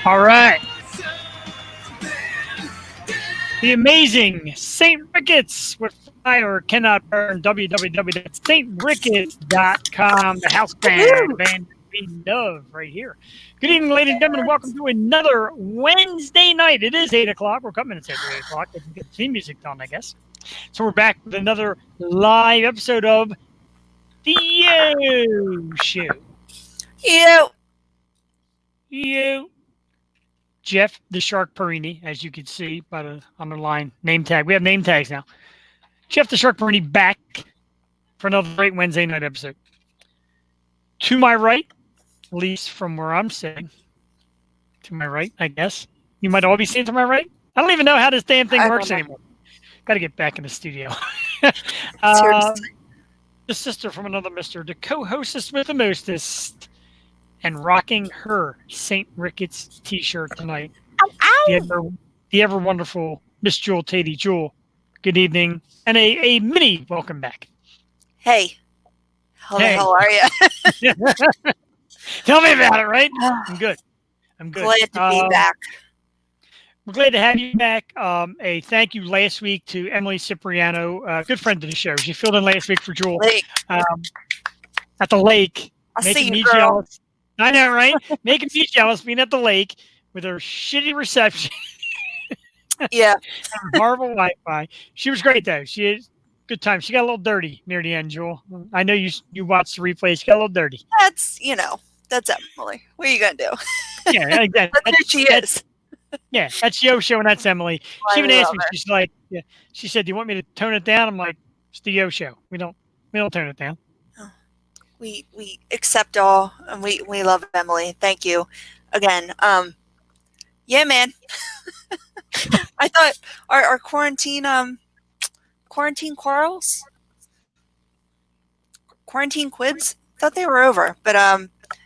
All right. The amazing St. Ricketts with Fire Cannot Burn, www.saintricketts.com, the house band we love right here. Good evening, ladies and gentlemen. Welcome to another Wednesday night. It is 8 o'clock. We're a couple minutes after 8 o'clock. We can get the theme music done, I guess. So we're back with another live episode of The Yo Show. You. Jeff the Shark Perini, as you can see by the underline name tag. We have name tags now. Jeff the Shark Perini back for another great Wednesday night episode. To my right, at least from where I'm sitting, to my right, I guess. You might all be sitting to my right. I don't even know how this damn thing works anymore. Got to get back in the studio. The sister from another mister, the co-hostess with the mostest, and rocking her St. Ricketts t-shirt tonight. The ever wonderful Miss Jewel Tatey. Jewel, good evening. And a mini welcome back. Hey. How the hell are you? Tell me about it, right? I'm good. Glad to be back. We're glad to have you back. A thank you last week to Emily Cipriano, good friend of the show. She filled in last week for Jewel at the lake. I'll see you, girl. Jealous. I know, right? Making me jealous being at the lake with her shitty reception. Yeah. Horrible Wi-Fi. She was great, though. She had a good time. She got a little dirty near the end, Jewel. I know you watched the replay. She got a little dirty. That's Emily. What are you going to do? Yeah, exactly. That's who she is. Yeah, that's Yo Show and that's Emily. She even asked me, she's like, yeah. She said, do you want me to tone it down? I'm like, it's the Yo Show. We don't tone it down. We accept all, and we love Emily. Thank you again. Yeah, man. I thought our quarantine quarrels, quarantine quibs, thought they were over, but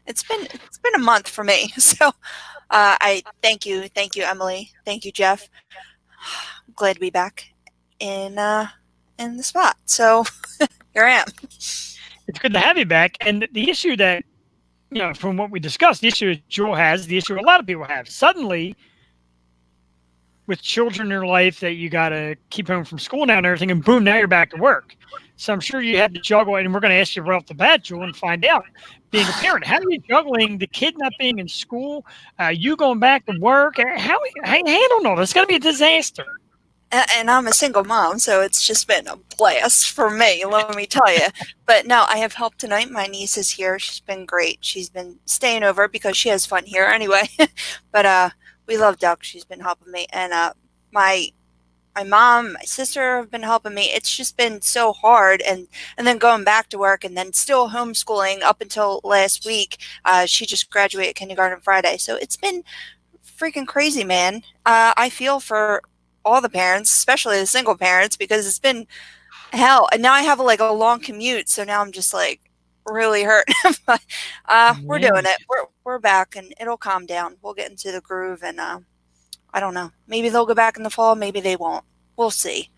it's been a month for me. So I thank you, Emily. Thank you, Jeff. I'm glad to be back in the spot. So here I am. It's good to have you back. And the issue that, from what we discussed, the issue Jewel has, the issue a lot of people have. Suddenly, with children in your life that you got to keep home from school now and everything, and boom, now you're back to work. So I'm sure you had to juggle, and we're going to ask you right off the bat, Jewel, and find out, being a parent, how are you juggling the kid not being in school, you going back to work? How you handling all this? It's going to be a disaster. And I'm a single mom, so it's just been a blast for me, let me tell you. But no, I have help tonight. My niece is here. She's been great. She's been staying over because she has fun here anyway. But we love Duck. She's been helping me. And my mom, my sister have been helping me. It's just been so hard. And then going back to work and then still homeschooling up until last week. She just graduated kindergarten Friday. So it's been freaking crazy, man. I feel for all the parents, especially the single parents, because it's been hell. And now I have a long commute, so now I'm just really hurt. But we're doing it. We're back, and it'll calm down. We'll get into the groove, and I don't know. Maybe they'll go back in the fall. Maybe they won't. We'll see.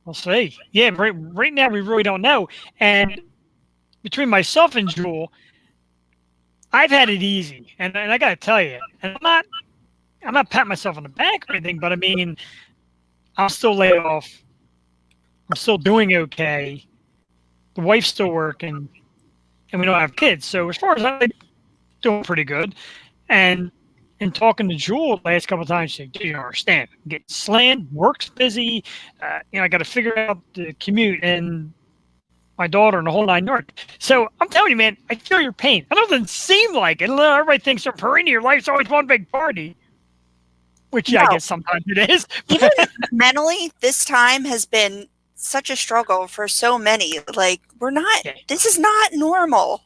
We'll see. Yeah, right now we really don't know. And between myself and Jewel, I've had it easy, and I got to tell you, and I'm not patting myself on the back or anything, but I mean, I'm still laid off. I'm still doing okay. The wife's still working, and we don't have kids. So as far as I'm doing pretty good. And in talking to Jewel the last couple of times, she said, "Do you understand? I'm getting slammed. Work's busy. I got to figure out the commute and my daughter and the whole 9 yards." So I'm telling you, man, I feel your pain. It doesn't seem like it. Everybody thinks you're Perini, your life's always one big party. Which, yeah, no. I guess sometimes it is. Even mentally, this time has been such a struggle for so many. This is not normal.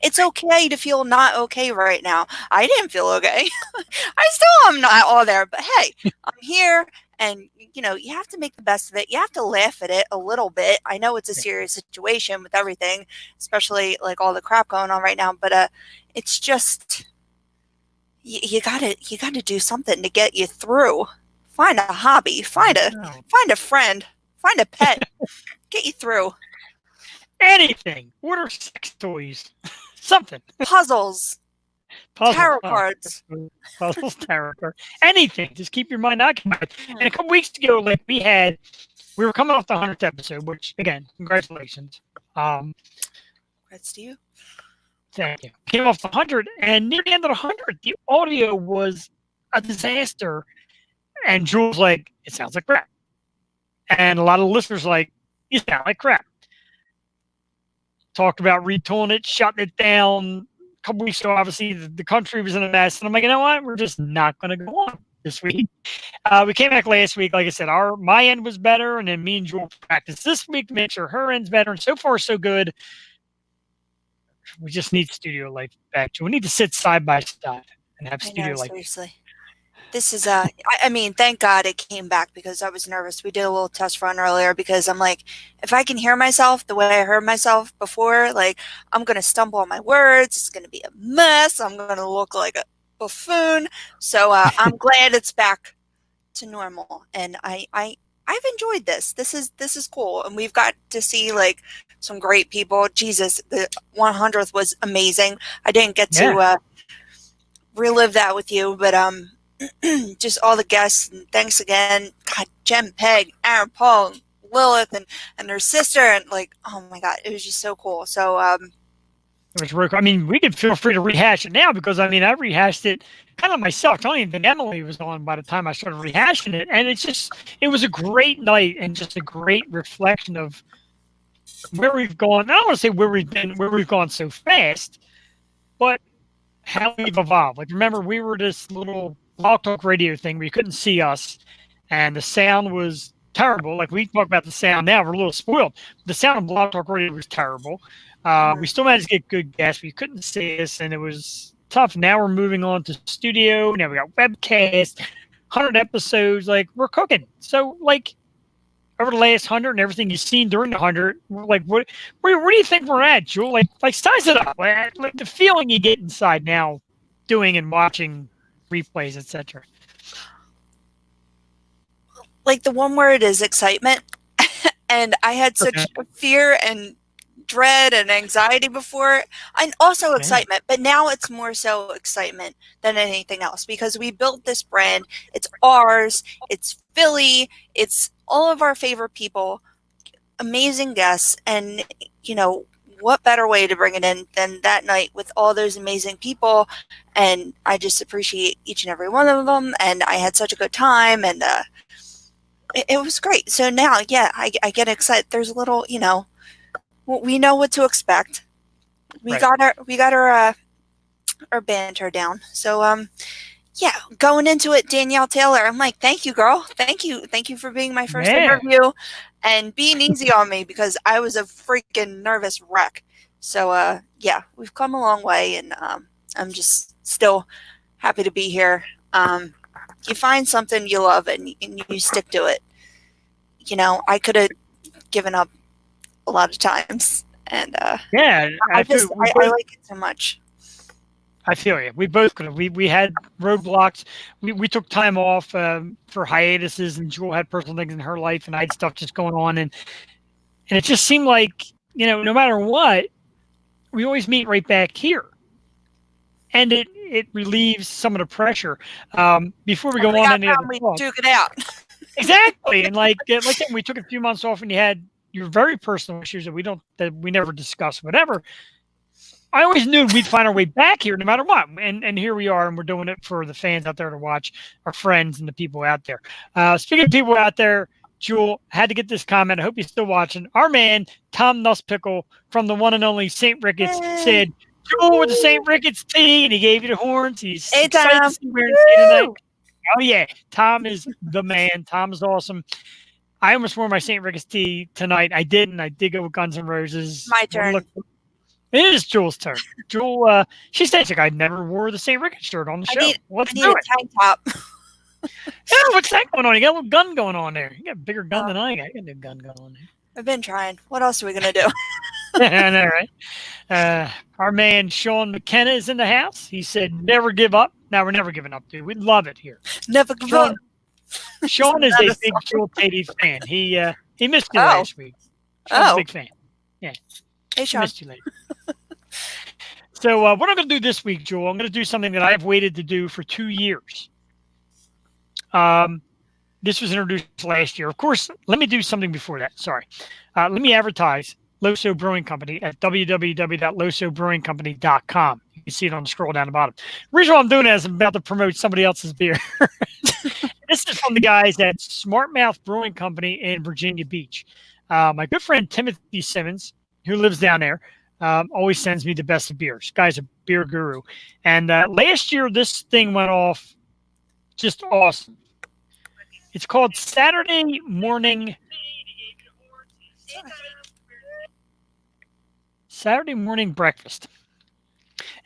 It's okay to feel not okay right now. I didn't feel okay. I still am not all there. But, hey, I'm here, and, you have to make the best of it. You have to laugh at it a little bit. I know it's a serious situation with everything, especially, all the crap going on right now. But it's just... You gotta do something to get you through. Find a hobby, find a friend, find a pet, get you through. Anything. Order sex toys. Something. Puzzles. Puzzles. Tarot Oh, cards. puzzles, tarot cards, anything. Just keep your mind occupied. And a Hmm. couple weeks ago, like we were coming off the 100th episode, which again, congratulations. Um, Congrats to you. Thank you. Came off the 100, and near the end of the 100, the audio was a disaster. And Jules like, it sounds like crap. And a lot of listeners like, you sound like crap. Talked about retooling it, shutting it down. A couple weeks ago, obviously, the country was in a mess. And I'm like, you know what? We're just not going to go on this week. We came back last week. Like I said, my end was better. And then me and Jules practiced this week to make sure her end's better. And so far, so good. We just need studio life back. We need to sit side by side and have I studio know, life. seriously. This is I mean, thank God it came back because I was nervous. We did a little test run earlier because I'm like, if I can hear myself the way I heard myself before, like I'm gonna stumble on my words. It's gonna be a mess. I'm gonna look like a buffoon. So I'm glad it's back to normal, and I've enjoyed this. This is cool, and we've got to see like some great people. Jesus, the 100th was amazing. I didn't get to relive that with you, but just all the guests, and thanks again. God, Jen, Peg, Aaron, Paul, Lilith, and her sister, and like, oh my God, it was just so cool. So It was really cool. I mean, we could feel free to rehash it now because I mean, I rehashed it kind of myself. I don't even think Emily was on by the time I started rehashing it, and it was a great night and just a great reflection of where we've gone. I don't want to say where we've been, where we've gone so fast, but how we've evolved. Like, remember, we were this little Blog Talk Radio thing where you couldn't see us, and the sound was terrible. Like, we talk about the sound now, we're a little spoiled. The sound of Blog Talk Radio was terrible. We still managed to get good guests, but you couldn't see us, and it was tough. Now we're moving on to studio. Now we got webcast, 100 episodes. Like, we're cooking. So, like, over the last 100 and everything you've seen during the 100, like, where do you think we're at, Jewel? Like size it up. Like the feeling you get inside now doing and watching replays, etc. like the one word is excitement, and I had such fear and dread and anxiety before, and also excitement, but now it's more so excitement than anything else because we built this brand. It's ours. It's Philly. It's all of our favorite people, amazing guests, and you know what better way to bring it in than that night with all those amazing people. And I just appreciate each and every one of them, and I had such a good time, and it was great. So now, yeah, I get excited. There's a little, you know, we know what to expect. We got our banter down. So yeah, going into it, Danielle Taylor, I'm like, thank you, girl. Thank you for being my first interview and being easy on me because I was a freaking nervous wreck. So yeah, we've come a long way, and I'm just still happy to be here. You find something you love and you stick to it. You know, I could have given up a lot of times, and yeah, I like it so much. I feel you. We both could have. We had roadblocks. We took time off for hiatuses, and Jewel had personal things in her life, and I had stuff just going on, and it just seemed like, you know, no matter what, we always meet right back here, and it relieves some of the pressure. Before we go on any other talk, duke it out. Exactly, and like we took a few months off, and you had your very personal issues that we never discussed, whatever. I always knew we'd find our way back here no matter what. And here we are, and we're doing it for the fans out there to watch, our friends and the people out there. Speaking of people out there, Jewel, had to get this comment. I hope you're still watching. Our man, Tom Nusspickle from the one and only St. Ricketts said, Jewel with the St. Ricketts tea, and he gave you the horns. He's excited to see where tonight. Oh, yeah. Tom is the man. Tom is awesome. I almost wore my St. Ricketts tee tonight. I didn't. I did go with Guns N' Roses. My turn. It is Jewel's turn. Jewel, she said, like, I never wore the St. Ricketts shirt on the show. I need a tank top. Yeah, what's that going on? You got a little gun going on there. You got a bigger gun than I got. You got a new gun going on there. I've been trying. What else are we going to do? I know, right? Our man, Sean McKenna, is in the house. He said, never give up. Now, we're never giving up, dude. We love it here. Never give up. Sean is a big Jewel Katie fan. He missed you last week. Sean's a big fan. Yeah. Hey, Sean. Missed you later. So what I'm going to do this week, Joel, I'm going to do something that I've waited to do for 2 years. This was introduced last year. Of course, let me do something before that. Sorry. Let me advertise Loso Brewing Company at www.losobrewingcompany.com. You can see it on the scroll down the bottom. The reason why I'm doing that is I'm about to promote somebody else's beer. This is from the guys at Smart Mouth Brewing Company in Virginia Beach. My good friend Timothy Simmons, who lives down there, always sends me the best of beers. Guy's a beer guru. And last year, this thing went off just awesome. It's called Saturday Morning Breakfast.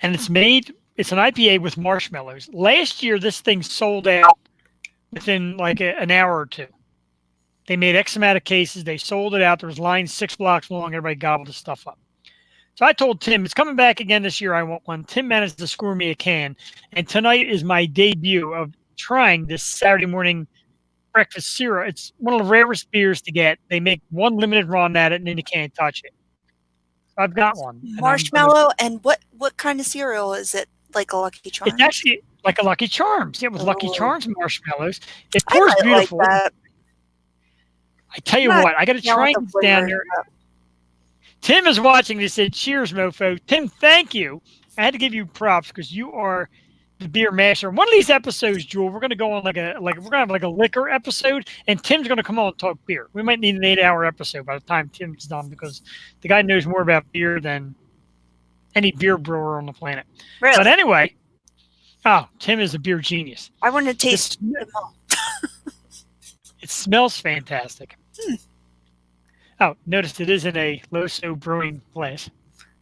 And it's an IPA with marshmallows. Last year, this thing sold out within like an hour or two. They made X amount of cases. They sold it out. There was lines 6 blocks long. Everybody gobbled the stuff up. So I told Tim, it's coming back again this year. I want one. Tim managed to score me a can. And tonight is my debut of trying this Saturday morning breakfast syrup. It's one of the rarest beers to get. They make one limited run at it, and then you can't touch it. So I've got one. Marshmallow, and what kind of cereal is it? Like a Lucky Charms? It's actually like a Lucky Charms. Yeah, with Lucky Charms marshmallows. It pours beautiful. Like that. I tell you what, I got to try this down there. Tim is watching. He said, "Cheers, mofo." Tim, thank you. I had to give you props because you are the beer master. One of these episodes, Jewel, we're going to go on we're going to have like a liquor episode, and Tim's going to come on and talk beer. We might need an 8-hour episode by the time Tim's done because the guy knows more about beer than any beer brewer on the planet. Really? But anyway, Tim is a beer genius. I want to taste them all. It smells fantastic. Oh, notice it is in a Loso brewing glass.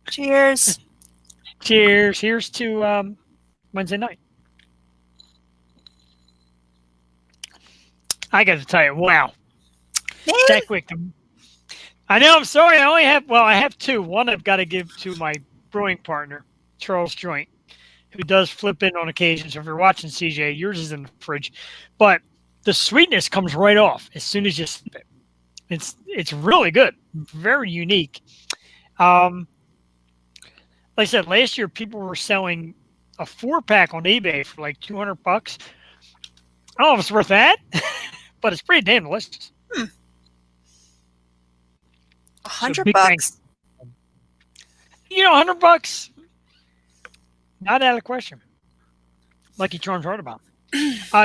Cheers. Cheers. Here's to Wednesday night. I got to tell you, wow. Man. That quick. I know, I'm sorry. I have 2. One I've got to give to my brewing partner, Charles Joint, who does flip in on occasion. So if you're watching CJ, yours is in the fridge. But the sweetness comes right off as soon as you sip it. It's really good. Very unique. Like I said, last year people were selling a 4-pack on eBay for like $200. I don't know if it's worth that, but it's pretty damn delicious. $100. $100, not out of the question. Lucky Charms right about.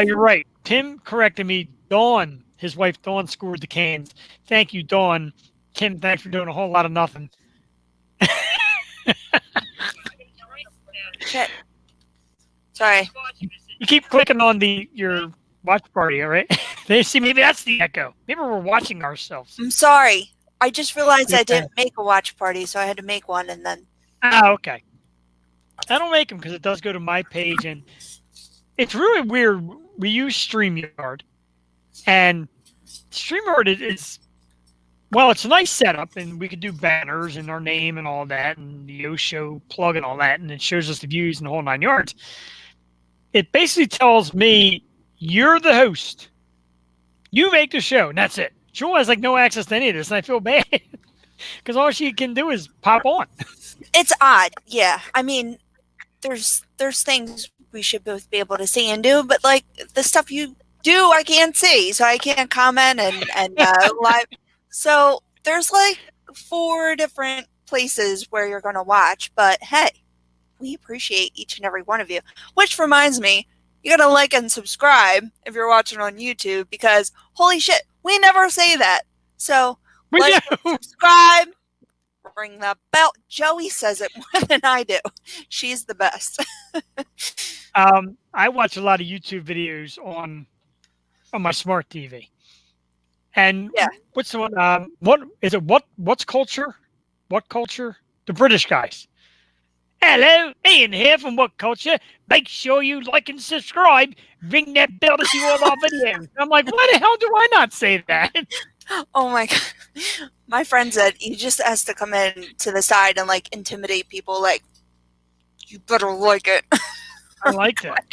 You're right. Tim corrected me. Dawn, his wife Dawn, scored the cans. Thank you, Dawn. Tim, thanks for doing a whole lot of nothing. Shit. Sorry. You keep clicking on your watch party, all right? They see maybe that's the echo. Maybe we're watching ourselves. I'm sorry. I just realized I didn't make a watch party, so I had to make one and then. Okay. I don't make them because it does go to my page, and it's really weird. We use StreamYard, and StreamYard is it's a nice setup, and we could do banners and our name and all that, and the Osho plug and all that, and it shows us the views and the whole 9 yards. It basically tells me, you're the host. You make the show, and that's it. Jewel has no access to any of this, and I feel bad because all she can do is pop on. It's odd, yeah. I mean, there's things we should both be able to see and do, but the stuff you do, I can't see, so I can't comment and live. So there's 4 different places where you're going to watch, but hey, we appreciate each and every one of you. Which reminds me, you got to like and subscribe if you're watching on YouTube because holy shit, we never say that. So subscribe, ring the bell. Joey says it more than I do. She's the best. I watch a lot of YouTube videos on my smart TV. And what's the one? What is it? What's culture? What culture? The British guys. Hello, Ian here from What Culture. Make sure you like and subscribe. Ring that bell to see all our videos. I'm like, why the hell do I not say that? Oh my god. My friend said he just has to come in to the side and intimidate people. You better like it. I like that.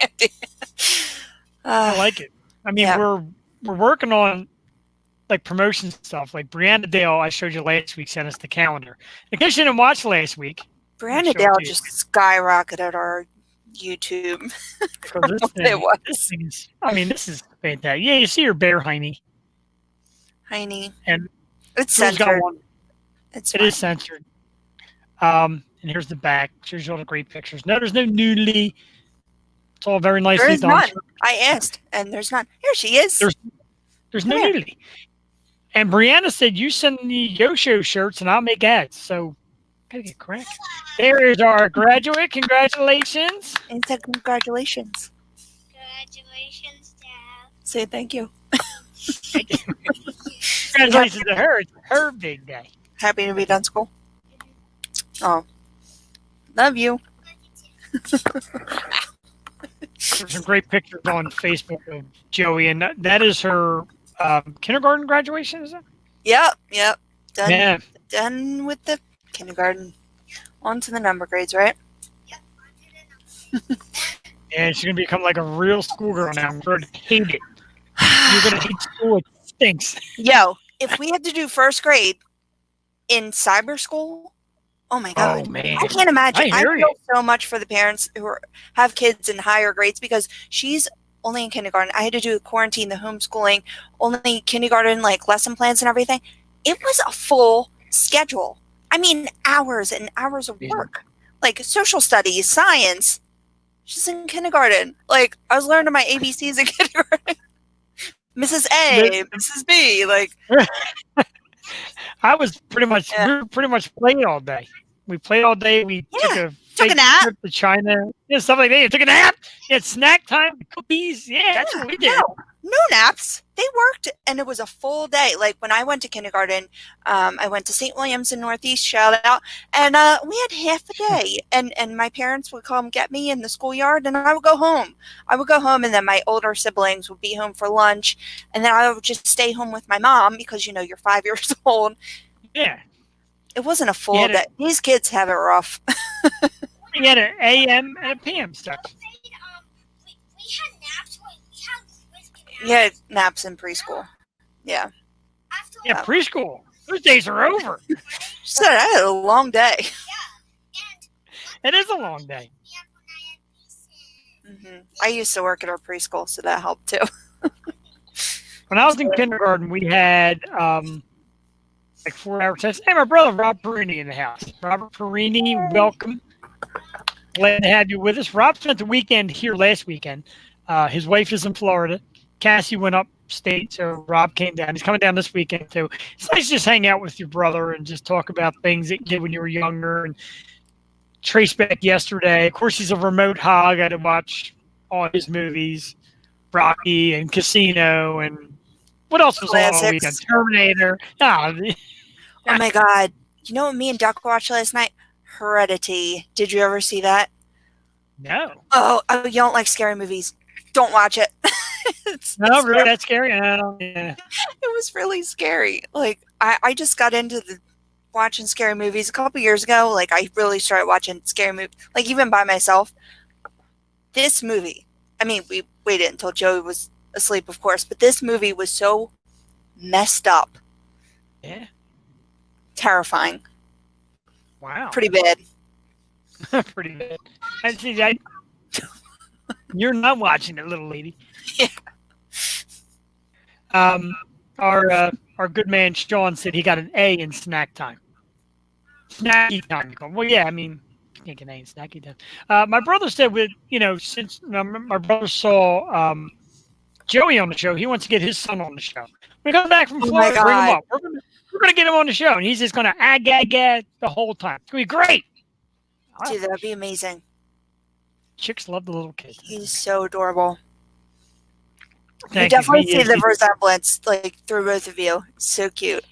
I like it. I mean, we're working on promotion stuff. Brianna Dale, I showed you last week, sent us the calendar. In case you didn't watch last week, Brianna show it Dale to you. just skyrocketed our YouTube Because from this what it thing was. is, I mean, this is fantastic. Yeah, you see her bare hiney. Heiny. And It's Jewel's got censored. one. It's It fine. is censored. And here's the back. Shows you all the great pictures. No, there's no nudity. It's all very There nicely is done. none. I asked, and there's none. Here she is. There's no Come here. nudity. And Brianna said, "You send me Yosho shirts, and I'll make ads." So, gotta get cracked. There is our graduate. Congratulations. And said congratulations. Congratulations, Dad. Say thank you. Congratulations to her. It's her big day. Happy to be done school. Oh, love you. There's some great pictures on Facebook of Joey, and that is her kindergarten graduation, is it? Yep. Done. Yeah. Done with the kindergarten. On to the number grades, right? Yep, on to the And she's gonna become like a real schoolgirl now. I'm going to hate it. You're gonna hate school. It stinks. Yo, if we had to do first grade in cyber school, oh my god. Oh man. I can't imagine. I I hear feel so much for the parents who have kids in higher grades because she's only in kindergarten. I had to do quarantine, the homeschooling, only kindergarten, like lesson plans and everything. It was a full schedule. I mean, hours and hours of Yeah. work. Like social studies, science. She's in kindergarten. Like, I was learning my ABCs in kindergarten. Mrs. A, Mrs. B, like, I was pretty much Yeah. we were pretty much playing all day. We played all day. We took a took a fake nap. trip to China. Yeah, stuff like that. You took a nap. It's snack time, cookies. Yeah, that's what we did. No naps. They worked, and it was a full day. Like when I went to kindergarten, I went to St. Williams in Northeast, shout out, and we had half a day. And my parents would come get me in the schoolyard, and I would go home. And then my older siblings would be home for lunch, and then I would just stay home with my mom because you're 5 years old. Yeah. It wasn't a full Yeah, day. These kids have it rough. We had an AM and a PM stuff. we had naps. We had quiz naps. Yeah, naps in preschool. Yeah. After Yeah, preschool. Those days are over. So I had a long day. and It is a long day. yeah, when I had recess. I used to work at our preschool, so that helped too. When I was in kindergarten, we had like 4-hour tests. Hey, my brother Rob Perini in the house. Robert Perini, welcome. Glad to have you with us. Rob spent the weekend here last weekend. His wife is in Florida. Cassie went upstate, so Rob came down. He's coming down this weekend too. It's nice to just hang out with your brother and just talk about things that you did when you were younger and trace back yesterday. Of course, he's a remote hog. I had to watch all his movies, Rocky and Casino, and what else was on all Classics. weekend? Terminator. Oh my god. You know what me and Duck watched last night? Heredity. Did you ever see that? No. Oh, you don't like scary movies. Don't watch it. No, really? That's scary? Yeah. It was really scary. Like, I just got into watching scary movies a couple years ago. Like, I really started watching scary movies, like, even by myself. This movie, I mean, we waited until Joey was asleep, of course, but this movie was so messed up. Yeah. Terrifying. Wow. Pretty bad. Pretty good. And see, you're not watching it, little lady. Yeah. Our good man Sean said he got an A in snack time. Snacky time. Well, yeah, I mean, you can't get an A in snacky time. My brother said since my brother saw Joey on the show, he wants to get his son on the show. When he comes back from Oh my Florida, bring him God. up. We're gonna get him on the show, and he's just gonna ag the whole time. It's gonna be great. Dude, that'd be amazing. Chicks love the little kids. He's so adorable. You Thank definitely He see is- the resemblance, like, through both of you. It's so cute.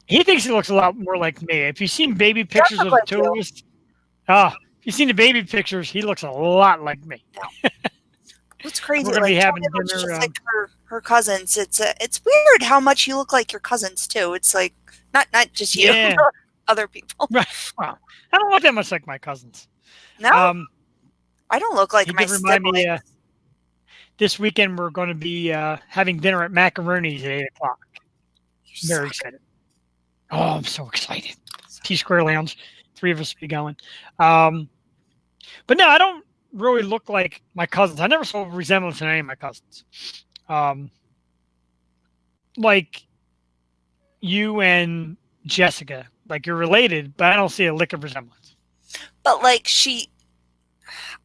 He thinks he looks a lot more like me. If you've seen baby pictures of the like two of us, if you've seen the baby pictures, he looks a lot like me. What's crazy? We're gonna be like, having Julia looks dinner, just like her cousins. It's weird how much you look like your cousins too. It's like not just you, Yeah. other people. Right. Well, I don't look that much like my cousins. No, I don't look like He my did remind me. siblings. This weekend we're going to be having dinner at Macaroni's at 8:00. You Very suck. excited. Oh, I'm so excited. T Square Lounge. three of us be going. But no, I don't really look like my cousins. I never saw a resemblance in any of my cousins. Like you and Jessica, like you're related, but I don't see a lick of resemblance. But like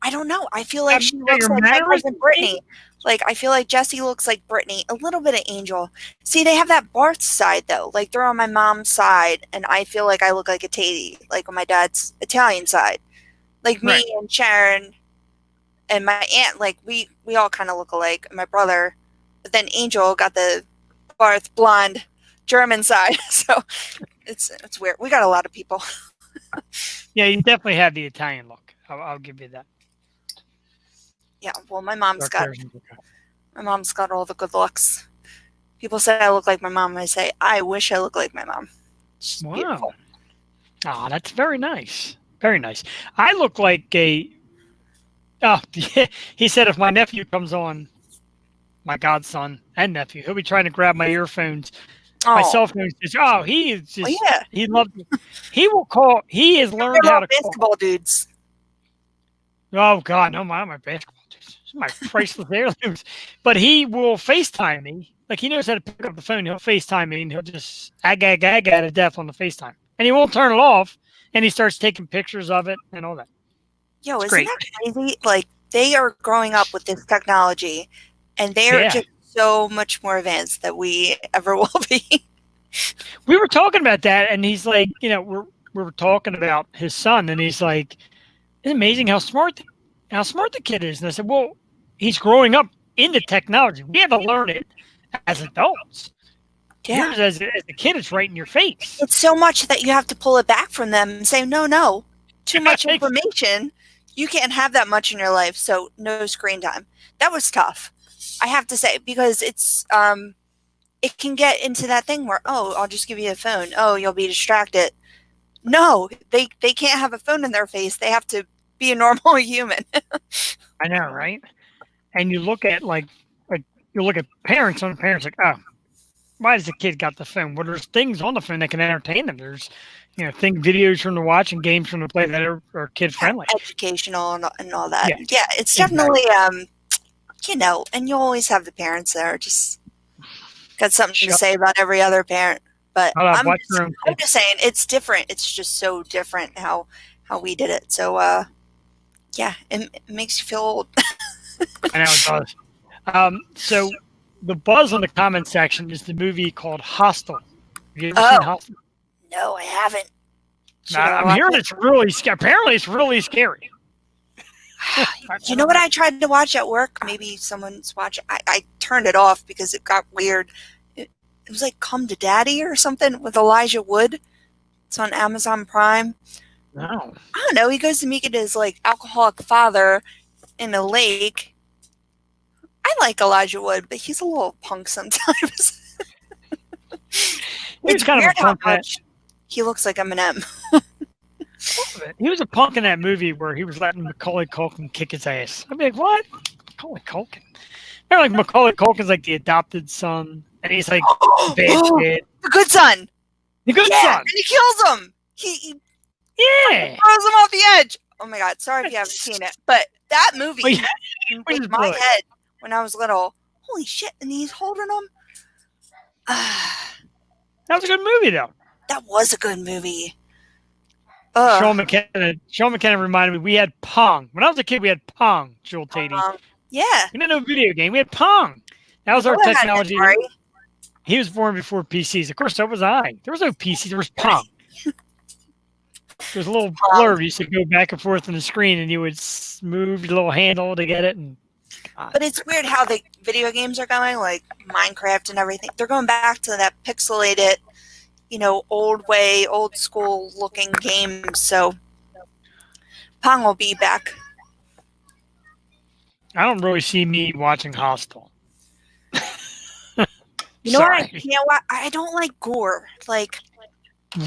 I don't know. I feel like she looks your like my mannerisms, cousin Brittany. Like I feel like Jessie looks like Brittany, a little bit of Angel. See, they have that Barth side though. Like they're on my mom's side, and I feel like I look like a Tatey, like on my dad's Italian side. Like me Right. and Sharon and my aunt, like we all kind of look alike. And my brother, but then Angel got the Barth blonde German side, so it's weird. We got a lot of people. Yeah, you definitely have the Italian look. I'll give you that. Yeah, well, my mom's Dark got hair's okay. all the good looks. People say I look like my mom. I say I wish I looked like my mom. She's Wow. beautiful. Oh, that's very nice. Very nice. I look like a. Oh, he said if my nephew comes on, my godson and nephew, he'll be trying to grab my earphones, my Oh, cell phone. Says, oh, he is just. well, yeah. He loves. He will call. He has They're learned how little to call. basketball dudes. Oh God, no, my basketball dudes, my priceless heirlooms. But he will FaceTime me. Like he knows how to pick up the phone. He'll FaceTime me and he'll just ag to death on the FaceTime, and he won't turn it off. And he starts taking pictures of it and all that. Yo, It's isn't great. that crazy? Like they are growing up with this technology, and they are Yeah. just so much more advanced than we ever will be. We were talking about that, and he's like, we were talking about his son, and he's like, it's amazing how smart the kid is. And I said, well, he's growing up into technology. We had to learn it as adults. Yeah, Yours, as a kid, it's right in your face. it's so much that you have to pull it back from them and say, no, too much information. You can't have that much in your life, so no screen time. That was tough, I have to say, because it's it can get into that thing where, oh, I'll just give you a phone. Oh, you'll be distracted. No, they can't have a phone in their face. They have to be a normal human. I know, right? And you look at parents, and parents like, oh, why does the kid got the phone? Well, there's things on the phone that can entertain them. There's, videos from to watch and games from to play that are kid friendly. Educational and all that. Yeah, Yeah, it's definitely and you always have the parents there. Just got something to say about every other parent. But I'm just saying it's different. It's just so different how we did it. So yeah, it makes you feel old. I know it does. So the buzz in the comment section is the movie called Hostel. Have you ever seen Hostel? No, I haven't. I'm hearing it's really scary. Apparently, it's really scary. You know what I tried to watch at work? Maybe someone's watching. I turned it off because it got weird. It was like Come to Daddy or something with Elijah Wood. It's on Amazon Prime. No. I don't know. He goes to meet his alcoholic father in a lake. I like Elijah Wood, but he's a little punk sometimes. He's kind of a punk. He looks like Eminem. He was a punk in that movie where he was letting Macaulay Culkin kick his ass. I'd be like, what? Macaulay Culkin? Like Macaulay Culkin's like the adopted son, and he's like bad kid. The good son. The good son. And he kills him. He Yeah. throws him off the edge. Oh my God. Sorry if you haven't seen it. But that movie in my head when I was little, holy shit, and he's holding him. That was a good movie, though. That was a good movie. Sean McKenna reminded me, we had Pong. When I was a kid, we had Pong, Jewel Tatey. Yeah. We didn't know a video game. We had Pong. That was our technology. Right? He was born before PCs. Of course, so was I. There was no PC. There was Pong. There's a little blurb. You used to go back and forth on the screen, and you would move your little handle to get it. But it's weird how the video games are going, like Minecraft and everything. They're going back to that pixelated, old school looking games. So Pong will be back. I don't really see me watching Hostel. You know what? I don't like gore.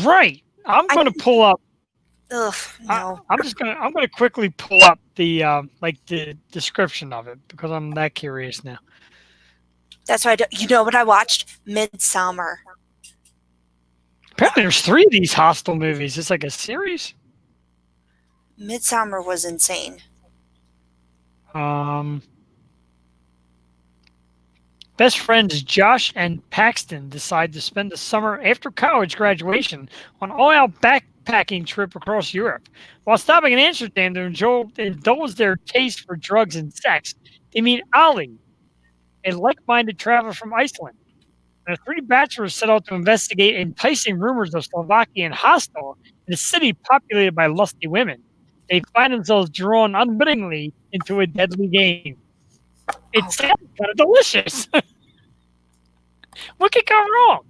Right. I'm going to pull up. Ugh, no. I'm going to quickly pull up the the description of it because I'm that curious now. That's why you know what I watched? Midsummer. Apparently, there's 3 of these Hostel movies. It's like a series. Midsummer was insane. Um, Best friends Josh and Paxton decide to spend the summer after college graduation on an all-out backpacking trip across Europe. While stopping in Amsterdam to indulge their taste for drugs and sex, they meet Ali, a like-minded traveler from Iceland. The three bachelors set out to investigate enticing rumors of Slovakian hostel in a city populated by lusty women. They find themselves drawn unwittingly into a deadly game. It Oh, sounds kind of delicious. What could go wrong?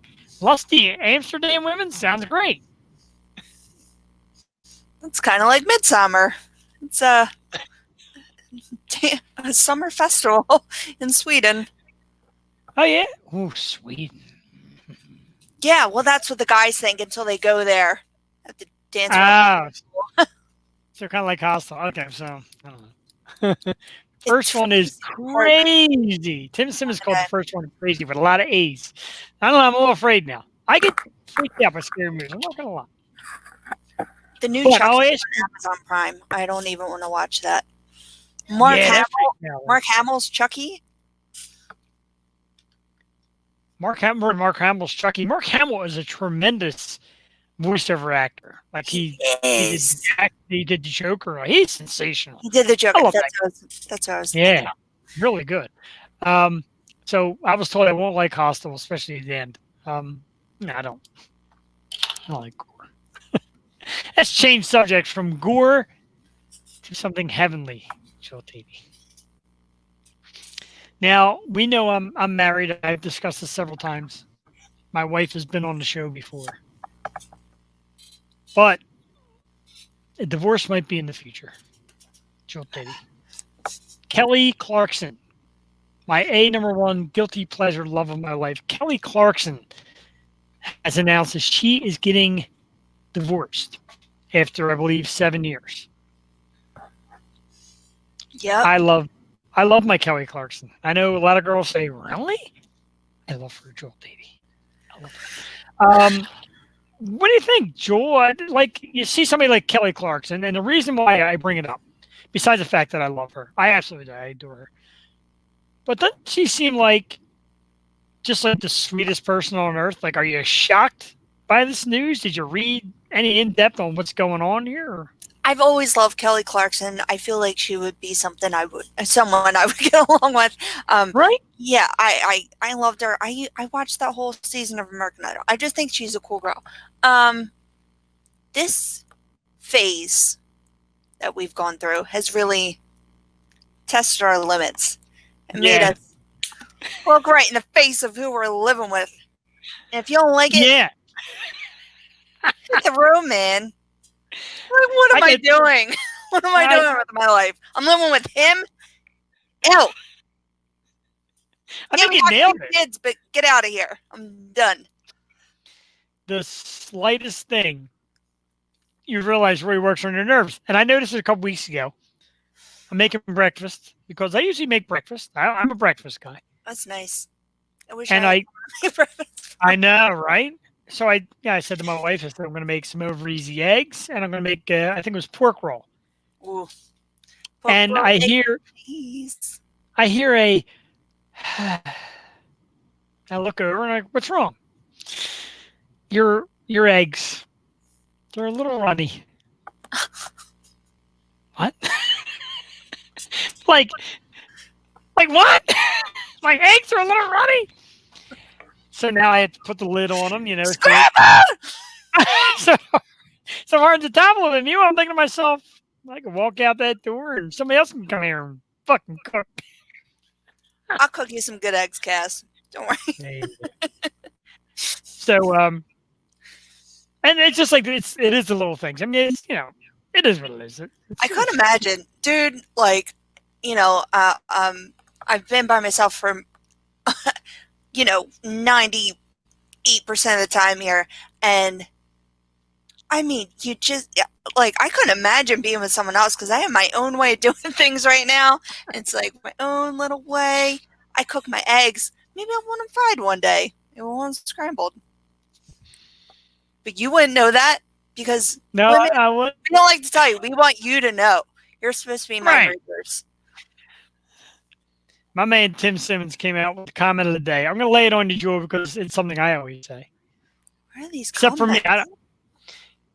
Lusty Amsterdam women sounds great. it's kind of like Midsummer. It's a summer festival in Sweden. Oh yeah. Oh, Sweden. Yeah, well, that's what the guys think until they go there at the dance. Ah, so kind of like hostile. Okay, so I don't know. First one is crazy. Tim Simmons called the first one crazy with a lot of A's. I don't know. I'm a little afraid now. I get freaked out by scary movies. I'm not gonna lie. The new But Chucky I'll on ask you- Amazon Prime. I don't even want to watch that. Mark Yeah, that Hamill. freaked me out. Mark Hamill's Chucky. Mark Hamill's Chucky. Mark Hamill is a tremendous voiceover actor. Like he Yes. did the Joker. He's sensational. He did the Joker. I love That's what I was Yeah, really good. So I was told I won't like Hostel, especially at the end. No, I don't like gore. Let's change subject from gore to something heavenly. Chill TV. Now we know I'm married. I've discussed this several times. My wife has been on the show before, but a divorce might be in the future. Chill TV. Kelly Clarkson, my number one guilty pleasure love of my life. Kelly Clarkson has announced that she is getting divorced after, I believe, 7 years. Yep. I love my Kelly Clarkson. I know a lot of girls say, "Really?" I love her, Joel Davey. I love her. What do you think, Joel? Like, you see somebody like Kelly Clarkson, and the reason why I bring it up, besides the fact that I love her, I absolutely do. I adore her. But doesn't she seem like just like the sweetest person on earth? Like, are you shocked by this news? Did you read any in depth on what's going on here? Or? I've always loved Kelly Clarkson. I feel like she would be someone I would get along with. Right? Yeah, I loved her. I watched that whole season of American Idol. I just think she's a cool girl. This phase that we've gone through has really tested our limits and made Yeah. us look right in the face of who we're living with. And if you don't like it, Yeah. hit the room, man. Like, what am I doing? What am I doing with my life? I'm living with him. Ew. I think you watch nailed your it. kids, but get out of here. I'm done. The slightest thing, you realize really works on your nerves. And I noticed it a couple weeks ago. I'm making breakfast because I usually make breakfast. I'm a breakfast guy. That's nice. I wish And I I know, right? So I said to my wife, I said, I'm going to make some over easy eggs, and I'm going to make, I think it was pork roll. Ooh. And I hear a, I look over and what's wrong? Your eggs, they're a little runny. What? like what? My eggs are a little runny. So now I have to put the lid on them, you know. So hard to topple them. I'm thinking to myself, I can walk out that door and somebody else can come here and fucking cook. I'll cook you some good eggs, Cass. Don't worry. So, and it's just like it is the little things. I mean, it's, it is what it is. I couldn't imagine, dude. Like, I've been by myself for 98% of the time here, and I mean, you just like, I couldn't imagine being with someone else because I have my own way of doing things right now. It's like my own little way. I cook my eggs. Maybe I want them fried one day. Maybe I want them scrambled. But you wouldn't know that. because No, women, I would. we don't like to tell you. We want you to know. You're supposed to be mind Right. readers. My man Tim Simmons came out with the comment of the day. I'm going to lay it on you, Joel, because it's something I always say. What are these Except for me. comments?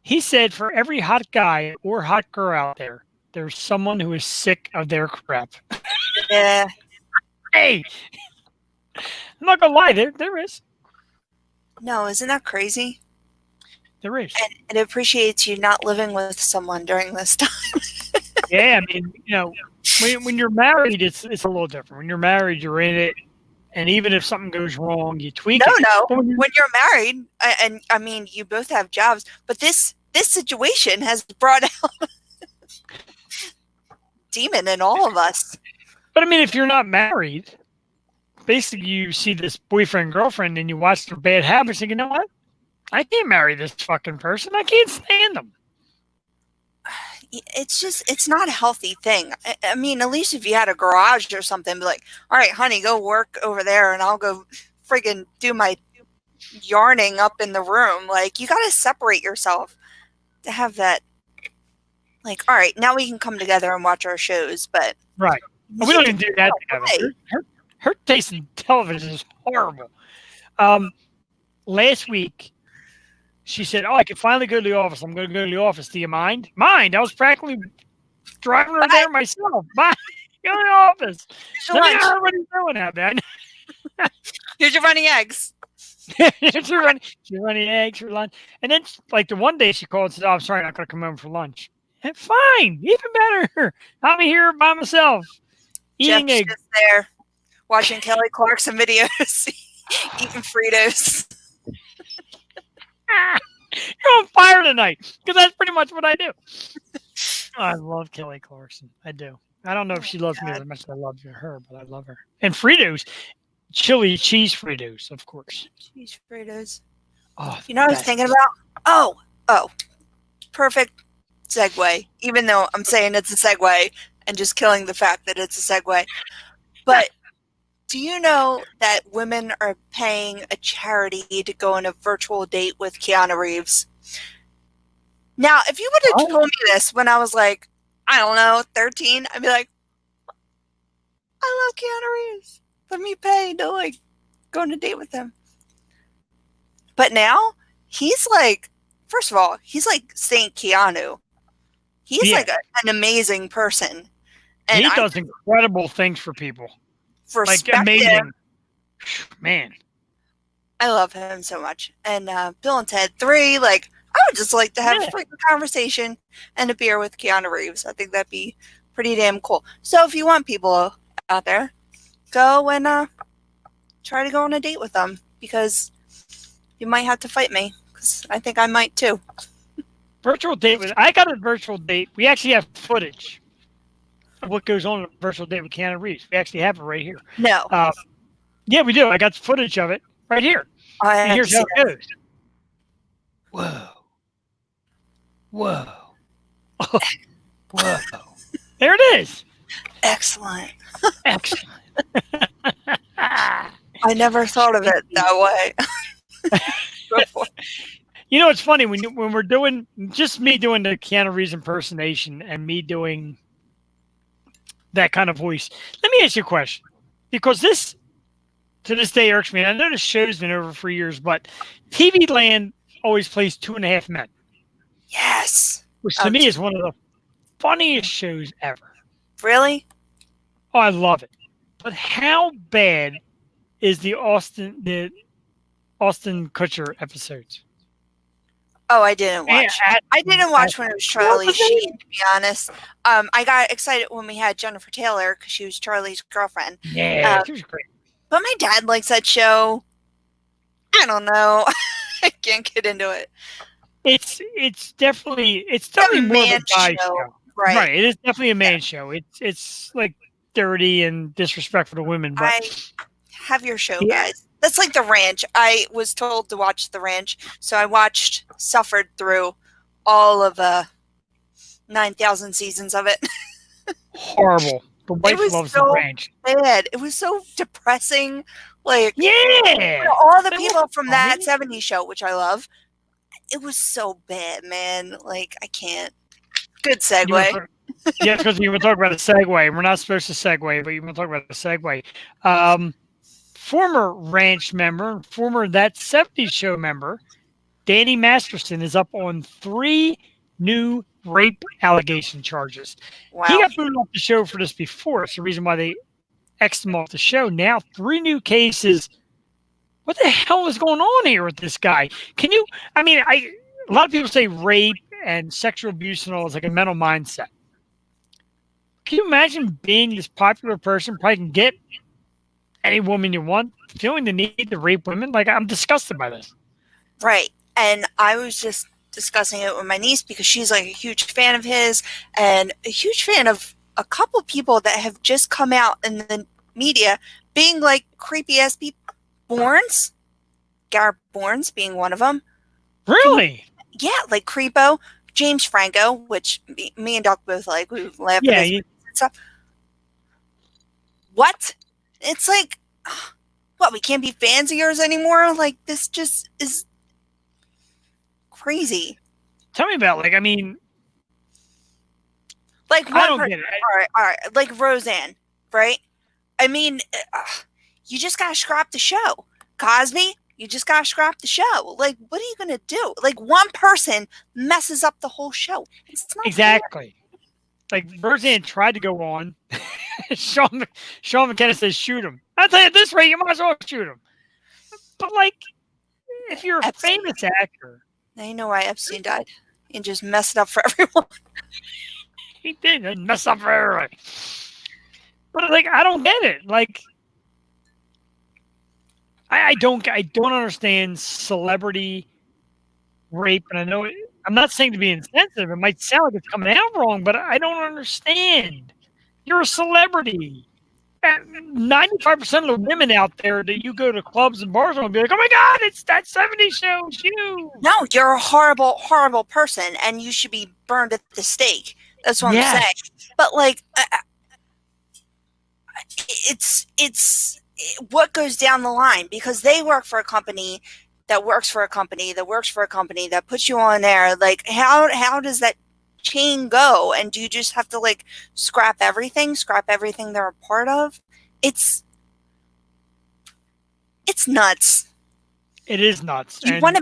He said, for every hot guy or hot girl out there, there's someone who is sick of their crap. Yeah. Hey, I'm not going to lie. There is. No, isn't that crazy? There is. And it appreciates you not living with someone during this time. Yeah, I mean, when you're married, it's a little different. When you're married, you're in it, and even if something goes wrong, you tweak it. No. But When you're married, and I mean, you both have jobs, but this situation has brought out demon in all of us. But I mean, if you're not married, basically you see this boyfriend, girlfriend, and you watch their bad habits, and you know what? I can't marry this fucking person. I can't stand them. It's not a healthy thing. I mean, at least if you had a garage or something, be like, all right, honey, go work over there and I'll go friggin' do my yarning up in the room. Like, you got to separate yourself to have that. Like, all right, now we can come together and watch our shows, but Right. We don't even do that Right. together. Her taste in television is horrible. Last week, she said, "Oh, I can finally go to the office. I'm going to go to the office. Do you mind?" Mind. I was practically driving her there myself. Bye. Go to the office. Here's your Let me lunch. know what he's doing out there. Here's your running eggs. She's running eggs for lunch. And then, like, the one day she called and said, "Oh, I'm sorry, I'm not going to come home for lunch." And fine. Even better. I'll be here by myself. Eating Jeff's eggs. just there watching Kelly Clarkson videos, eating Fritos. You're on fire tonight because that's pretty much what I do. I love Kelly Clarkson. I do. I don't know if she loves me as much as I love her, but I love her. And Fritos, chili cheese Fritos, of course. Cheese Fritos. Oh, You know what I was that- thinking about? Oh, perfect segue. Even though I'm saying it's a segue and just killing the fact that it's a segue. But do you know that women are paying a charity to go on a virtual date with Keanu Reeves? Now, if you would have told me this when I was like, I don't know, 13, I'd be like, I love Keanu Reeves. Let me pay to like go on a date with him. But now he's like, first of all, he's like Saint Keanu. He's like an amazing person. And he does incredible things for people. Like amazing. Man. I love him so much. And Bill and Ted 3, like, I would just like to have a freaking conversation and a beer with Keanu Reeves. I think that'd be pretty damn cool. So if you want people out there, go and try to go on a date with them, because you might have to fight me, because I think I might too. Virtual date I got a virtual date. We actually have footage of what goes on in a virtual date with Keanu Reeves. We actually have it right here. No. Yeah, we do. I got footage of it right here. And here's how it goes. Whoa. Whoa. Whoa. There it is. Excellent. Excellent. I never thought of it that way. You know, it's funny when we're doing just me doing the Keanu Reeves impersonation and me doing that kind of voice. Let me ask you a question, because this to this day irks me. I know the show's been over for years, but TV Land always plays 2.5 Men. Yes. Which to me is one of the funniest shows ever. Really? Oh, I love it. But how bad is the Austin Kutcher episodes? Oh, I didn't watch. I didn't watch when it was Charlie Sheen, to be honest. I got excited when we had Jennifer Taylor because she was Charlie's girlfriend. Yeah, she was great. But my dad likes that show. I don't know. I can't get into it. It's definitely more of a guy show. Right. It is definitely a man show. It's like dirty and disrespectful to women. But I have your show, guys. That's like The Ranch. I was told to watch The Ranch, so I suffered through all of 9,000 seasons of it. Horrible. The wife loves The Ranch. Bad. It was so depressing. Like, yeah, all the people from that 70s show, which I love, it was so bad, man. Like, I can't. Good You wanna segue. talk- yeah, because you want to talk about a segue. We're not supposed to segue, but you want to talk about a segue. Former ranch member, former That 70s Show member, Danny Masterson is up on 3 new rape allegation charges. He Wow. got booted off the show for this before. It's the reason why they X'd him off the show. Now 3 new cases. What the hell is going on here with this guy? Can you? I mean, a lot of people say rape and sexual abuse and all is like a mental mindset. Can you imagine being this popular person, probably can get any woman you want, feeling the need to rape women? Like, I'm disgusted by this. Right. And I was just discussing it with my niece because she's like a huge fan of his and a huge fan of a couple people that have just come out in the media being like creepy ass people. Bournes, Garrett Bournes being one of them. Really? Yeah, like Creepo, James Franco, which me and Doc both like. We laugh Yeah. at his and stuff. What? It's like, what? We can't be fans of yours anymore? Like, this just is crazy. Tell me about, like, I mean, Like, I one don't person, get it. all right, like Roseanne, right? I mean, you just gotta scrap the show. Cosby, you just gotta scrap the show. Like, what are you gonna do? Like, one person messes up the whole show. It's not fair. Exactly. Like, Roseanne tried to go on. Sean McKenna says, shoot him. I'll tell you at this rate, you might as well shoot him. But, like, if you're a Epstein. famous actor, Now you know why Epstein died. And just messed it up for everyone. he did mess up for everybody. But, like, I don't get it. Like, I don't understand celebrity rape, and I know I'm not saying to be insensitive. It might sound like it's coming out wrong, but I don't understand. You're a celebrity. 95% of the women out there that you go to clubs and bars will be like, "Oh my God, it's That 70s Show, it's you." No, you're a horrible, horrible person, and you should be burned at the stake. That's what I'm saying. But like, it's what goes down the line because they work for a company that works for a company that works for a company that puts you on there. Like, how does that chain go? And do you just have to like scrap everything they're a part of? It's nuts. It is nuts. You want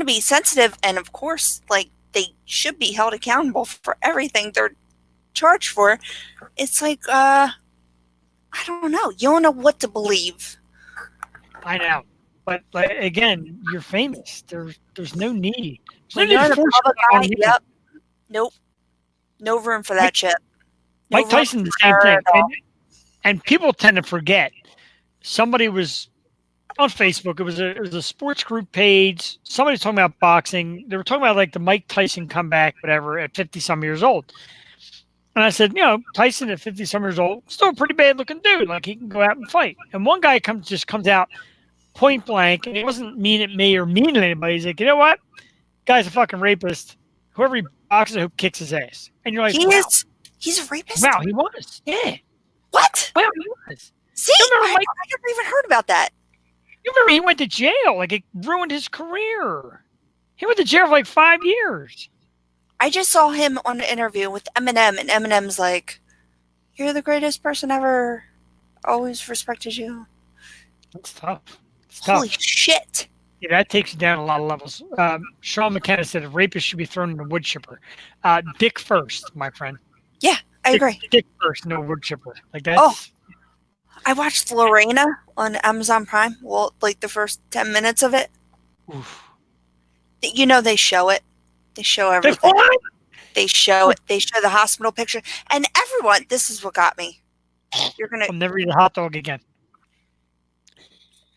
to be sensitive, and of course, like, they should be held accountable for everything they're charged for. It's like, I don't know. You don't know what to believe. I know, but like, again, you're famous. There's no need. When you're the public eye, yep. Nope. No room for that shit. No Mike room Tyson, the for same her thing. at all. And people tend to forget. Somebody was on Facebook. It was a sports group page. Somebody was talking about boxing. They were talking about like the Mike Tyson comeback, whatever, at 50-some years old. And I said, Tyson at 50-some years old, still a pretty bad looking dude. Like, he can go out and fight. And one guy comes out point blank, and he wasn't mean at me or mean at anybody. He's like, you know what? Guy's a fucking rapist. Whoever he boxes, who kicks his ass. And you're like, He's a rapist? wow, he was. Yeah. What? Wow, he was. See, I never even heard about that. You remember he went to jail. Like, it ruined his career. He went to jail for like 5 years. I just saw him on an interview with Eminem, and Eminem's like, "You're the greatest person ever. Always respected you." That's tough. It's Holy tough. shit. Yeah, that takes you down a lot of levels. Sean McKenna said a rapist should be thrown in a wood chipper. Dick first, my friend. Yeah, I agree. Dick first, no wood chipper. Like that. Oh, I watched Lorena on Amazon Prime. Well, like the first 10 minutes of it. Oof. You know, they show it. They show everything. They show it. They show the hospital picture. And everyone, this is what got me. I'll never eat a hot dog again.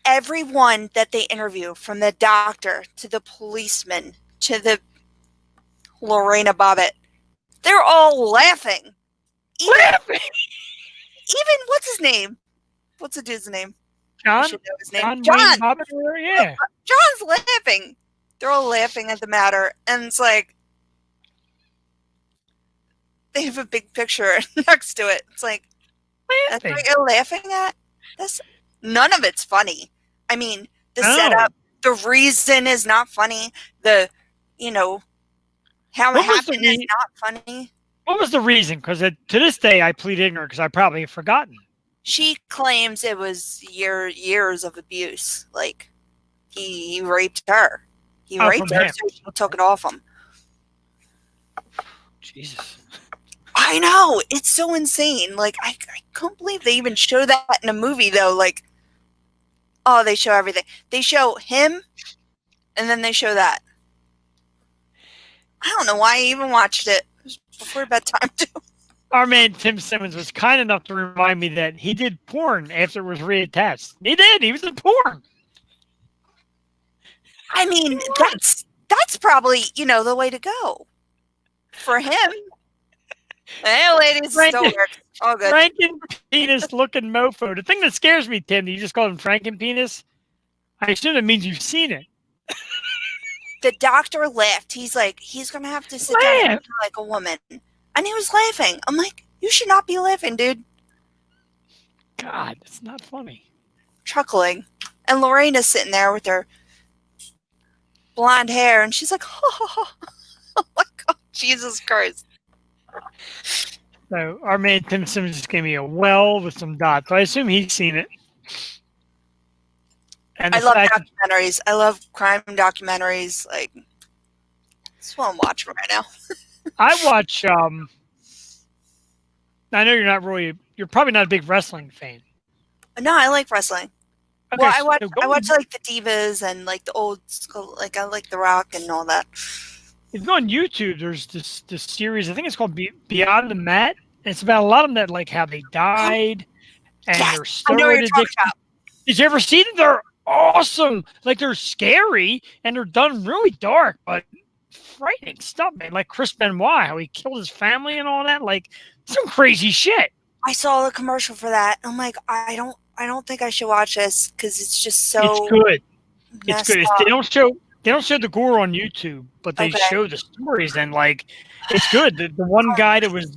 Everyone that they interview, from the doctor to the policeman to the Lorena Bobbitt, they're all laughing. Even what's his name? What's the dude's name? John? I should know his name. John. John. Bobbitt, yeah. John's laughing. They're all laughing at the matter. And it's like, they have a big picture next to it. It's like, that's what you're laughing at? None of it's funny. I mean, the setup, the reason is not funny. The you know, how it What was the happened is not funny. What was the reason? Because to this day, I plead ignorant because I probably have forgotten. She claims it was years of abuse. Like he raped her. He Oh, raped from her, him. so she took it off him. Jesus. I know, it's so insane. Like I can't believe they even show that in a movie though. Like, oh, they show everything. They show him, and then they show that. I don't know why I even watched it. It was before bedtime too. Our man Tim Simmons was kind enough to remind me that he did porn after it was reattached. He did. He was in porn. I mean, that's probably, the way to go for him. Hey, ladies, Frank- still works. All good. Franken penis looking mofo. The thing that scares me, Tim, you just call him Franken penis. I assume it means you've seen it. The doctor laughed. He's like, he's gonna have to sit down and be like a woman, and he was laughing. I'm like, you should not be laughing, dude. God, it's not funny. Chuckling, and Lorena's sitting there with her blonde hair, and she's like, oh my God, Jesus Christ. So our man Tim Simmons just gave me a well with some dots. So I assume he's seen it. And I love documentaries. I love crime documentaries. Like, that's what I'm watching right now. I watch. I know you're probably not a big wrestling fan. No, I like wrestling. Okay, Well, so I watch like the Divas and like the old school. Like I like The Rock and all that. If you go on YouTube, there's this series. I think it's called Beyond the Mat. And it's about a lot of them that like how they died and Yes, their I know what steroid you're talking addiction. about. Did you ever see them? They're awesome. Like they're scary and they're done really dark, but frightening stuff, man. Like Chris Benoit, how he killed his family and all that. Like some crazy shit. I saw the commercial for that. I'm like, I don't think I should watch this because it's just so. It's good. It's messed good. up. They don't show the gore on YouTube, but they Okay. show the stories and like it's good. The one guy was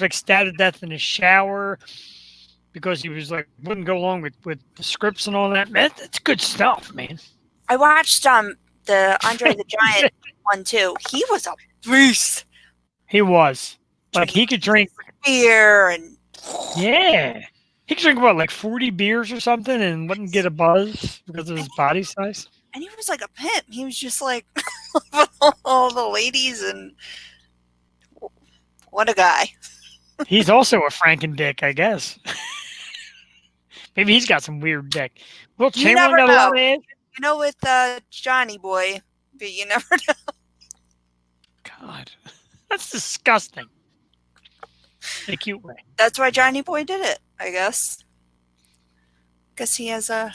like stabbed to death in his shower because he was like wouldn't go along with the scripts and all that. Man, that's good stuff, man. I watched the Andre the Giant one too. He was a beast. He was. Like he could drink Beer and yeah. He could drink what, like 40 beers or something and wouldn't get a buzz because of his body size. and he was like a pimp. He was just like all the ladies and what a guy. He's also a Franken dick, I guess. Maybe he's got some weird dick. Will You Chamberlain never got a lot of know. ass? You know, with Johnny Boy, but you never know. God, that's disgusting. In a cute way. That's why Johnny Boy did it, I guess. Guess he has a.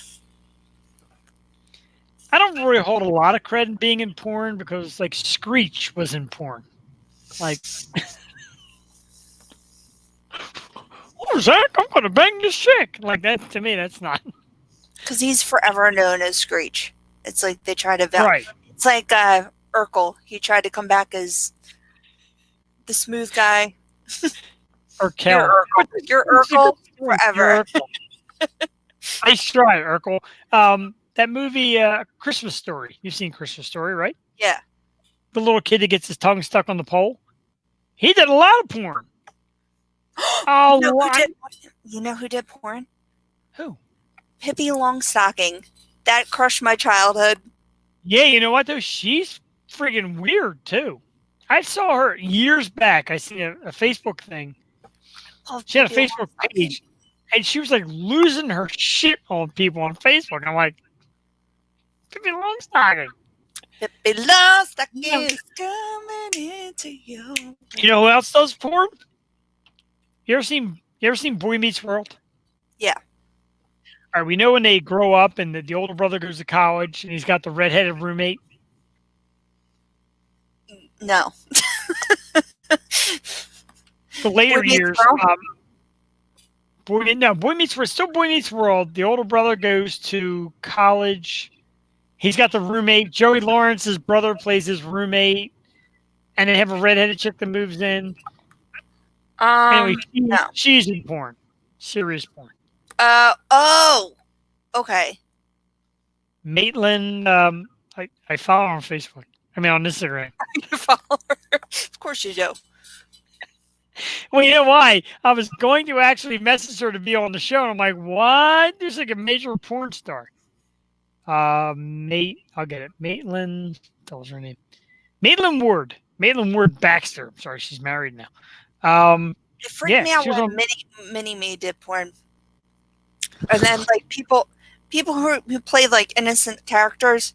I don't really hold a lot of credit in being in porn because, like, Screech was in porn. Like, oh, Zach, I'm going to bang this chick. Like, that, to me, that's not. Because he's forever known as Screech. It's like they try to. Right. It's like Urkel. He tried to come back as the smooth guy. Or Kel. You're Urkel forever. Nice try, Urkel. That movie, Christmas Story. You've seen Christmas Story, right? Yeah. The little kid that gets his tongue stuck on the pole. He did a lot of porn. Oh, You know who did porn? Who? Pippi Longstocking. That crushed my childhood. Yeah, you know what though? She's friggin' weird too. I saw her years back. I seen a Facebook thing. Oh, She had a Pippi Facebook Longstocking. page, and she was like losing her shit on people on Facebook. I'm like, Pippi Longstocking. Pippi Longstocking is coming into you. You know who else does porn? You ever seen Boy Meets World? Yeah. All right, we know when they grow up and the older brother goes to college and he's got the redheaded roommate. No. The later Boy Meets years, World? Boy Meets World. Still Boy Meets World. The older brother goes to college. He's got the roommate. Joey Lawrence's brother plays his roommate, and they have a redheaded chick that moves in. Anyway, no. she's in porn, serious porn. Oh. Okay. Maitland, I follow her on Facebook. I mean, on Instagram. You follow her? Of course you do. Well, you know why? I was going to actually message her to be on the show, and I'm like, what? There's like a major porn star. I'll get it. Maitland, tell us her name. Maitland Ward. Maitland Ward Baxter. Sorry, she's married now. It freaked Yeah, me out she was when on. Mini Me did porn, and then like people who play like innocent characters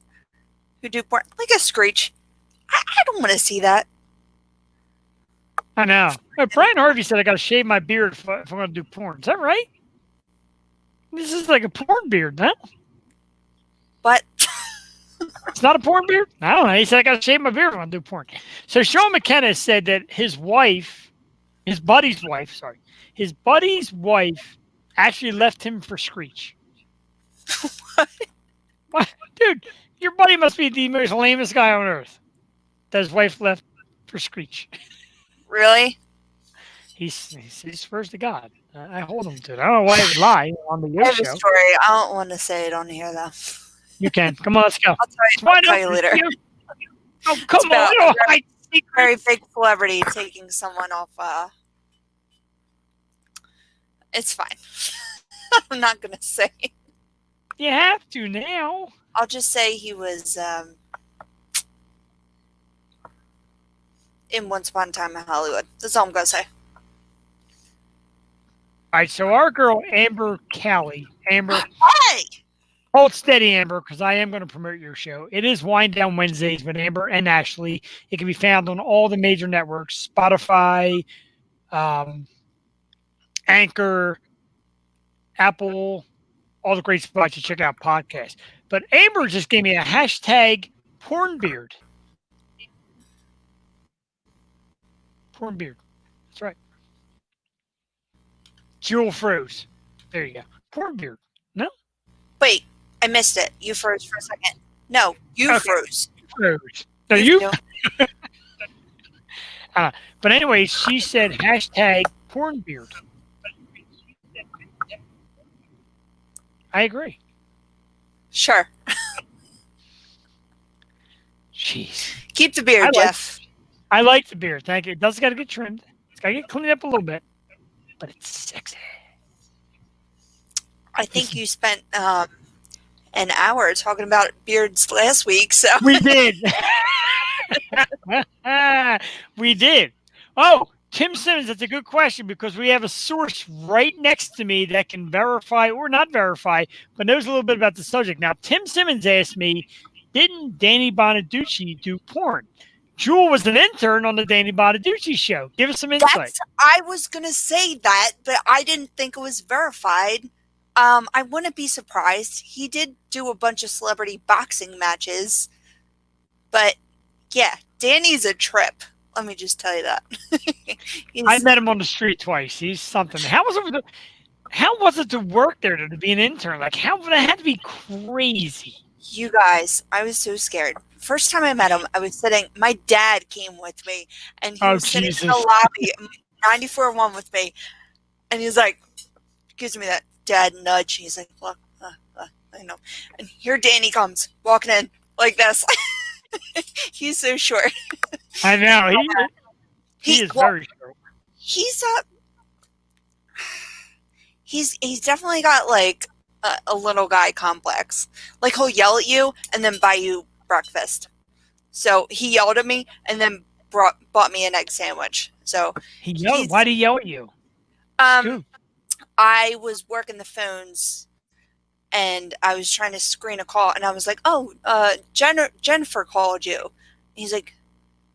who do porn, like a Screech. I don't want to see that. I know. Brian Harvey said I got to shave my beard if I'm going to do porn. Is that right? This is like a porn beard, no? But It's not a porn beard? I don't know. He said I got to shave my beard if I'm going to do porn. So Sean McKenna said that his buddy's wife actually left him for Screech. What? Dude, your buddy must be the most lamest guy on earth. That his wife left for Screech. really, He's first to God. I hold him to it. I don't know why he would lie on the I Yo have a show. story. I don't want to say it on here though. You can. Come on, let's go. I'll tell you later. Oh, come on. about- We don't hide Very secrets. big celebrity taking someone off. It's fine. I'm not gonna say. You have to now. I'll just say he was in Once Upon a Time in Hollywood. That's all I'm gonna say. All right, so our girl, Amber Callie. Amber, Hey, hold steady, Amber, because I am going to promote your show. It is Wind Down Wednesdays with Amber and Ashley. It can be found on all the major networks, Spotify, Anchor, Apple, all the great spots you check out podcasts. But Amber just gave me a hashtag porn beard. Porn beard. That's right. Jewel froze. There you go. Porn beard. No? wait, I missed it. You froze for a second. No, you Okay. froze. Froze. No, you? No. But anyway, she said hashtag porn beard. I agree. Sure. Jeez. Keep the beard, I like- Jeff. I like the beard. Thank you. It does got to get trimmed. It's got to get cleaned up a little bit. But it's sexy. I think you spent an hour talking about beards last week, so We did. We did. Oh, Tim Simmons, that's a good question because we have a source right next to me that can verify or not verify, but knows a little bit about the subject. Now, Tim Simmons asked me, didn't Danny Bonaducci do porn? Jewel was an intern on the Danny Bonaducci show. Give us some insight. I was gonna say that, but I didn't think it was verified. I wouldn't be surprised. He did do a bunch of celebrity boxing matches, but yeah, Danny's a trip. Let me just tell you that. I met him on the street twice. He's something. How was it to work there to be an intern? Like, how that had to be crazy. You guys, I was so scared. First time I met him, I was sitting. My dad came with me, and he was sitting in the lobby, 94-1 with me, and he's like, gives me that dad nudge. He's like, "Look, I know." And here Danny comes walking in like this. He's so short. I know. He is very short. He's definitely got like a little guy complex. Like he'll yell at you and then buy you breakfast. So he yelled at me and then bought me an egg sandwich. So He yelled. Why did he yell at you? Dude. I was working the phones and I was trying to screen a call and I was like, "Oh, Jennifer called you." He's like,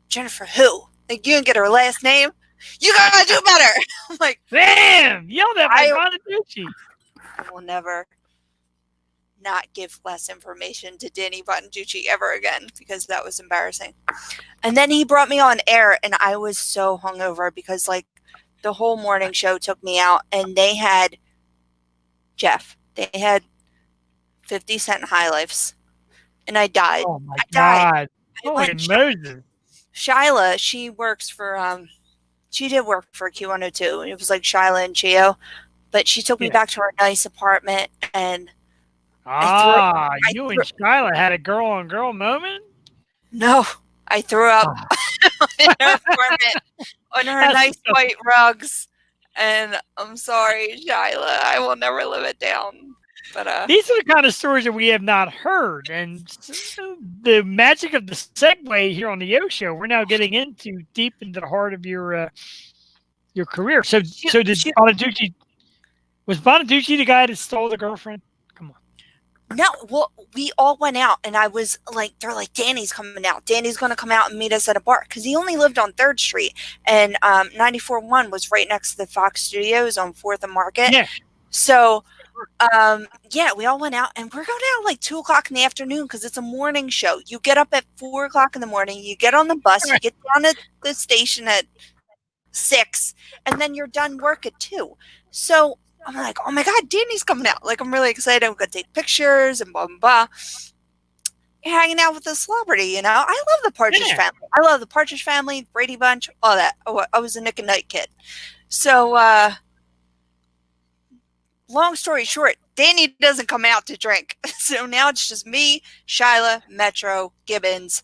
"Jennifer who? Like you didn't get her last name? You gotta do better." I'm like, Damn! Yelled at my Bonaducci. I will never not give less information to Danny Bonaducci ever again because that was embarrassing. And then he brought me on air and I was so hungover because like the whole morning show took me out and they had 50 Cent High Lifes and I died. Oh my I died. God! Holy Moses! Shyla, she works for she did work for Q102. It was like Shyla and Chio, but she took me back to her nice apartment and You and Skylar had a girl-on-girl moment? no, I threw up in her apartment on her That's nice so- white rugs. And I'm sorry, Shyla. I will never live it down. But These are the kind of stories that we have not heard, and the magic of the segue here on the Yo Show. We're now getting into deep into the heart of your career. So did shoot. Bonaducci? Was Bonaducci the guy that stole the girlfriend? Come on. No, well, we all went out, and I was like, they're like, Danny's coming out. Danny's going to come out and meet us at a bar because he only lived on 3rd Street, and 94.1 was right next to the Fox Studios on 4th and Market. Yeah. So, yeah, we all went out, and we're going out like 2 o'clock in the afternoon because it's a morning show. You get up at 4 o'clock in the morning, you get on the bus, you get down at the station at 6, and then you're done work at 2. So I'm like, oh my God, Danny's coming out. Like, I'm really excited. I'm going to take pictures and blah, blah, blah. You're hanging out with a celebrity, you know? I love the Partridge Yeah. Family. I love the Partridge Family, Brady Bunch, all that. Oh, I was a Nick and Night kid. So, long story short, Danny doesn't come out to drink. So now it's just me, Shyla, Metro, Gibbons,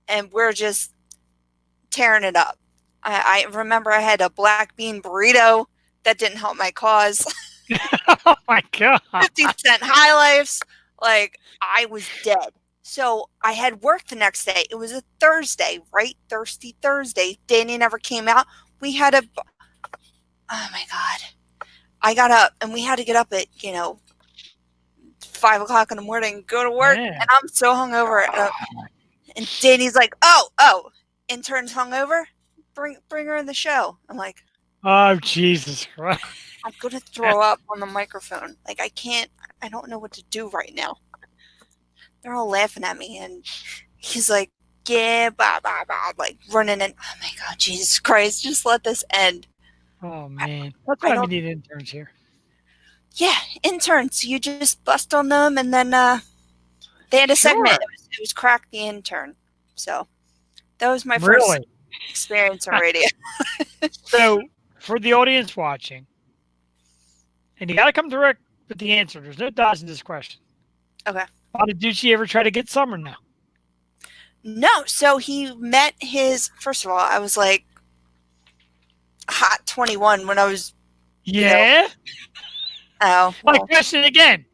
and we're just tearing it up. I remember I had a black bean burrito. That didn't help my cause. Oh my God. 50-cent high lifes. Like, I was dead. So I had work the next day. It was a Thursday, right? Thirsty Thursday. Danny never came out. We had a, oh my God. I got up, and we had to get up at, 5 o'clock in the morning, go to work, Yeah. and I'm so hungover. And Danny's like, oh, intern's hungover? Bring her in the show. I'm like, Oh Jesus Christ. I'm going to throw up on the microphone. Like, I don't know what to do right now. They're all laughing at me, and he's like, yeah, blah, blah, blah, like running in. Oh my God, Jesus Christ, just let this end. Oh man. That's I why we don't- need interns here. Yeah, interns. You just bust on them, and then they had a segment. Sure. It was Crack the Intern. So that was my first Really? experience on radio. So for the audience watching, and you got to come direct with the answer. There's no dots in this question. Okay. Did she ever try to get Summer now? No, so he met his. First of all, I was like hot 21 when I was. Yeah. Oh, My well, question again.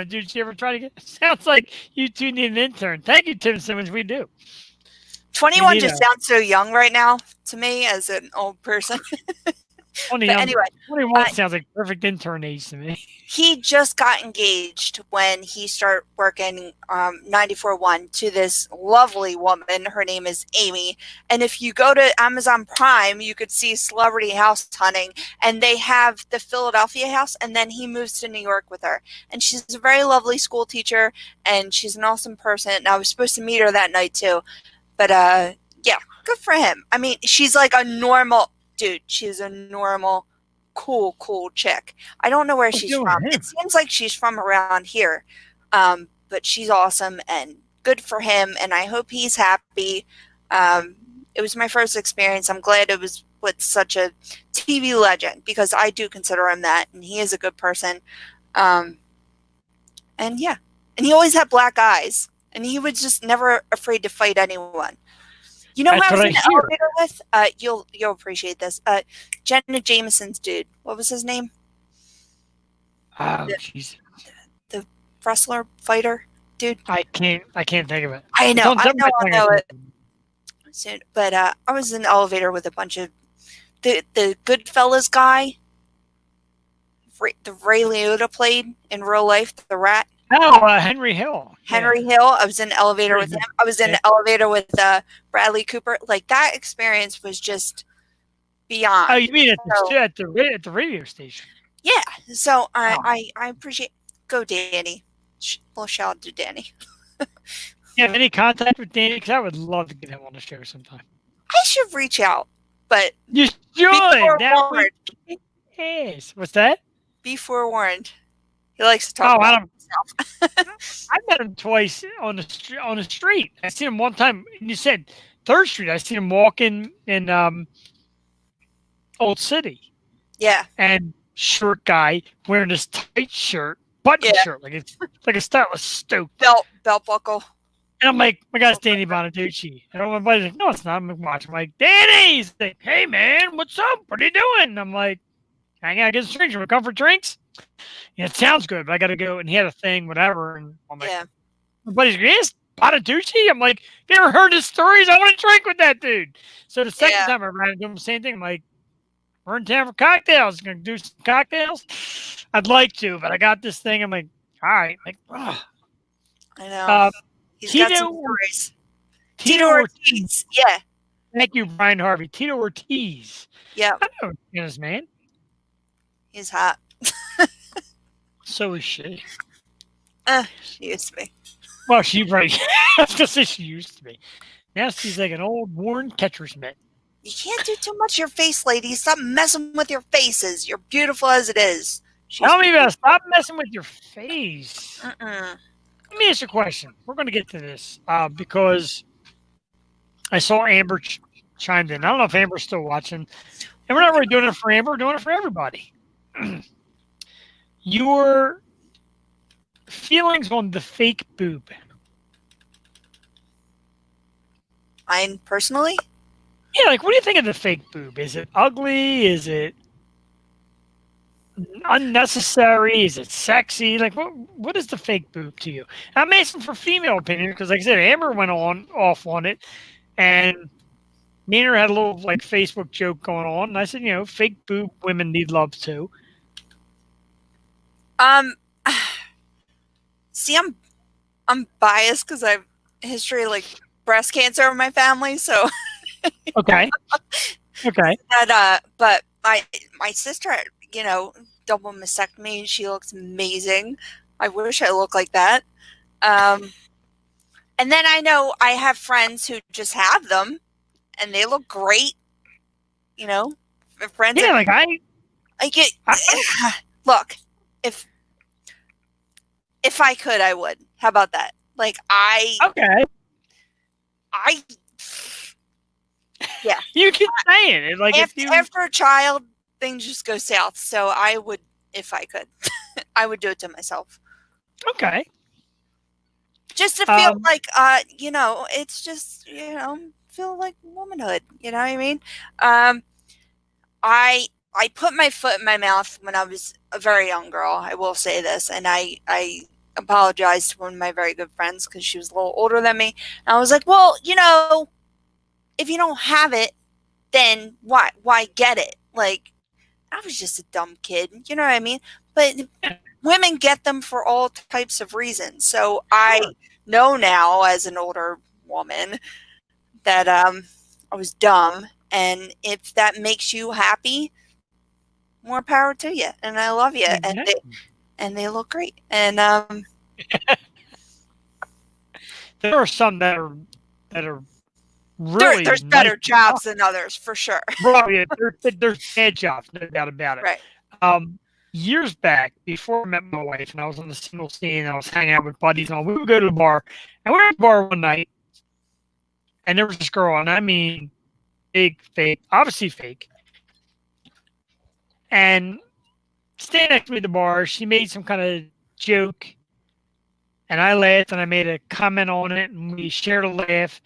Did she ever try to get? Sounds like you two need an intern. Thank you, Tim Simmons. We do. 21 you just know. sounds so young right now to me as an old person. 20 But anyway, 21 sounds like perfect intern age to me. he just got engaged when he started working 94.1 to this lovely woman. Her name is Amy. And if you go to Amazon Prime, you could see Celebrity House Hunting. And they have the Philadelphia house. And then he moves to New York with her. And she's a very lovely school teacher. And she's an awesome person. And I was supposed to meet her that night too. But yeah, good for him. I mean, she's like a normal... Dude, she's a normal, cool chick. I don't know where she's doing from. him? It seems like she's from around here. But she's awesome and good for him, and I hope he's happy. It was my first experience. I'm glad it was with such a TV legend because I do consider him that, and he is a good person. And yeah, and he always had black eyes, and he was just never afraid to fight anyone. You know who That's I was what in the I hear. elevator with? You'll appreciate this. Jenna Jameson's dude. What was his name? Oh, jeez. Wrestler, fighter, dude. I can't think of it. I know. Don't I tell me know. I my know tongue it. Soon. But I was in the elevator with a bunch of the Goodfellas guy. The Ray Liotta played in real life. The rat. Oh, Henry Hill. Henry Hill. I was in the elevator with him. I was in the elevator with Bradley Cooper. Like that experience was just beyond. Oh, you mean at So- the radio station? Yeah. So I appreciate. Go Danny. Little shout out to Danny. You have any contact with Danny? Because I would love to get him on the show sometime. I should reach out, but You should. be That forewarned. would- Yes. What's that? Be forewarned. He likes to talk Oh, I about himself. I met him twice on the street. I seen him one time. And you said 3rd Street. I seen him walking in Old City, Yeah. and short guy wearing this tight shirt, button Yeah. shirt, like it's like a style of Stoke. Belt buckle. And I'm like, my guy's Danny Bonaducci. And all my buddies are like, no, it's not. I'm like, watch. I'm like, Danny! He's like, hey, man, what's up? What are you doing? And I'm like, hang out, get some drinks. You want to come for drinks? Yeah, it sounds good, but I got to go. And he had a thing, whatever. And I'm like, Yeah. my buddy's like, yes, Bonaducci? I'm like, you ever heard his stories? I want to drink with that dude. So the second Yeah. time I ran into him, the same thing. I'm like, we're in town for cocktails. Gonna do some cocktails? I'd like to, but I got this thing. I'm like, all right. Like, ugh. I know. He's got some Tito, stories. Tito Ortiz. Yeah. Thank you, Brian Harvey. Tito Ortiz. Yeah. I know this man. He's hot. So is she. She used to be. Well, she right. I was gonna say she used to be. Now she's like an old worn catcher's mitt. You can't do too much of your face, lady. Stop messing with your faces. You're beautiful as it is. Tell me about it. Stop messing with your face. Mm-mm. Let me ask you a question. We're going to get to this because I saw Amber chimed in. I don't know if Amber's still watching. And we're not really doing it for Amber. We're doing it for everybody. Your feelings on the fake boob. Mine personally? Yeah, like, what do you think of the fake boob? Is it ugly? Is it unnecessary? Is it sexy? Like, what is the fake boob to you? I'm asking for female opinion because, like I said, Amber went off on it, and me and her had a little like Facebook joke going on, and I said, fake boob women need love too. See, I'm biased because I've history like breast cancer in my family, so Okay. but my sister had, double mastectomy. She looks amazing. I wish I looked like that. And then I know I have friends who just have them, and they look great. Friends. Yeah, like look, if I could, I would. How about that? Like okay. Yeah. You keep saying it. Like after a child, things just go south. So I would, if I could, I would do it to myself. Okay. Just to feel like, it's just, feel like womanhood. You know what I mean? I put my foot in my mouth when I was a very young girl. I will say this, and I apologized to one of my very good friends because she was a little older than me. And I was like, well, if you don't have it, then why get it? Like, I was just a dumb kid, you know what I mean? But women get them for all types of reasons. So I know now, as an older woman, that I was dumb, and if that makes you happy, more power to you. And I love you, and they look great. And there are some that are really there's better jobs than others, for sure. Well, yeah, there's bad jobs, no doubt about it. Right. Years back, before I met my wife, and I was on the single scene, and I was hanging out with buddies, and we would go to the bar, and we were at the bar one night, and there was this girl, and I mean, big, fake, obviously fake, and standing next to me at the bar, she made some kind of joke, and I laughed, and I made a comment on it, and we shared a laugh.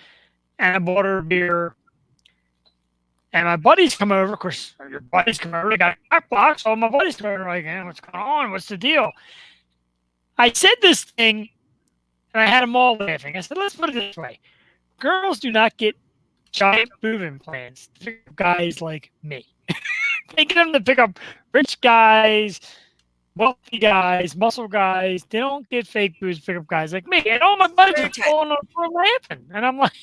And I bought her a beer. And my buddies come over. Of course, your buddies come over. They got a cock box. All my buddies come over. Like, what's going on? What's the deal? I said this thing, and I had them all laughing. I said, let's put it this way. Girls do not get giant boob implants to pick up guys like me. They get them to pick up rich guys, wealthy guys, muscle guys. They don't get fake boobs to pick up guys like me. And all my buddies are falling on the floor laughing. And I'm like,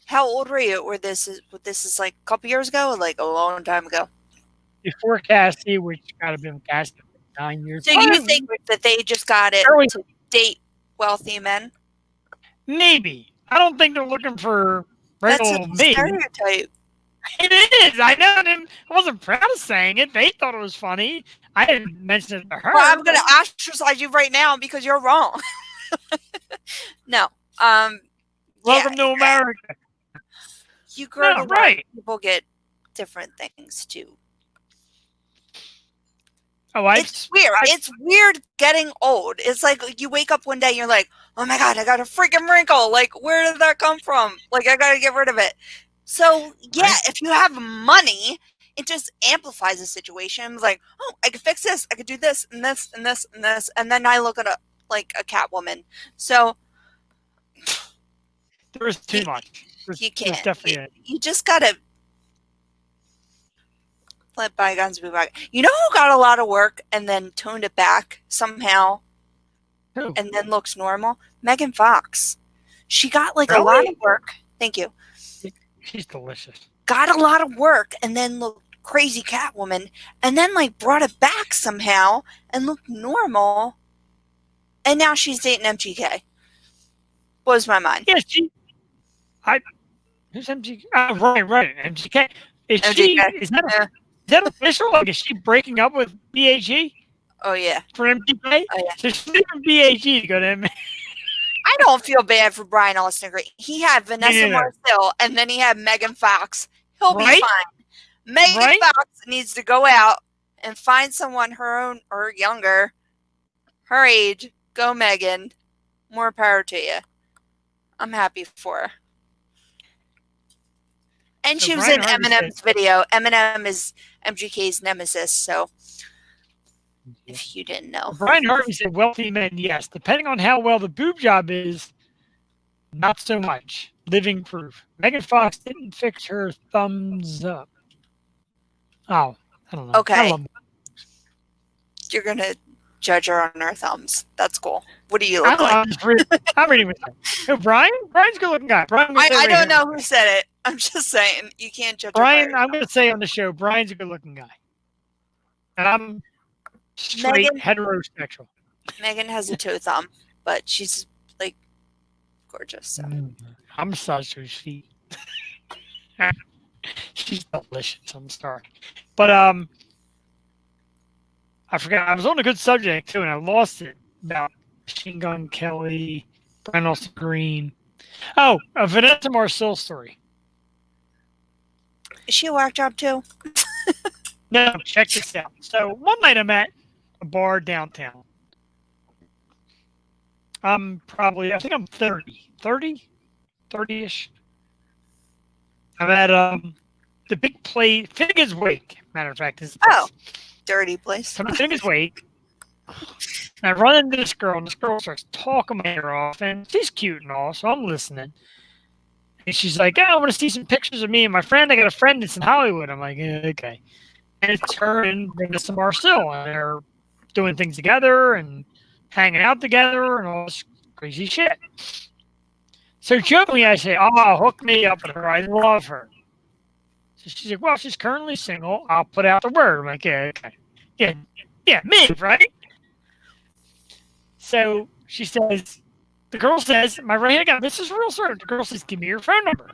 How old were you? Or this is like a couple years ago, or like a long time ago? Before Cassie, which got to been Cassie 9 years. So you think that they just got it to date wealthy men? Maybe. I don't think they're looking for regular That's a me. stereotype. It is. I know. I wasn't proud of saying it. They thought it was funny. I didn't mention it to her. Well, I'm going to ostracize you right now because you're wrong. No. Welcome to America. You grow up, right. People get different things too. Oh, it's weird. It's weird getting old. It's like you wake up one day and you're like, oh my God, I got a freaking wrinkle. Like, where did that come from? Like, I got to get rid of it. So, yeah, Right. if you have money, it just amplifies the situation. It's like, oh, I could fix this. I could do this and this and this and this. And then I look at a Catwoman. So There is too much. you There's can't. definitely You just got to let bygones be bygones. You know who got a lot of work and then toned it back somehow Who? and then looks normal? Megan Fox. She got like a Really? lot of work. Thank you. She's delicious. Got a lot of work and then looked crazy Catwoman and then like brought it back somehow and looked normal. And now she's dating MGK. Blows my mind. Yeah, who's MGK? Right. MGK. Is MGK. is that official? Like, is she breaking up with BAG Oh yeah. for MGK? Oh yeah. So she's leaving BAG to go to M. I don't feel bad for Brian Austin Green. He had Vanessa neither. Marcel and then he had Megan Fox. He'll be Right? fine. Megan Right? Fox needs to go out and find someone her own or younger, her age. Go Megan. More power to you. I'm happy for her. And So she was Brian in Harvey Eminem's video. Eminem is MGK's nemesis, so if you didn't know. Brian Harvey said wealthy men, yes. Depending on how well the boob job is, not so much. Living proof. Megan Fox didn't fix her thumbs up. Oh, I don't know. Okay. I love You're going to judge her on her thumbs. That's cool. What do you I look don't know, like? I'm reading with him. Who, Brian? Brian's a good looking guy. Brian I don't know who said it. I'm just saying. You can't judge Brian, her. I'm going to say on the show, Brian's a good looking guy. And I'm straight Megan? heterosexual. Megan has a toe thumb, but she's like gorgeous. So. I'm massaged to his feet. She's delicious. I'm sorry. But I forgot. I was on a good subject too, and I lost it about Machine Gun Kelly, Brian Austin Green. Oh, a Vanessa Marcel story. Is she a whack job too? No, check this out. So one night I'm at a bar downtown. I think I'm 30-ish. I'm at the big play, Finnegan's Wake. Matter of fact, is the place. Oh, dirty place. So I'm at Finnegan's Wake. And I run into this girl, and this girl starts talking my ear off, and she's cute and all, so I'm listening. And she's like, I want to see some pictures of me and my friend. I got a friend that's in Hollywood. I'm like, yeah, okay. And it's her and Vanessa Marcel, and they're doing things together and hanging out together and all this crazy shit. So jokingly, I say, oh, hook me up with her. I love her. So she's like, well, she's currently single. I'll put out the word. I'm like, yeah, okay. Yeah, me, right? So she says, the girl says, my right hand, this is real sir. The girl says, give me your phone number.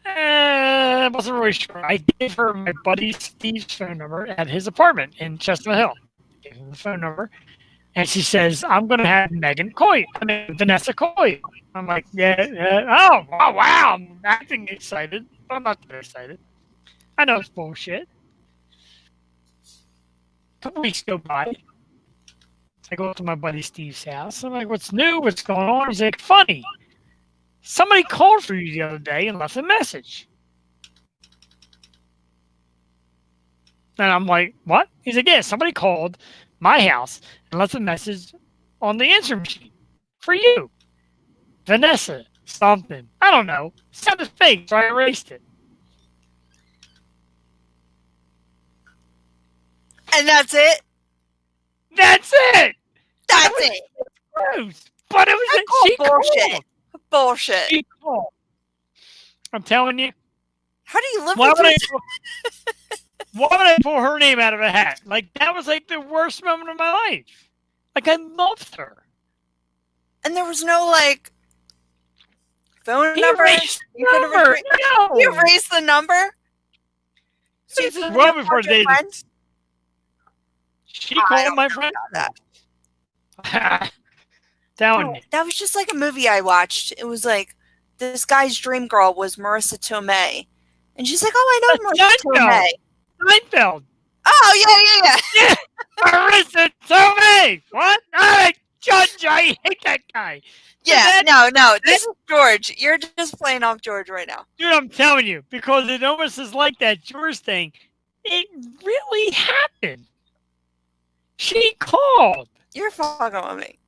I wasn't really sure. I gave her my buddy Steve's phone number at his apartment in Chestnut Hill. I gave him the phone number. And she says, I'm going to have Vanessa call you. I'm like, yeah. Oh, wow. I'm acting excited. But I'm not that excited. I know it's bullshit. A couple weeks go by. I go up to my buddy Steve's house. I'm like, what's new? What's going on? He's like, funny. Somebody called for you the other day and left a message. And I'm like, what? He's like, yeah, somebody called my house and left a message on the answer machine for you. Vanessa, something. I don't know. It sounded fake, so I erased it. And that's it? That's it! That's it. Gross. But it was I call she bullshit. called. Bullshit. She called. I'm telling you. How do you live Why with would, this? why would I pull her name out of a hat? Like, that was like the worst moment of my life. Like, I loved her. And there was no like phone He number? erased the You could've number. No. You erased the number? So This you is couldn't well have before called your they- friends? She I called don't my know friend. that. Telling No, you. that was just like a movie I watched. It was like this guy's dream girl was Marissa Tomei. And she's like, oh, I know Marissa Seinfeld. Tomei. Seinfeld. Oh, yeah. Marissa Tomei. What? All right. Judge, I hate that guy. Yeah, That- no, this is George. You're just playing off George right now. Dude, I'm telling you, because it almost is like that George thing. It really happened. She called. You're fucking with me.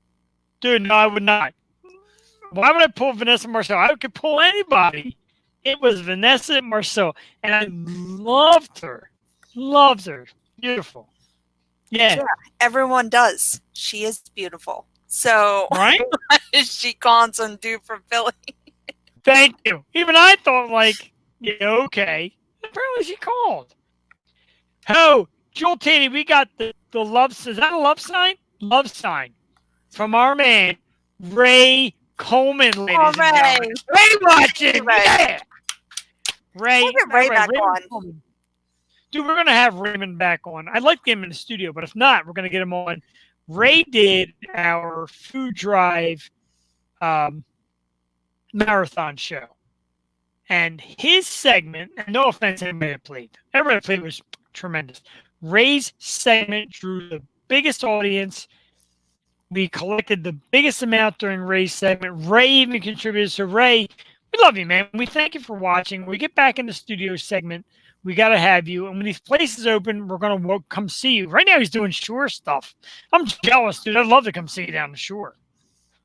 Dude, no, I would not. Why would I pull Vanessa Marcel? I could pull anybody. It was Vanessa Marcel, and I loved her. Loved her. Beautiful. Yeah. Everyone does. She is beautiful. So Right? she calling some dude from Philly. Thank you. Even I thought, like, yeah, okay. Apparently she called. Oh, Joel Taney, we got the love. Is that a love sign? Love sign from our man, Ray Coleman, ladies and Ray. gentlemen. Ray watching. Ray. Yeah. Ray. We'll get Ray back Raymond on. Coleman. Dude, we're going to have Raymond back on. I'd like to get him in the studio, but if not, we're going to get him on. Ray did our food drive marathon show. And his segment, and no offense to anybody that played, everybody that played was tremendous. Ray's segment drew the biggest audience. We collected the biggest amount during Ray's segment. Ray even contributed. So, Ray, we love you, man. We thank you for watching. When we get back in the studio segment, we got to have you. And when these places open, we're going to come see you. Right now, he's doing shore stuff. I'm jealous, dude. I'd love to come see you down the shore.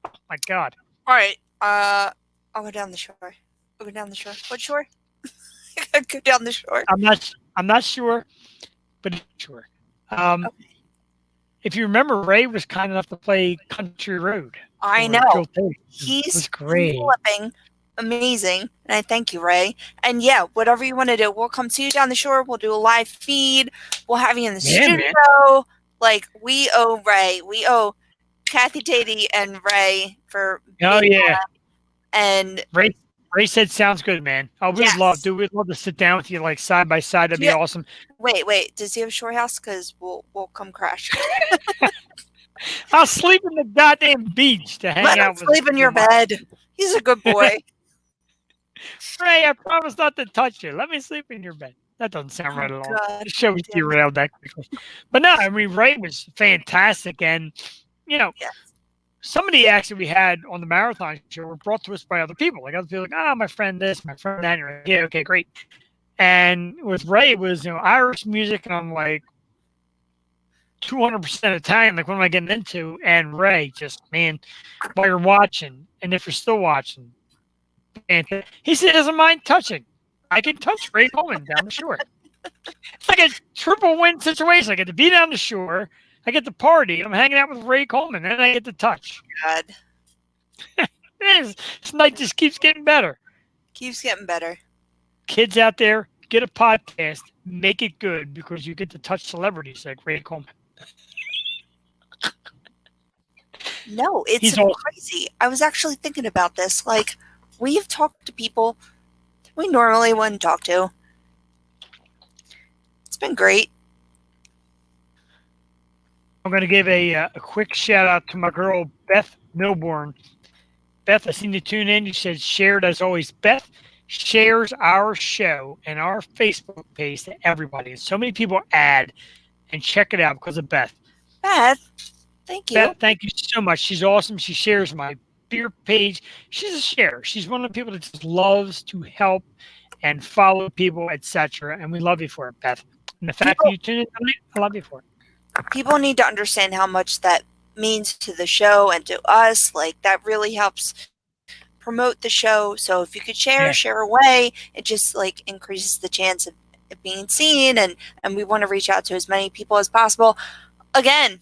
Oh, my God. All right. I'll go down the shore. I'll go down the shore. What shore? I'll go down the shore. I'm not sure, but it's sure. If you remember, Ray was kind enough to play Country Road. I for know. Joel Taylor. It He's was great. flipping amazing. And I thank you, Ray. And yeah, whatever you want to do, we'll come see you down the shore. We'll do a live feed. We'll have you in the Yeah, studio. man. Like, we owe Ray. We owe Kathy Tatey and Ray for Oh, being yeah. on. And Ray said, sounds good, man. Oh, we'd Yes. love to sit down with you, like, side by side. That'd be Yeah. awesome. wait, does he have a shore house? Because we'll come crash. I'll sleep in the goddamn beach to hang Let him out with sleep in your bed. He's a good boy. Ray, I promise not to touch you. Let me sleep in your bed. That doesn't sound right at all. God The show was damn it. derailed that quickly. But no, I mean, Ray was fantastic. And, you know, Yes. some of the acts that we had on the marathon show were brought to us by other people. Like, other people like, my friend this, my friend that. And you're like, yeah, okay, great. And with Ray, it was, Irish music. And I'm like, 200% Italian. Like, what am I getting into? And Ray just, man, while you're watching, and if you're still watching, and he said he doesn't mind touching. I can touch Ray Coleman down the shore. It's like a triple win situation. I get to be down the shore, I get to party, I'm hanging out with Ray Coleman, and I get to touch. God. This night just keeps getting better. Keeps getting better. Kids out there, get a podcast, make it good, because you get to touch celebrities like Ray Coleman. No, it's He's awesome. crazy. I was actually thinking about this. Like, we've talked to people we normally wouldn't talk to. It's been great. I'm going to give a quick shout out to my girl, Beth Milbourne. Beth, I seen you tune in. You said shared as always. Beth shares our show and our Facebook page to everybody. And so many people add and check it out because of Beth. Beth, thank you. Beth, thank you so much. She's awesome. She shares my beer page. She's a sharer. She's one of the people that just loves to help and follow people, etc. And we love you for it, Beth. And the fact that you tune in tonight, I love you for it. People need to understand how much that means to the show and to us. Like, that really helps promote the show. So if you could share away, it just like increases the chance of it being seen, and we want to reach out to as many people as possible. Again,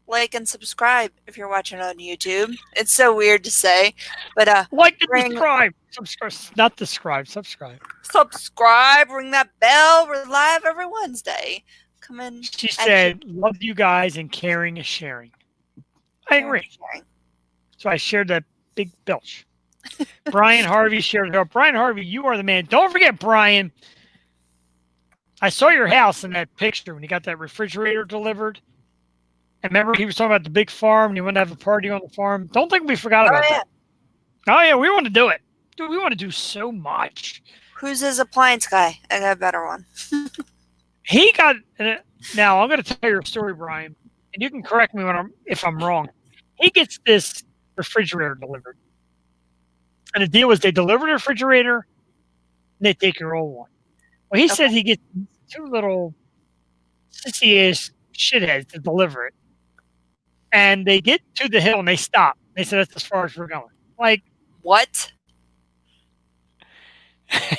like and subscribe if you're watching on YouTube. It's so weird to say, but Like and ring- subscribe. Not describe, subscribe. subscribe, ring that bell. We're live every Wednesday. Come in. She said, love you guys and caring is sharing. I agree. Sharing. So I shared that big belch. Brian Harvey shared it. Brian Harvey, you are the man. Don't forget, Brian. I saw your house in that picture when you got that refrigerator delivered. And remember, he was talking about the big farm and you wanted to have a party on the farm. Don't think we forgot about that. Oh, yeah, we want to do it. Dude, we want to do so much. Who's his appliance guy? I got a better one. He got, now I'm going to tell you a story, Brian. and you can correct me if I'm wrong. He gets this refrigerator delivered, and the deal is they deliver the refrigerator, and they take your old one. Well, he says he gets two little sissy-ass shitheads to deliver it, and they get to the hill and they stop. They said that's as far as we're going. Like What?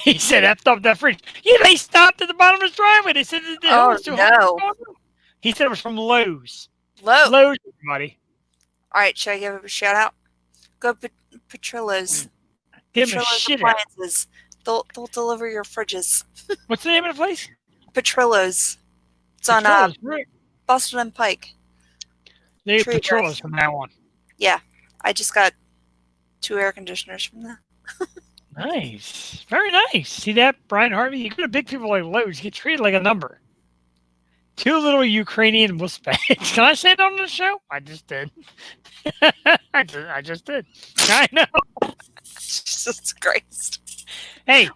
he said, "Effed up that fridge." Yeah, they stopped at the bottom of his driveway. They said the hill Oh, was too high. no. He said it was from Lowe's. Low. Lowe's, buddy. All right, should I give him a shout out? Go Petrillo's. Give him a Petrillo's shit out. appliances. They'll deliver your fridges. What's the name of the place? Petrillo's. It's on Petrillo's, right. Boston and Pike. They Trader. Petrillo's from now on. I just got 2 air conditioners from that. Nice. Very nice. See that, Brian Harvey? You go to big people like Lowe's, you get treated like a number. 2 little Ukrainian wuss bags. Can I say that on the show? I just did. I just did. I know. Jesus Christ. Hey,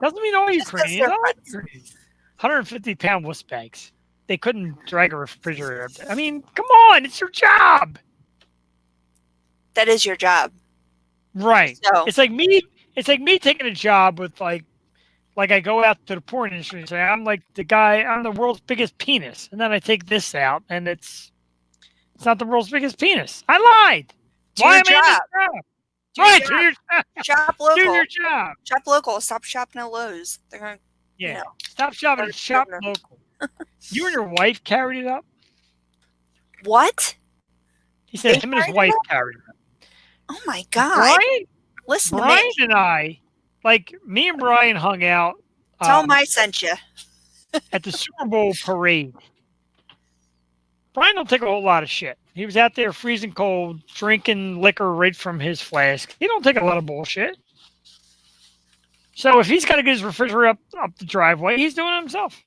doesn't mean all Just 'cause Ukrainians. they're All Ukrainians. 150-pound wuss bags. They couldn't drag a refrigerator up there. I mean, come on. It's your job. That is your job. Right. So, It's like me taking a job with like I go out to the porn industry and say I'm like I'm the world's biggest penis, and then I take this out and it's not the world's biggest penis. I lied. do Why your am I in this job. job? Do your Right, job. do your job. Shop Do local. your job. Shop local. Stop shopping at Lowe's. They're going to, Yeah. know, Stop shopping Or and shop Scrivener. local. You and your wife carried it up? what? He said They him and his carried it wife up? carried it up. Oh my God. Brian, Listen to Brian me. and I, like me and Brian hung out Tell them I sent you. at the Super Bowl parade. Brian don't take a whole lot of shit. He was out there freezing cold, drinking liquor right from his flask. He don't take a lot of bullshit. So if he's got to get his refrigerator up the driveway, he's doing it himself.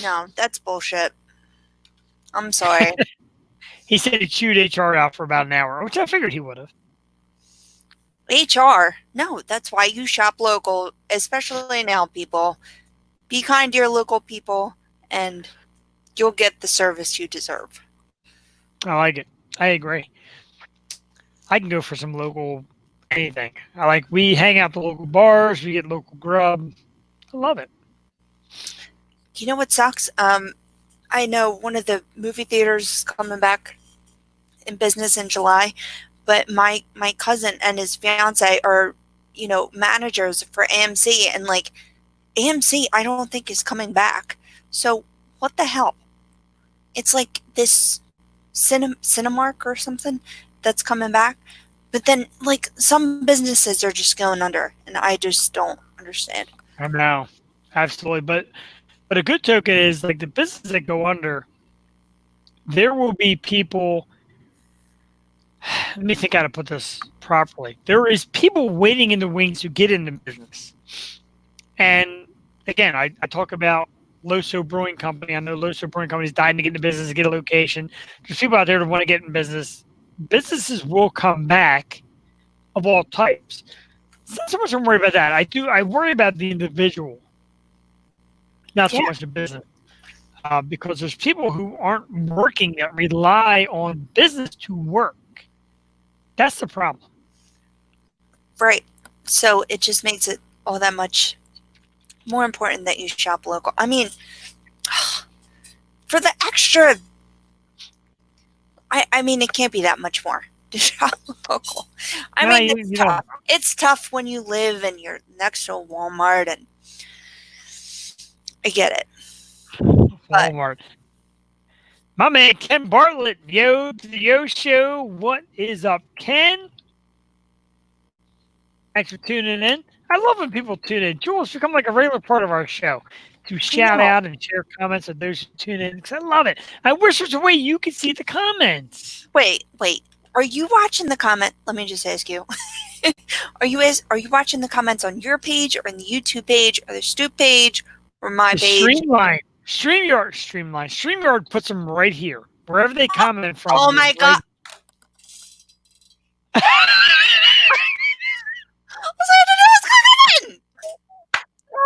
No, that's bullshit. I'm sorry. He said he chewed HR out for about an hour, which I figured he would have. HR. No, that's why you shop local, especially now, people. Be kind to your local people, and you'll get the service you deserve. I like it. I agree. I can go for some local anything. We hang out at the local bars, we get local grub. I love it. You know what sucks? I know one of the movie theaters is coming back in business in July, but my cousin and his fiance are, managers for AMC, and AMC I don't think is coming back. So what the hell? It's like this Cinemark or something that's coming back, but then some businesses are just going under, and I just don't understand. I know. Absolutely. But a good token is the businesses that go under, there will be people. Let me think how to put this properly. There is people waiting in the wings to get into business. And again, I talk about Loso Brewing Company. I know Loso Brewing Company is dying to get into business, to get a location. There's people out there that want to get in business. Businesses will come back of all types. It's not so much I'm worried about that. I worry about the individual, not so much the business. Because there's people who aren't working that rely on business to work. That's the problem. Right. So it just makes it all that much more important that you shop local. I mean, for the extra, I mean, it can't be that much more to shop local. It's tough. It's tough when you live and you're next to a Walmart, and I get it. Walmart. My man Ken Bartlett, to the Yo Show. What is up, Ken? Thanks for tuning in. I love when people tune in. Jules, become like a regular part of our show to shout out and share comments of those who tune in, because I love it. I wish there's a way you could see the comments. Wait. Are you watching the comment? Let me just ask you. Are you watching the comments on your page, or in the YouTube page, or the Stoop page, or my page? StreamYard puts them right here, wherever they comment from. Oh my God. They're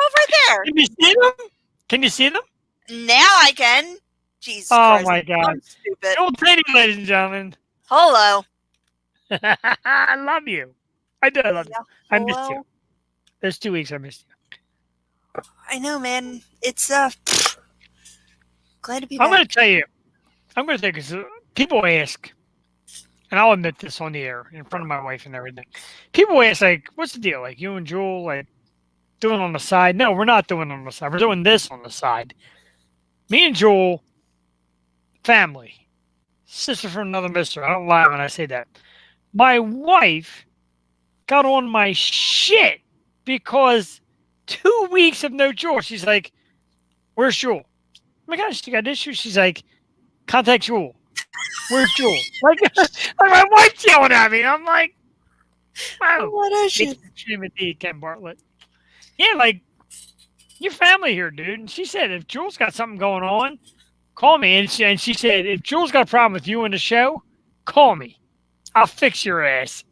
over there. Can you see them? Can you see them? Now I can. Jesus Oh Christ. my God. I'm stupid. Joel Teddy, ladies and gentlemen. Hello. I love you. I do. I love you. Yeah, I missed you. hello. There's 2 weeks I missed you. I know, man. It's glad to be I'm going back. to tell you. I'm going to say because people ask, and I'll admit this on the air in front of my wife and everything. People ask, like, what's the deal? Like, you and Jewel, like, doing on the side? No, we're not doing on the side. We're doing this on the side. Me and Jewel, family, sister from another mister. I don't lie when I say that. My wife got on my shit because 2 weeks of no Jewel. She's like, where's Jewel? Oh my gosh, she got issues. She's like, contact Jewel. Where's Jewel? Like my wife's yelling at me. I'm like, wow. What is she? Shame indeed, Ken Bartlett. Yeah, like, your family here, dude. And she said, if Jewel's got something going on, call me. And she said, if Jewel's got a problem with you in the show, call me. I'll fix your ass.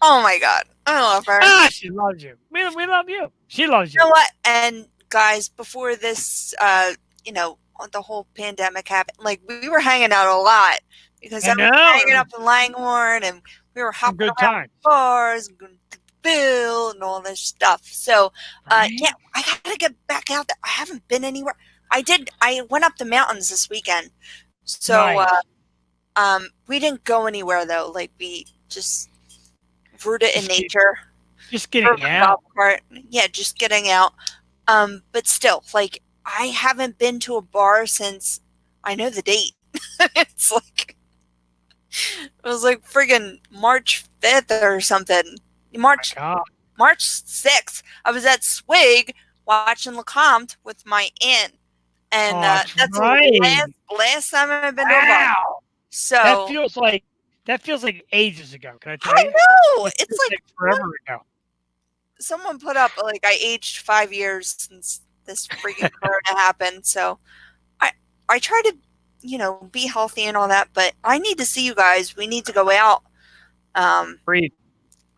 Oh my God. I love her. She loves you. We love you. She loves You know you. what? And guys, before this, the whole pandemic happened, like we were hanging out a lot because I I was know. hanging up in Langhorne and we were Some hopping good around times. bars, and going to the Bill and all this stuff. So, Right? yeah, I gotta get back out there. I haven't been anywhere. I went up the mountains this weekend. So, Nice. we didn't go anywhere though. Like we just rooted in Just keep- nature. Just Rode getting the out. golf cart. Yeah, just getting out. But still, like I haven't been to a bar since I know the date. It's like it was like friggin' March 5th or something. March God. March 6th. I was at Swig watching LeCompte with my aunt. And Oh, that's that's the right. last time I've been to a bar. Wow. So That feels like ages ago. Can I tell I you? know. It It's feels like forever ago. someone put up like I aged 5 years since this freaking corona happened. So I try to, be healthy and all that, but I need to see you guys. We need to go out. Breathe.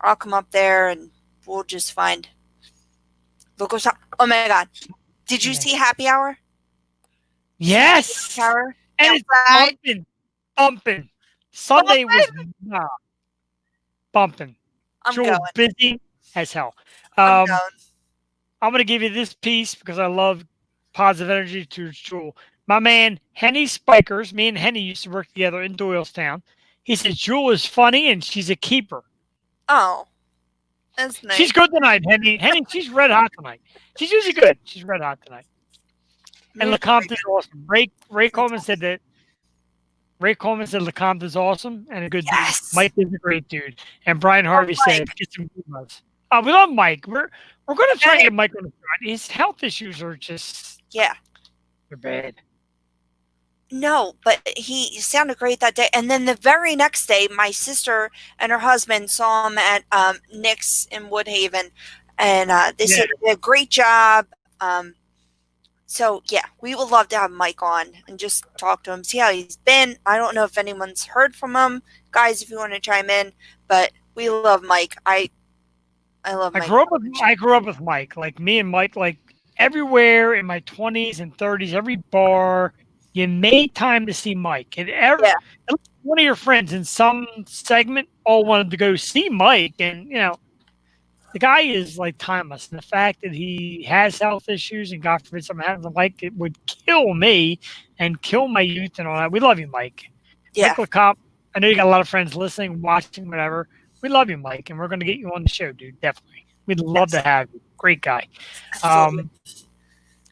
I'll come up there and we'll just find local shop. Oh my God. Did you Yeah. see Happy Hour? Yes. Hour? And it's Outside? bumping. Sunday was bumping. I'm Jewel going. busy as hell. I'm going. I'm going to give you this piece because I love positive energy to Jewel. My man, Henny Spikers, me and Henny used to work together in Doylestown. He said Jewel is funny and she's a keeper. Oh, that's nice. She's good tonight, Henny. Henny, she's red hot tonight. She's usually good. She's red hot tonight. And Maybe LeCompte is awesome. Ray Coleman said that. Ray Coleman said LeCompte is awesome and a good Yes. dude. Mike is a great dude. And Brian Harvey Mike. said, get some good ones. We love Mike. We're going to try to get Mike on the front. His health issues are just, Yeah. they're bad. No, but he sounded great that day. And then the very next day, my sister and her husband saw him at Nick's in Woodhaven. And they said he did a great job. So, yeah, we would love to have Mike on and just talk to him, see how he's been. I don't know if anyone's heard from him. Guys, if you want to chime in. But we love Mike. I love Mike. I grew up with Mike. Like me and Mike, like everywhere in my 20s and 30s, every bar, you made time to see Mike. And one of your friends in some segment all wanted to go see Mike. And, the guy is like timeless. And the fact that he has health issues and God forbid something happens to Mike, it would kill me and kill my youth and all that. We love you, Mike. Yeah. Mike LeCompte, I know you got a lot of friends listening, watching, whatever. We love you, Mike, and we're going to get you on the show, dude. Definitely. We'd love to have you. Great guy. Absolutely.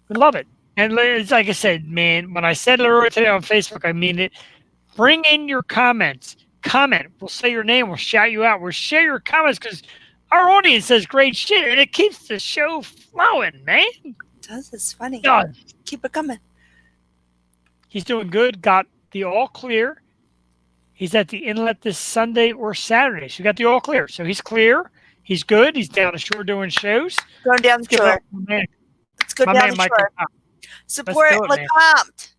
We love it. And it's like I said, man, when I said it earlier today on Facebook, I mean it. Bring in your comments. Comment. We'll say your name. We'll shout you out. We'll share your comments because our audience says great shit, and it keeps the show flowing, man. It does. It's funny. God. Keep it coming. He's doing good. Got the all clear. He's at the inlet this Sunday or Saturday. So we got the all clear. So he's clear. He's good. He's down the shore doing shows. Going down the shore. Let's go My down man, the Mike shore. LeCompte. Support do it, man. LeCompte.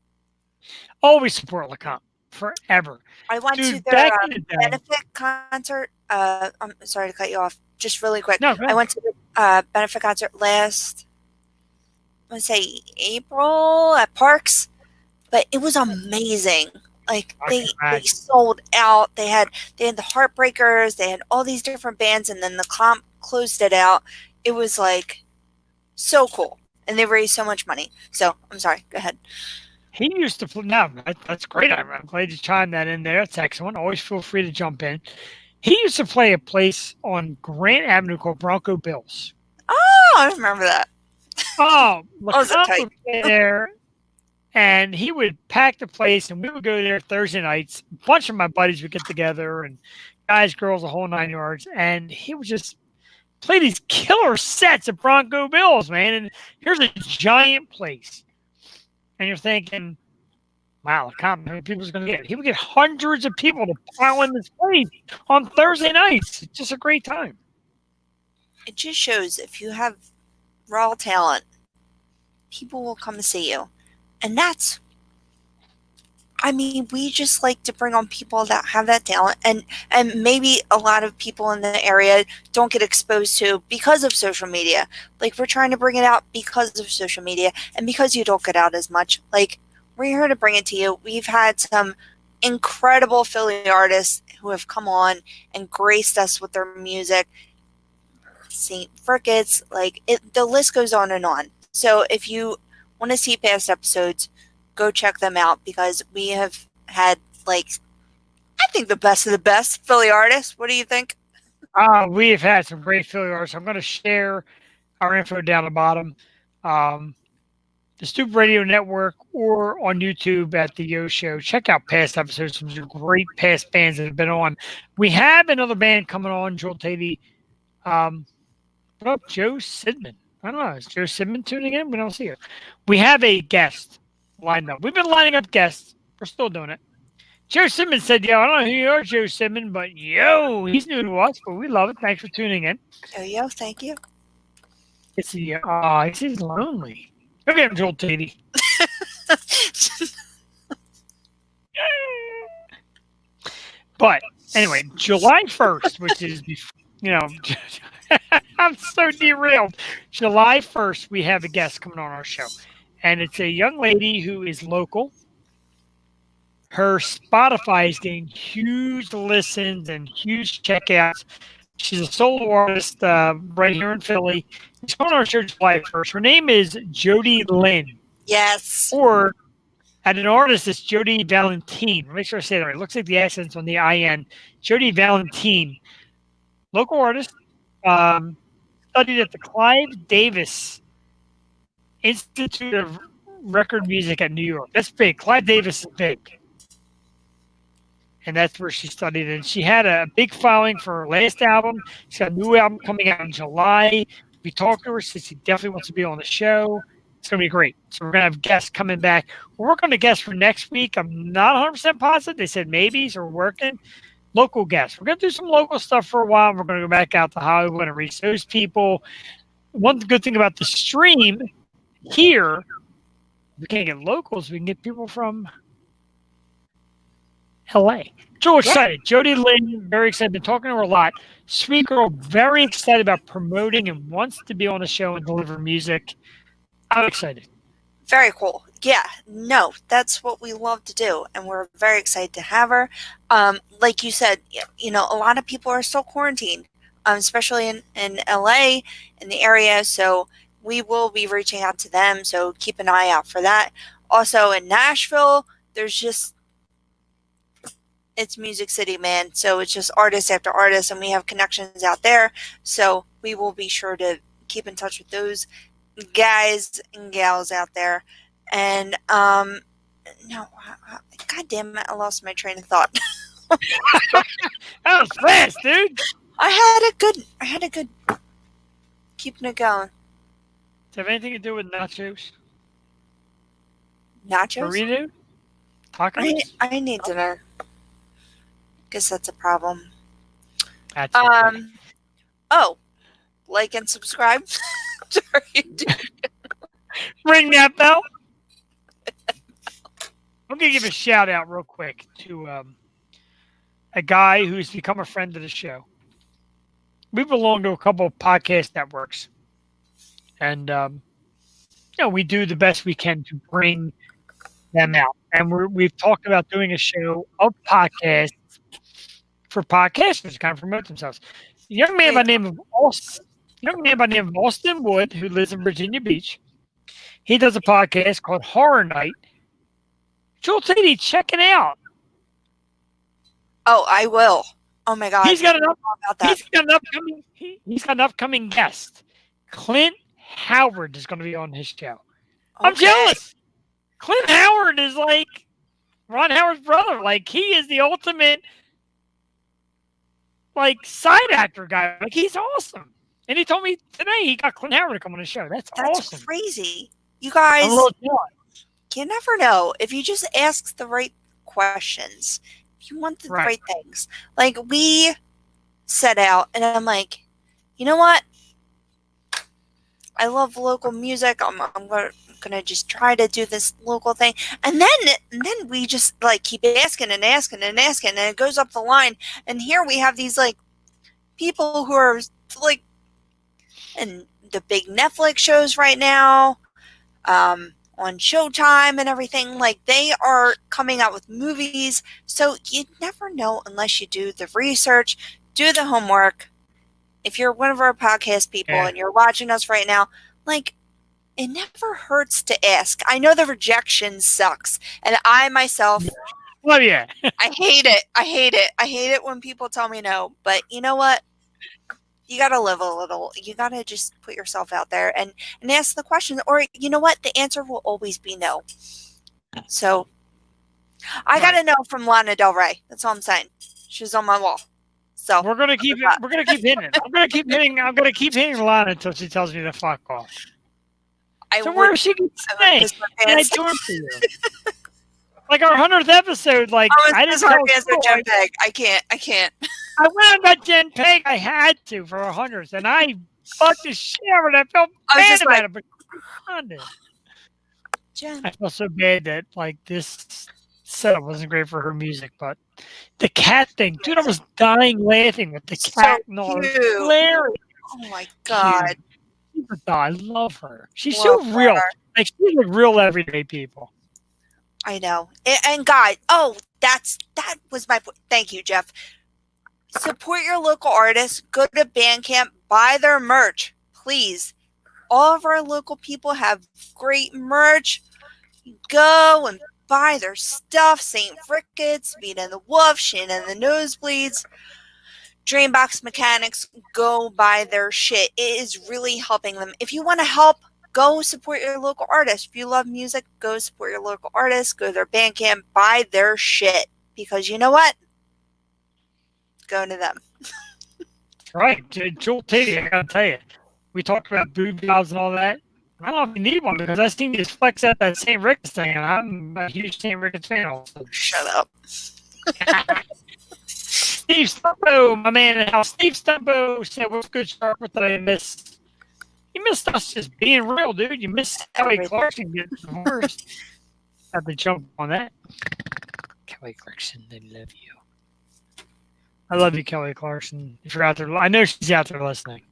Always support LeCompte. Forever. I went Dude, to their back in the day. benefit concert. I'm sorry to cut you off. Just really quick. No, go I ahead. went to the benefit concert last, I want to say April at Parks. but it was amazing. Like I they can imagine. sold out. They had the Heartbreakers. They had all these different bands, and then the comp closed it out. It was like so cool, and they raised so much money. So I'm sorry. Go ahead. He used to play. No, that's great. I'm glad you chimed that in there. That's excellent. Always feel free to jump in. He used to play a place on Grant Avenue called Bronco Bills. Oh, I remember that. Oh, was it LeComp tight? would play there, and he would pack the place, and we would go there Thursday nights. A bunch of my buddies would get together, and guys, girls, the whole 9 yards. And he would just play these killer sets of Bronco Bills, man. And here's a giant place, and you're thinking, wow, how many people's going to get? He would get hundreds of people to pile in this place on Thursday nights. It's just a great time. It just shows if you have raw talent, people will come to see you. And that's, I mean, we just like to bring on people that have that talent, and maybe a lot of people in the area don't get exposed to because of social media. Like, we're trying to bring it out because of social media, and because you don't get out as much. Like, we're here to bring it to you. We've had some incredible Philly artists who have come on and graced us with their music. St. Frickett's, the list goes on and on. So if you want to see past episodes, go check them out, because we have had, I think, the best of the best Philly artists. What do you think? We have had some great Philly artists. I'm going to share our info down the bottom. The Stoop Radio Network or on YouTube at The Yo Show. Check out past episodes. Some great past bands that have been on. We have another band coming on, Joel Tatey. What up, Joe Sidman? I don't know. Is Joe Sidman tuning in? We don't see it. We have a guest lined up. We've been lining up guests. We're still doing it. Joe Sidman said, yo, I don't know who you are, Joe Sidman, but yo, he's new to us, but we love it. Thanks for tuning in. Oh, yo, thank you. He's lonely. Look at him, Joel Tatey. But anyway, July 1st, which is, I'm so derailed. July 1st, we have a guest coming on our show. And it's a young lady who is local. Her Spotify is getting huge listens and huge checkouts. She's a solo artist right here in Philly. She's coming on our show July 1st. Her name is Jody Lynn. Yes. Or at an artist, it's Jody Valentine. Make sure I say that right. It looks like the accent's on the IN. Jody Valentine. Local artist. Studied at the Clive Davis Institute of Record Music at New York. That's big. Clive Davis is big. And that's where she studied. And she had a big following for her last album. She's got a new album coming out in July. We talked to her. She definitely wants to be on the show. It's going to be great. So we're going to have guests coming back. We're working on a guest for next week. I'm not 100% positive. They said maybe, so we're working. Local guests. We're going to do some local stuff for a while. We're going to go back out to Hollywood and reach those people. One good thing about the stream here, we can't get locals. We can get people from LA. So excited. Yeah. Jody Lynn, very excited. Been talking to her a lot. Sweet girl, very excited about promoting and wants to be on the show and deliver music. I'm excited. Very cool. Yeah, no, that's what we love to do, and we're very excited to have her. Like you said, a lot of people are still quarantined, especially in LA, in the area, so we will be reaching out to them, so keep an eye out for that. Also in Nashville, it's Music City, man, so it's just artist after artist, and we have connections out there, so we will be sure to keep in touch with those guys and gals out there. And God damn it, I lost my train of thought. That was fast, dude. I had a good keeping it going. Does it have anything to do with nachos? Nachos? Burrito? Tacos? I need to know. Guess that's a problem. That's okay. Oh, like and subscribe. Ring that bell. I'm going to give a shout out real quick to a guy who's become a friend of the show. We belong to a couple of podcast networks. And, we do the best we can to bring them out. And we've talked about doing a show of podcasts for podcasters to kind of promote themselves. A young man by the name of Austin Wood, who lives in Virginia Beach, he does a podcast called Horror Night. Joel Teddy, check it out. Oh, I will. Oh my God. He's got an about that. he's got an upcoming guest. Clint Howard is going to be on his show. I'm Okay. jealous. Clint Howard is like Ron Howard's brother. Like, he is the ultimate like side actor guy. Like, he's awesome. And he told me today he got Clint Howard to come on his show. That's awesome. Crazy. You I'm guys, a little jealous. you never know if you just ask the right questions. If you want the Right. right things. Like, we set out, and I'm like, you know what? I love local music. I'm gonna just try to do this local thing, and then we just like keep asking and asking and asking, and it goes up the line. And here we have these like people who are like in the big Netflix shows right now, on Showtime and everything. Like, they are coming out with movies, so you never know unless you do the research, do the homework. If you're one of our podcast people and you're watching us right now, like, it never hurts to ask. I know the rejection sucks, and I myself, Oh yeah. I hate it. I hate it. I hate it when people tell me no. But you know what? You gotta live a little. You gotta just put yourself out there and ask the question. Or you know what? The answer will always be no. So I got a no from Lana Del Rey. That's all I'm saying. She's on my wall. So We're gonna keep hitting it. I'm gonna keep hitting Lana until she tells me to fuck off. I So would where she can stay? kiss my And I pants. do it for you. Like our 100th episode, like I didn't kiss my tell pants with Troy. Jen Peg. I can't. I went and got Jen Peg. I had to for our 100th, and I fucked the shit out of it. I felt I was bad just about like, it, but I did. Jen. I felt so bad that like this setup wasn't great for her music, but the cat thing, dude, I was dying laughing with the So cat and all. cute. It's hilarious. Oh my God. I love her. She's so Love real. her. Like, she's like real everyday people. I know. And God, that was my point. Thank you, Jeff. Support your local artists. Go to Bandcamp. Buy their merch, please. All of our local people have great merch. Go and buy their stuff. St. Ricketts, Meet and the Wolf, Shane and the Nosebleeds, Drainbox Mechanics. Go buy their shit. It is really helping them. If you want to help, go support your local artists. If you love music, go support your local artists. Go to their Bandcamp. Buy their shit. Because you know what? Go to them. Right. Joel Teddy, I gotta tell you. We talked about boob jobs and all that. I don't know if you need one because I've seen you flex out that St. Ricketts thing, and I'm a huge St. Ricketts fan also. Shut up. Steve Stumpo, my man in the house. Steve Stumpo said, "What's good, Sharp? What did I miss?" You missed us just being real, dude. You missed Kelly Clarkson getting divorced. Had to jump on that. Kelly Clarkson, they love you. I love you, Kelly Clarkson. If you're out there, I know she's out there listening.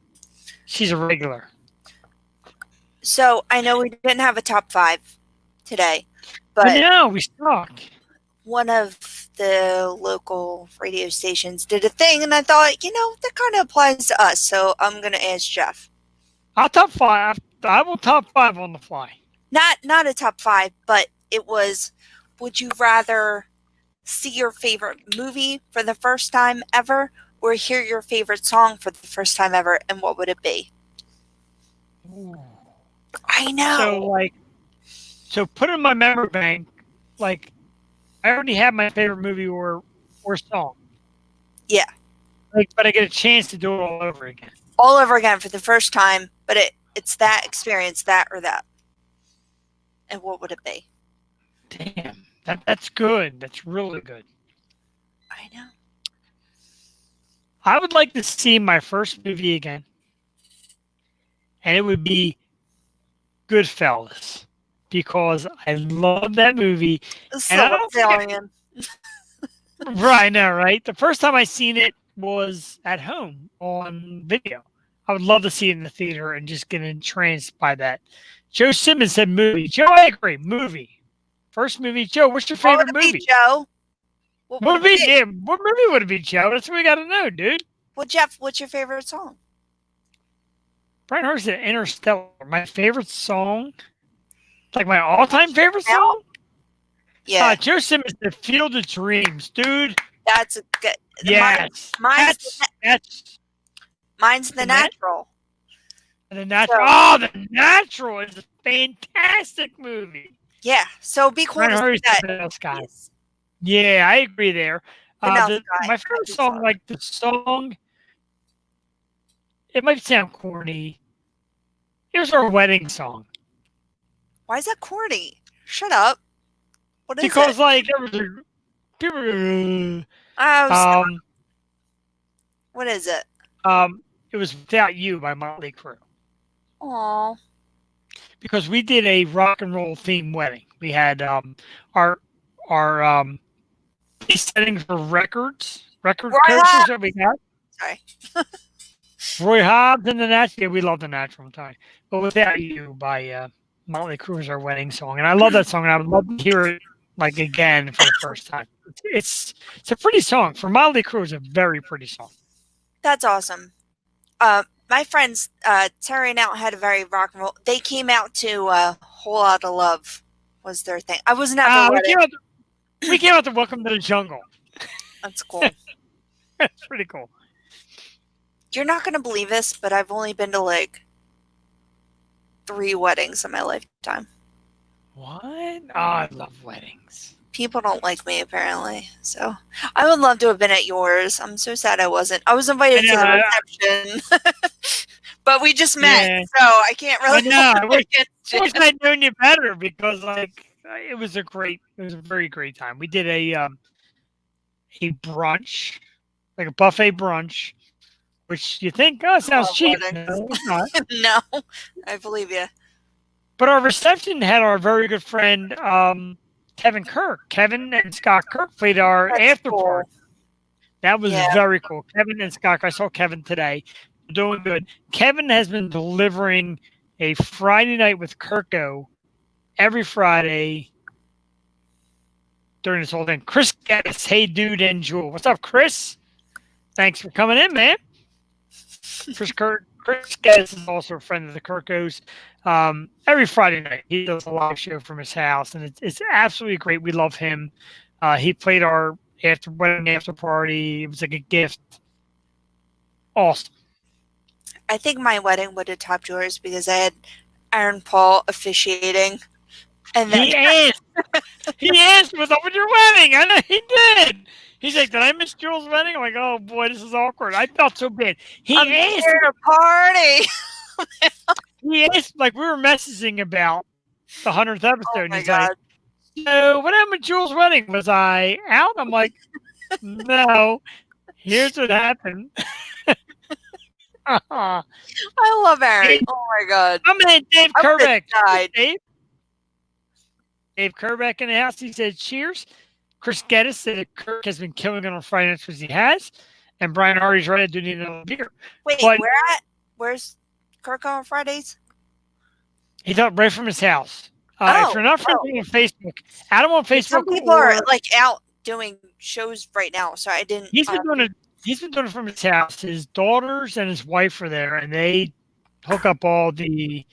She's a regular. So I know we didn't have a top 5 today, but I know we suck. one of the local radio stations did a thing, and I thought, that kind of applies to us. So I'm going to ask Jeff. I'll top 5. I will top 5 on the fly. Not a top 5, but it was, would you rather see your favorite movie for the first time ever or hear your favorite song for the first time ever, and what would it be? Ooh. I know. So put it in my memory bank. Like, I already have my favorite movie or song. Yeah. Like, but I get a chance to do it all over again. All over again for the first time, but it's that experience, that or that. And what would it be? Damn, that's good. That's really good. I know. I would like to see my first movie again, and it would be Goodfellas because I love that movie. So And I don't think Italian. Right now, right? The first time I seen it was at home on video. I would love to see it in the theater and just get entranced by that. Joe Simmons said movie. Joe, I agree, movie. First movie, Joe. What's your What would favorite it movie? be, Joe? What What would would it be? be? Yeah, what movie would it be, Joe? That's what we got to know, dude. Well, Jeff, what's your favorite song? Brian Hardy said Interstellar. My favorite song, like my all-time favorite song. Yeah, Joe Simmons, "The Field of Dreams," dude. that's a good. Yes, Mine's the the Nat- natural. the natural. So- Oh, The Natural is a fantastic movie. Yeah, so it'd be cool Brian to see Hardy's that. the best guy. Yes. Yeah, I agree there. Vanilla Sky, My favorite good song, song. like the song, it might sound corny. Here's our wedding song. Why is that corny? Shut up. What is Because, it? like, there was a, people, Oh, what is it? it was "Without You" by Motley Crue. Aw. Because we did a rock and roll themed wedding. We had our settings for record Roy coasters Hobbs. that we got. Sorry. Roy Hobbs and The Natural. Yeah, we love The Natural. I'm sorry. But "Without You" by Motley Crue is our wedding song, and I love that song, and I would love to hear it like again for the first time. It's a pretty song. For Motley Crue, it's a very pretty song. That's awesome. My friends, Terry and Out had a very rock and roll. They came out to Whole Lotta Love was their thing. I wasn't at the wedding. We came out to "Welcome to the Jungle." That's cool. That's pretty cool. You're not going to believe this, but I've only been to like 3 weddings in my lifetime. What? Oh, I love weddings. People don't like me, apparently. So I would love to have been at yours. I'm so sad I wasn't. I was invited to the reception, but we just met, Yeah. so I can't really. I wish get you. I'd known you better because, like, it was a very great time. We did a brunch, like a buffet brunch, which you think, oh, it sounds love cheap. weddings. No, it's not. No, I believe you. But our reception had our very good friend Kevin Kirk. Kevin and Scott Kirk played our That's after cool. party. That was Yeah. very cool. Kevin and Scott. I saw Kevin today. They're doing good. Kevin has been delivering a Friday night with Kirko every Friday during this whole thing. Chris Gettis, hey dude, and Jewel. What's up, Chris? Thanks for coming in, man. Chris Gettis is also a friend of the Kirkos. Every Friday night, he does a live show from his house, and it's absolutely great. We love him. He played our wedding after party. It was like a gift. Awesome. I think my wedding would have topped yours because I had Aaron Paul officiating, and then He asked, "What's up with your wedding?" I know he did. He's like, "Did I miss Jules' wedding?" I'm like, "Oh boy, this is awkward." I felt so bad. I'm here to party. He asked, like, we were messaging about the 100th episode. Oh and my he's like, god! "So, what happened with Jules' wedding? Was I out?" I'm like, "No. Here's what happened." I love Aaron. Oh my god! I'm in Dave I would've Kerbeck. died. Dave Kerbeck in the house. He said, "Cheers." Chris Geddes said that Kirk has been killing it on Friday nights because he has. And Brian Hardy's right. I do need another beer. Wait, But- where's Kirk on Fridays? He thought right from his house. If you're not friends with him on Facebook, add him on Facebook. Some people are like out doing shows right now, so I didn't. He's been doing it from his house. His daughters and his wife are there, and they hook up all the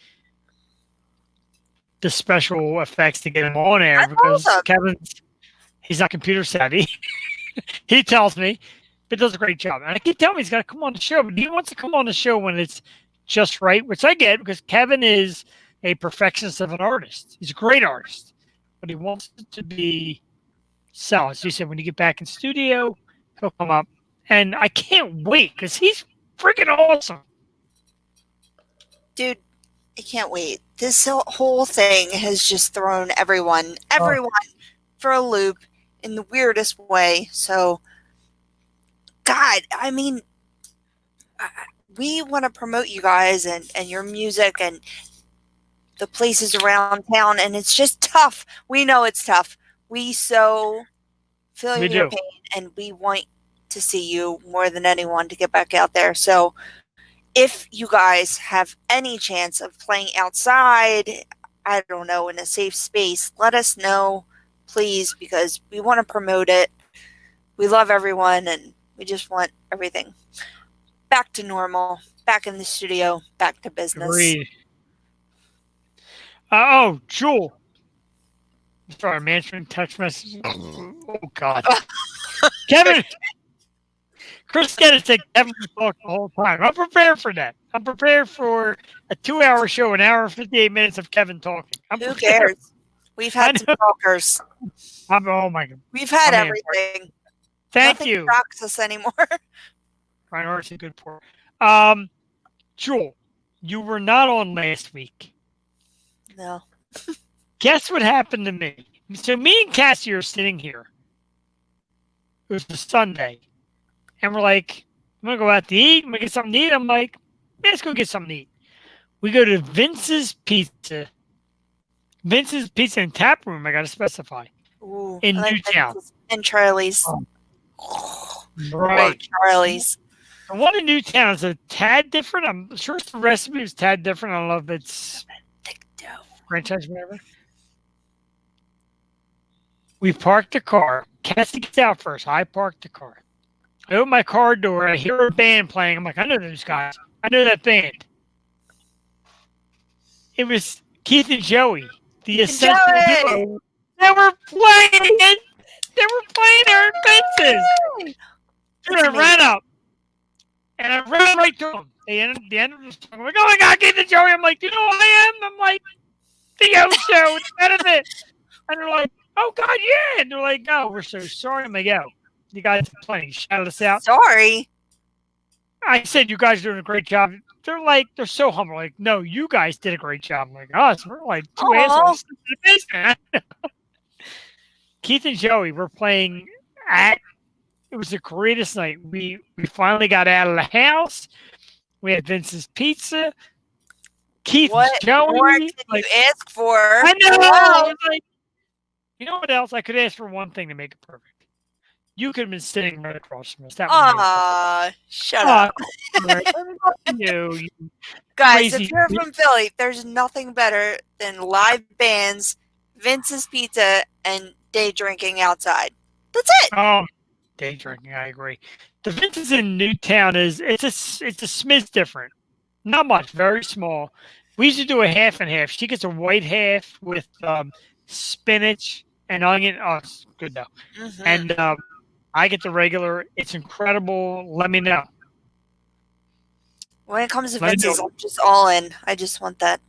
special effects to get him on air That's because awesome. he's not computer savvy. He tells me, but does a great job. And I keep telling him he's got to come on the show, but he wants to come on the show when it's just right, which I get because Kevin is a perfectionist of an artist. He's a great artist, but he wants it to be solid. So he said when you get back in studio, he'll come up. And I can't wait because he's freaking awesome. Dude, I can't wait. This whole thing has just thrown everyone for a loop in the weirdest way. So, God, I mean, we want to promote you guys and your music and the places around town, and it's just tough. We know it's tough. We so feel We your do. pain, and we want to see you more than anyone to get back out there. So, if you guys have any chance of playing outside, I don't know, in a safe space, let us know, please, because we want to promote it. We love everyone, and we just want everything back to normal, back in the studio, back to business. Agreed. Oh, Jewel. Sorry, I'm answering text messages. Oh, God. Kevin. Chris Geddes said Kevin was talking the whole time. I'm prepared for that. I'm prepared for a 2-hour show, an hour and 58 minutes of Kevin talking. I'm Who prepared. cares? We've had some talkers. Oh, my God. We've had I'm in. everything. Thank Nothing you. shocks us anymore. Ryan Arce, good pour. Jewel, you were not on last week. No. Guess what happened to me? So me and Cassie are sitting here. It was a Sunday. And we're like, I'm going to go out to eat. I'm going to get something to eat. I'm like, let's go get something to eat. We go to Vince's Pizza. Vince's Pizza and Tap Room, I got to specify. Ooh, In I like Newtown. Vince's and Charlie's. Right. Love Charlie's. The one in Newtown is a tad different. I'm sure the recipe is tad different. I don't know if it's Thick dough. franchise, whatever. We parked the car. Cassie gets out first. I parked the car. I open my car door. I hear a band playing. I'm like, I know those guys. I know that band. It was Keith and Joey, the essential Joey! duo. They were playing. They were playing their Vince's. And I ran up. And I ran right to them. The end of the song. I'm like, oh my God, Keith and Joey. I'm like, you know who I am? I'm like, the Ocho, it's benefit. And they're like, oh God, yeah. And they're like, oh, we're so sorry. I'm like, oh, you guys are playing. Shout us out. Sorry. I said, you guys are doing a great job. They're like, they're so humble. Like, no, you guys did a great job. I'm like, us, we're like two Aw. assholes in the basement. Keith and Joey were playing at, it was the greatest night. We finally got out of the house. We had Vince's Pizza. Keith What and Joey. more did like, you ask for? I know. Wow. I was like, you know what else? I could ask for one thing to make it perfect. You could have been sitting right across from us. That would have Aw, shut made it up. perfect. you Guys, crazy if you're bitch. from Philly, there's nothing better than live bands, Vince's Pizza, and day drinking outside. That's it. Oh, day drinking. I agree. The Vince's in Newtown it's a smidge different. Not much. Very small. We used to do a half and half. She gets a white half with spinach and onion. Oh, it's good though. Mhm. And I get the regular. It's incredible. Let me know. When it comes to Let me Vince's, know. I'm just all in. I just want that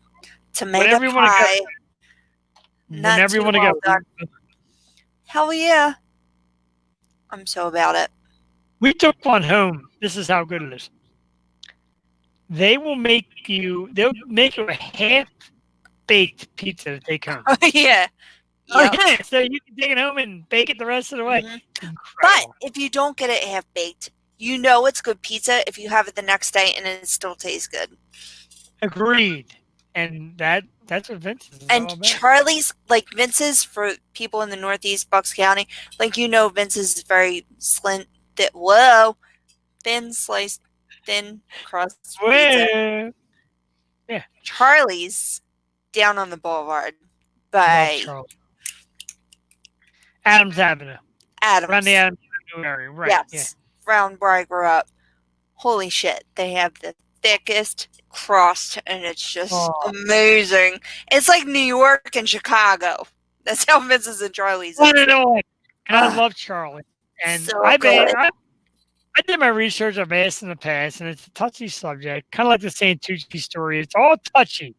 tomato Whenever you wanna go. pie. Not Whenever you too want to well go. done. Hell yeah. I'm so about it. We took one home. This is how good it is. They'll make you a half-baked pizza to take home. Oh, yeah. Oh, Yep. yeah, so you can take it home and bake it the rest of the way. Mhm. But Incredible. if you don't get it half baked, you know it's good pizza if you have it the next day and it still tastes good. Agreed. And that's what Vince is all And about. Charlie's, like Vince's, for people in the Northeast, Bucks County, like Vince's is very thin sliced, thin crust pizza. Well, Charlie's down on the boulevard love by Charlie. Adams Avenue. Adams. Around the Adams Avenue area. Right. Yes, around where I grew up. Holy shit, they have the thickest crust, and it's just Oh. amazing. It's like New York and Chicago. That's how Vince's and Charlie's Yeah. is. And I Ah. love Charlie. And So I good. did my research. I've asked in the past, and it's a touchy subject, kind of like the Santucci story. It's all touchy.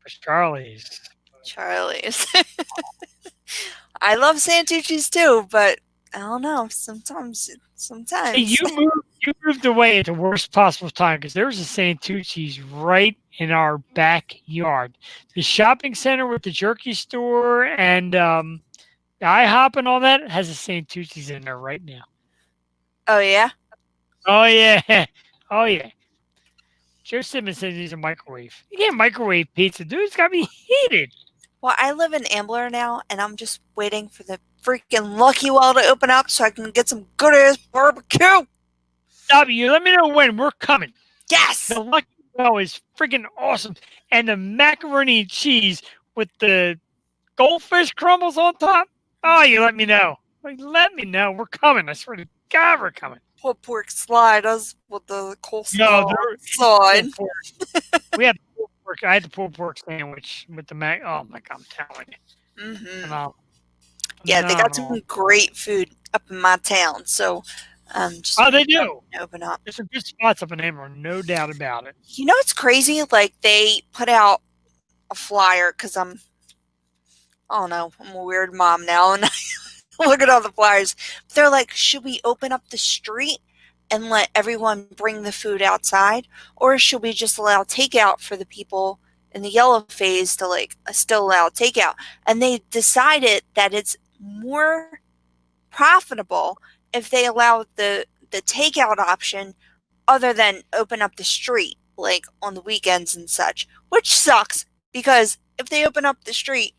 But Charlie's. Charlie's. I love Santucci's too, but I don't know. Sometimes. Hey, you moved away at the worst possible time because there was a Santucci's right in our backyard. The shopping center with the jerky store and the IHOP and all that has a Santucci's in there right now. Oh yeah. Oh yeah, oh yeah. Joe Simmons says he's a microwave. You can't microwave pizza, dude. It's got to be heated. Well, I live in Ambler now, and I'm just waiting for the freaking Lucky Well to open up so I can get some good ass barbecue. W, let me know when we're coming. Yes. The Lucky well is freaking awesome. And the macaroni and cheese with the goldfish crumbles on top. Oh, you let me know. Like, let me know. We're coming. I swear to God, we're coming. Pulled pork sliders with the No, coleslaw there side. we had pulled pork. I had the pulled pork sandwich with the mac. Oh my God, I'm telling you. Hmm. Phenomenal. Yeah, they got Phenomenal. some great food up in my town. So, just Oh, they do. open up. There's some good spots up in Amarillo, no doubt about it. You know, it's crazy. Like they put out a flyer because I don't know, I'm a weird mom now, and I look at all the flyers. They're like, should we open up the street and let everyone bring the food outside, or should we just allow takeout for the people in the yellow phase to like still allow takeout? And they decided that it's more profitable if they allow the takeout option other than open up the street like on the weekends and such, which sucks because if they open up the street,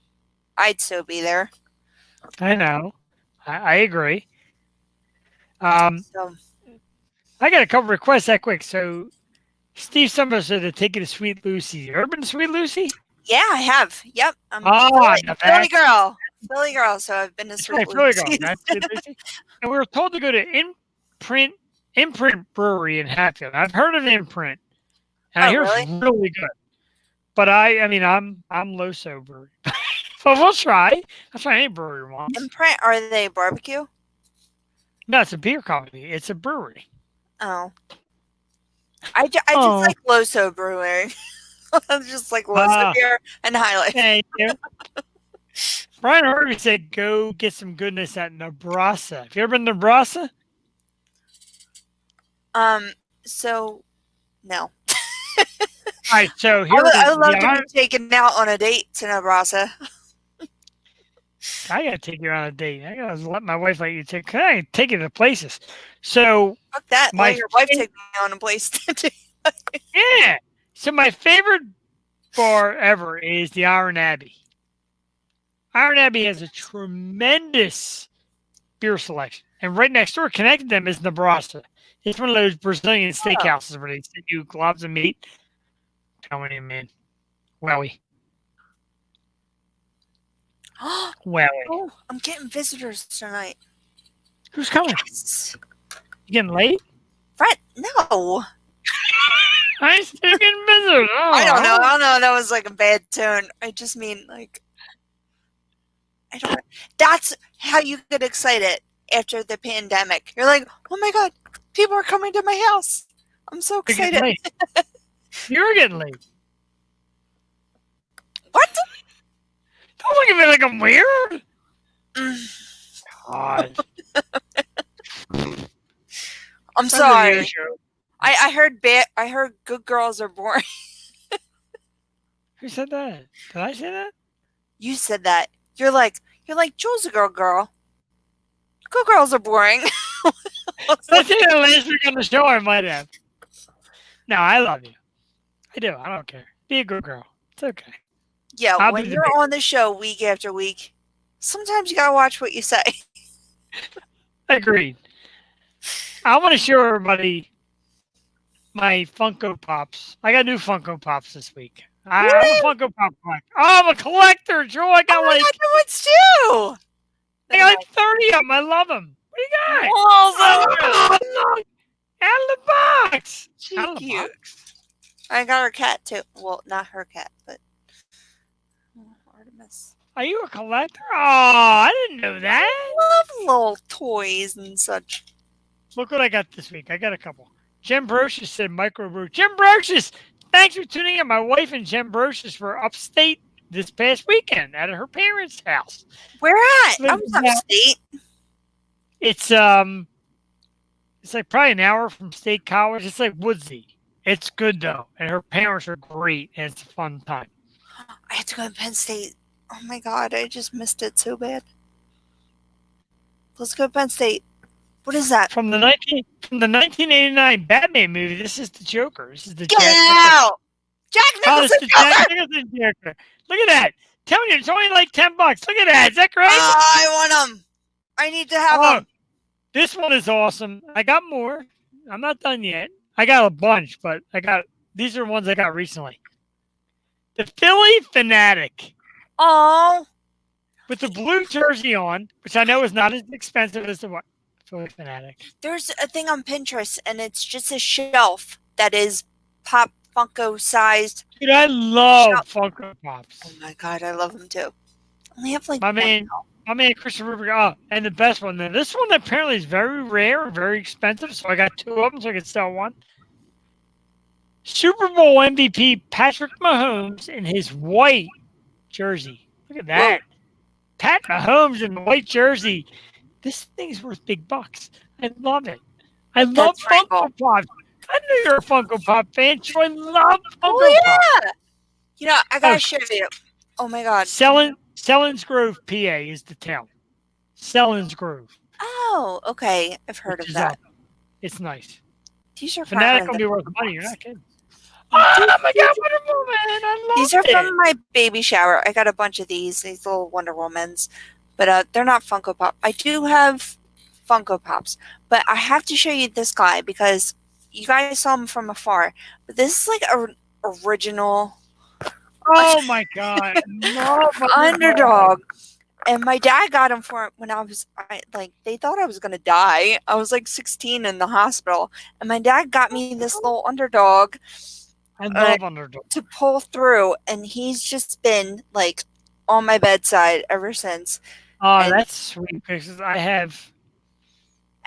I'd still be there. I know. I agree. So I got a couple requests that quick. So, Steve Summers said to take you to Sweet Lucy. You ever been to Sweet Lucy? yeah, I have. Yep. I'm Oh, Philly, now Philly that's- girl. Philly girl. So I've been to That's Sweet right, Philly girl. Lucy. That's Sweet Lucy. And we were told to go to Imprint Brewery in Hatfield. I've heard of Imprint, and I Oh, hear really? it's really good. But I mean, I'm low sober, but we'll try. I'll try any brewery once. Imprint, are they barbecue? No, it's a beer company. It's a brewery. Oh. I just Oh. like Loso Brewing. I just like Loso Ah. beer and Highlight. Thank you. Brian Harvey said, "Go get some goodness at Nebraska." Have you ever been to Nebraska? So no. All right, so here I would love the to be taken out on a date to Nebraska. I gotta take you on a date. I gotta let my wife let you take. Can I take you to places? So Fuck that. My Let your wife fa- take me on a place to do. yeah. So my favorite bar ever is the Iron Abbey. Iron Abbey has a tremendous beer selection, and right next door, connected to them, is Nebraska. It's one of those Brazilian steakhouses where they send you globs of meat. Telling you, man, wowie, wowie. Oh, I'm getting visitors tonight. Who's coming? Yes. You getting late? Fred, no. I'm still getting visitors. Oh, I don't know. I don't know. That was like a bad tone. I just mean like I don't. That's how you get excited after the pandemic. You're like, oh my god, people are coming to my house. I'm so You're getting excited. late. You're getting late. What? Don't look at me like I'm weird. Mm, God. I'm Sounds sorry. unusual. I heard I heard good girls are boring. Who said that? Did I say that? You said that. You're like Jules a girl. Good girls are boring. I said that last week on the show. I might have. No, I love you. I do. I don't care. Be a good girl. It's okay. Yeah, I'll when be the you're big- on the show week after week, sometimes you gotta watch what you say. Agreed. I want to show everybody my Funko Pops. I got new Funko Pops this week. I'm a Funko Pop collector. Oh, I'm a collector, Joe. I got Oh my like God, that one's too. I got like 30 of them. I love them. What do you got? Oh, so Oh, look. Out of the box. Out of the cute. box. I got her cat too. Well, not her cat, but Artemis. Are you a collector? Oh, I didn't know that. Love little toys and such. Look what I got this week. I got a couple. Jem Brocious said microbrew. Jem Brocious, thanks for tuning in. My wife and Jem Brocious were upstate this past weekend at her parents' house. Where at? I was upstate. It's like probably an hour from State College. It's like woodsy. It's good though, and her parents are great, and it's a fun time. I had to go to Penn State. Oh my God, I just missed it so bad. Let's go to Penn State. What is that? From the 1989 Batman movie, this is the Joker. This is the Get Jack out! Jack Oh, it's Nicholson. the Jack Nicholson Joker. Look at that. Tell me, it's only like $10. Look at that. Is that great? I want them. I need to have Oh, them. this one is awesome. I got more. I'm not done yet. I got a bunch, but I got These are ones I got recently. The Philly Fanatic Oh, with the blue jersey on, which I know is not as expensive as the Philly Fanatic. there's a thing on Pinterest, and it's just a shelf that is Pop Funko sized. Dude, I love Shut- Funko Pops. Oh my god, I love them too. Only have like My one man, now. my man Christian Rubik. Oh, and the best one. Then this one apparently is very rare and very expensive, so I got two of them so I could sell one. Super Bowl MVP Patrick Mahomes in his white jersey. Look at that. Pat Mahomes in the white jersey. This thing's worth big bucks. I love it. I love That's pretty Funko Pops. I know you're a Funko Pop fan, so I love Funko Oh Pops. yeah. You know, I gotta Oh, show you. Oh my god. Selins Grove, PA is the town. Selins Grove. Oh, okay. I've heard which of is that. up. It's nice. These are Fanatic from will be worth money. You're not kidding. Oh my God, Wonder Woman! I love these are it. from my baby shower. I got a bunch of these little Wonder Womans, but they're not Funko Pop. I do have Funko Pops, but I have to show you this guy because you guys saw him from afar. But this is like a original Oh my God! Love underdog. And my dad got him for when they thought I was gonna die. I was like 16 in the hospital, and my dad got me this little underdog I love Underdog. to pull through, and he's just been like on my bedside ever since. Oh, and- that's sweet because I have.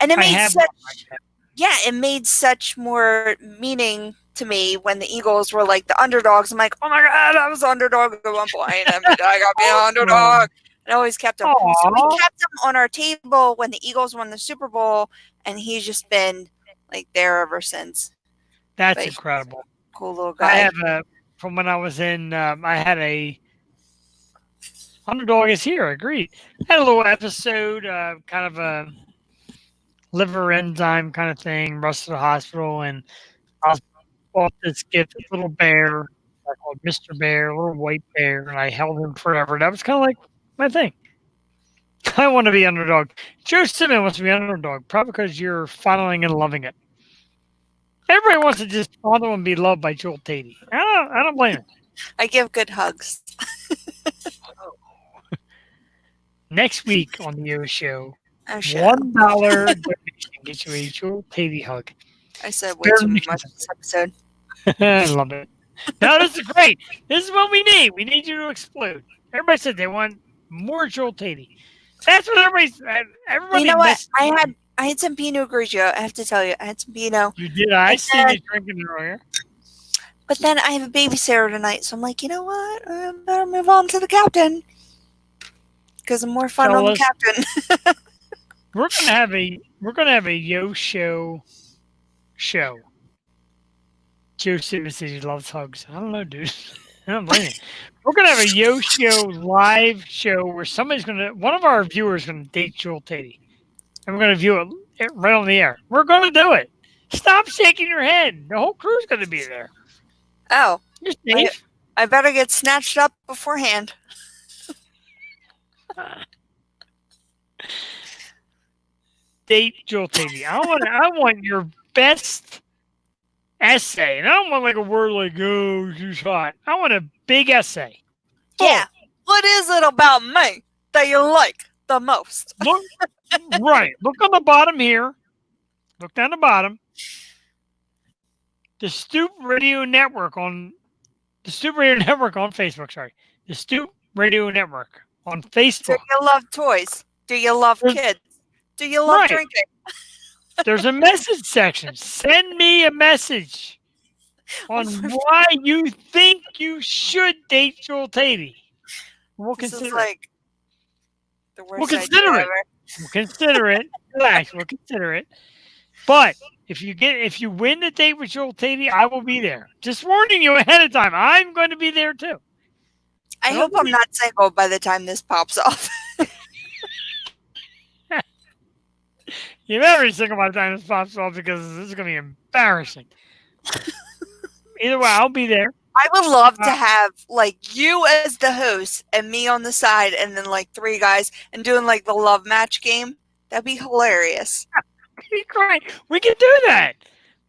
And it I made have such one like that. it made such more meaning to me when the Eagles were like the underdogs. I'm like, oh my god, I was the underdog at one point, and my dad got me an underdog. And I always kept him. So we Aw. kept him on our table when the Eagles won the Super Bowl, and he's just been like there ever since. That's But- incredible. Cool little I guy. have a from when I was in. I had a Underdog is here. Agreed. I had a little episode, kind of a liver enzyme kind of thing. Rushed to the hospital, and I was bought this gift, this little bear. I called Mr. Bear, a little white bear, and I held him forever. That was kind of like my thing. I want to be underdog. Joe Simmons wants to be underdog, probably because you're following and loving it. Everybody wants to just follow and be loved by Joel Tatey. I don't blame him. I give good hugs. Next week on the O Show, Oh shit! $1 donation gets you a Joel Tatey hug. I said way too much this episode. I love it. No, this is great. This is what we need. We need you to explode. Everybody said they want more Joel Tatey. That's what everybody. You know what? missed. I had some Pinot Grigio. I have to tell you, I had some Pinot. You did. I see said- you drinking earlier. But then I have a babysitter tonight, so I'm like, you know what? I better move on to the captain because I'm more fun on the Fellas. captain. We're gonna have a Yo show. Joe Simmons says he loves hugs. I don't know, dude. I don't blame him. We're gonna have a Yo show live show where one of our viewers is gonna date Joel Tatey, and we're gonna view it right on the air. We're gonna do it. Stop shaking your head. The whole crew's gonna be there. Oh, You're safe. I better get snatched up beforehand. Date Joel Tatey. I want your best essay, and I don't want like a word like "oh, she's hot." I want a big essay. Yeah. What is it about me that you like the most? Look, right. Look on the bottom here. Look down the bottom. The Stoop Radio Network on Facebook. Sorry, the Stoop Radio Network on Do Facebook. you love toys? Do you love There's- kids? Do you love Right. drinking? There's a message section. Send me a message on why you think you should date Joel Tatey. We'll This is consider it. like the worst consider idea it. ever. We'll consider it. Relax. We'll consider it. But if you win the date with Joel Tatey, I will be there. Just warning you ahead of time. I'm going to be there too. I hope I'm not single by the time this pops off. You better be single by the time this pops off because this is going to be embarrassing. Either way, I'll be there. I would love to have like you as the host and me on the side, and then like three guys and doing like the love match game. That'd be hilarious. Be great. We can do that.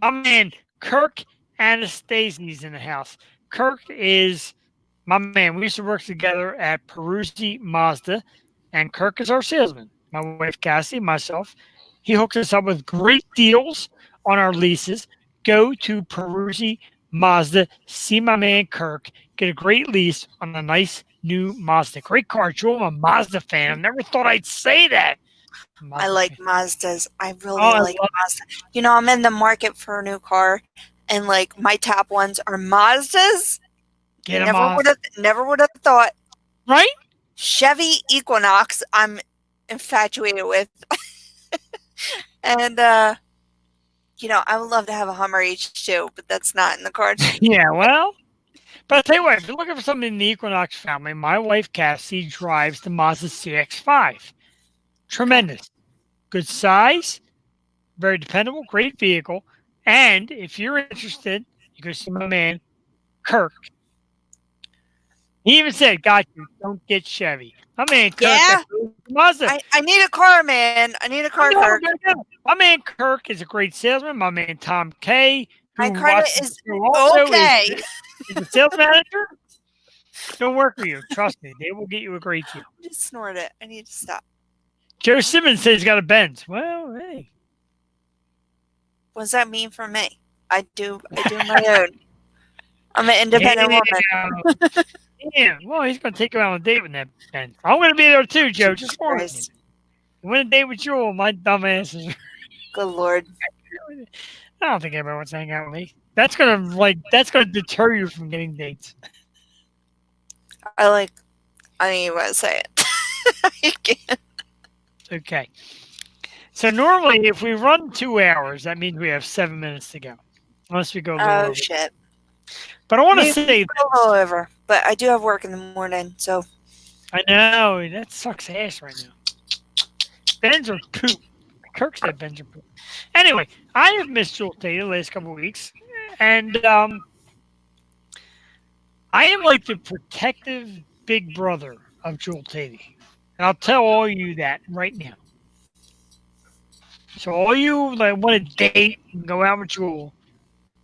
My man Kirk Anastasi's in the house. Kirk is my man. We used to work together at Peruzzi Mazda, and Kirk is our salesman. My wife Cassie, myself. He hooks us up with great deals on our leases. Go to Peruzzi Mazda, see my man Kirk, get a great lease on a nice new Mazda. Great car, Joel. I'm a Mazda fan. I never thought I'd say that. I Mazda like fan. Mazdas. I really I like love Mazda. You know, I'm in the market for a new car, and like my top ones are Mazdas. Get a Mazda. Never would have thought. Right? Chevy Equinox, I'm infatuated with. And you know, I would love to have a Hummer H2, but that's not in the cards. Yeah, well, but I'll tell you what, if you're looking for something in the Equinox family, my wife Cassie drives the Mazda CX-5. Tremendous. Good size, very dependable, great vehicle. And if you're interested, you can see my man, Kirk. He even said, got you, don't get Chevy. My man Kirk, Yeah? Mazda. I need a car, man. I need a car, Kirk. My man Kirk is a great salesman. My man Tom Kay, who My credit watches is the show also, okay. is a sales manager. They'll work for you. Trust me. They will get you a great deal. I just snorted it. I need to stop. Joe Simmons says he's got a Benz. Well, hey. What does that mean for me? I do my own. I'm an independent woman. Yeah. Well, he's going to take you out on a date with that Benz. I'm going to be there too, Joe. Just for you. Christ. You win a date with Joel, my dumb ass is. Good Lord. I don't think anybody wants to hang out with me. That's gonna deter you from getting dates. I don't even want to say it. I can't. Okay. So normally, if we run 2 hours, that means we have 7 minutes to go, unless we go a little Oh over. shit. But I want to Maybe say, a little over, but I do have work in the morning, so I know that sucks ass right now. Benz are poop. Kirk said Benz are poop. Anyway, I have missed Joel Tate the last couple of weeks, and I am like the protective big brother of Joel Tate, and I'll tell all you that right now. So all you that want to date and go out with Joel,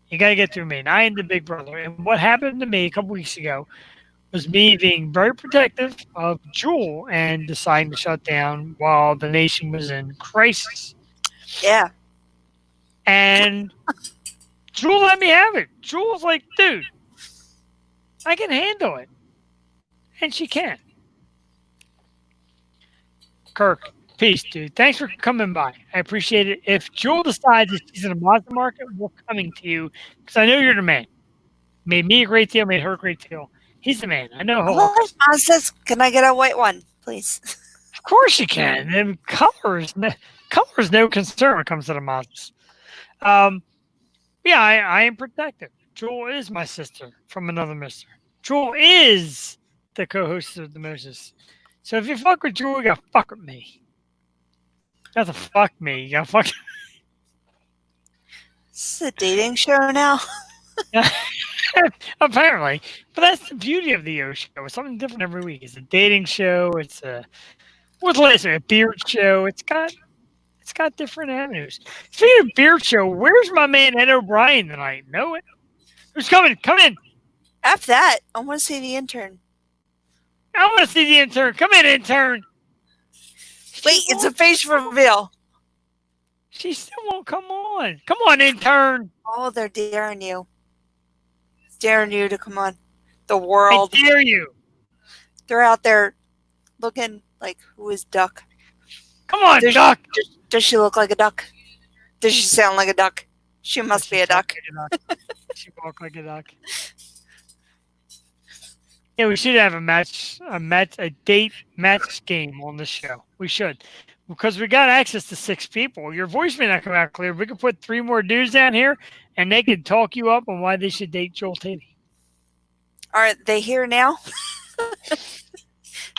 you got to get through me. And I am the big brother. And what happened to me a couple weeks ago was me being very protective of Joel and deciding to shut down while the nation was in crisis. yeah. And Joel let me have it. Joel's like, dude, I can handle it. And she can. Kirk, peace, dude. Thanks for coming by. I appreciate it. If Joel decides that she's in a Mazda market, we're coming to you because I know you're the man. Made me a great deal, made her a great deal. He's the man. I know he'll Oh, Mazdas, can I get a white one, please? Of course you can. And color is no concern when it comes to the Mazdas. Yeah, I am protective. Joel is my sister from another mister. Joel is the co-host of the Moses. So if you fuck with Joel, you gotta fuck with me. You have to fuck me. You gotta fuck. This is a dating show now. Apparently, but that's the beauty of the Yo show. It's something different every week. It's a dating show. It's what's the last one? A beard show. It's got different avenues. Speaking of beard show, where's my man Ed O'Brien tonight? Know it? Who's coming? Come in. After that, I want to see the intern. I want to see the intern. Come in, intern. Wait, it's a face reveal. She still won't come on. Come on, intern. Oh, they're daring you. Daring you to come on. The world. I dare you. They're out there looking like, who is Duck? Come on, duck. Does she look like a duck? Does she sound like a duck? She must be a duck. She walk like a duck. Yeah, we should have a date match game on this show. We should. Because we got access to 6 people. Your voice may not come out clear. We could put 3 more dudes down here, and they could talk you up on why they should date Joel Tate. Are they here now?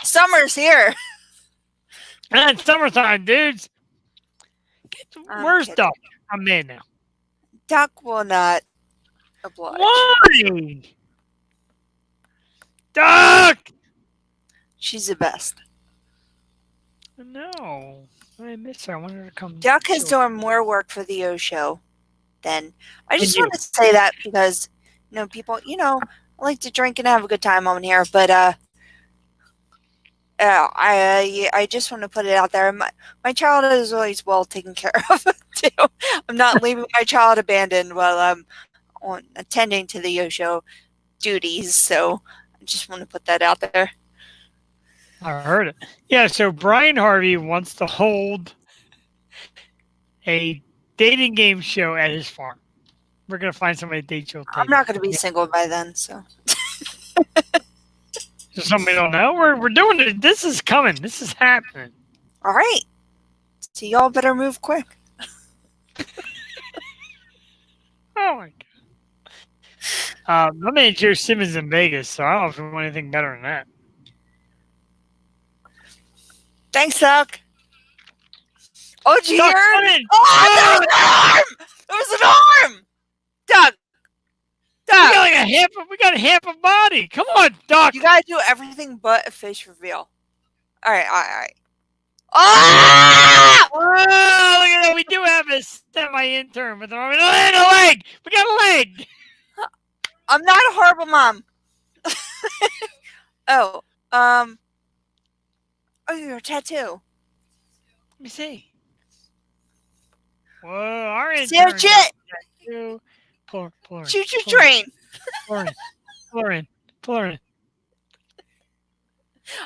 Summer's here. And it's summertime, dudes. Where's kidding. Duck? I'm in now. Duck will not oblige. Why? Duck! She's the best. No. I miss her. I wanted her to come. Duck has done more work for the O show then I And just you. want to say that because people, I like to drink and have a good time on here, but I just want to put it out there. My child is always well taken care of too. I'm not leaving my child abandoned while I'm on attending to the Yo-Show duties. So I just want to put that out there. I heard it. Yeah, so Brian Harvey wants to hold a dating game show at his farm. We're gonna find somebody to date you. I'm not going to be single by then, so. So somebody don't know. We're doing it. This is coming. This is happening. All right. So y'all better move quick. Oh my god. My man Joe Simmons in Vegas, so I don't know if we want anything better than that. Thanks, Doc. Oh, did you Doc hear? Simmons! Oh, there was an arm! There was an arm! Doug! We got a half a body. Come on, Doc. You gotta do everything but a face reveal. Alright. Ah! Oh, look at that. We do have a semi-intern with an arm and a leg. We got a leg. I'm not a horrible mom. Oh, you're a tattoo. Let me see. Whoa, our See that intern. shit? Pull her in. Choo-choo Pull her in. train. Pull her in.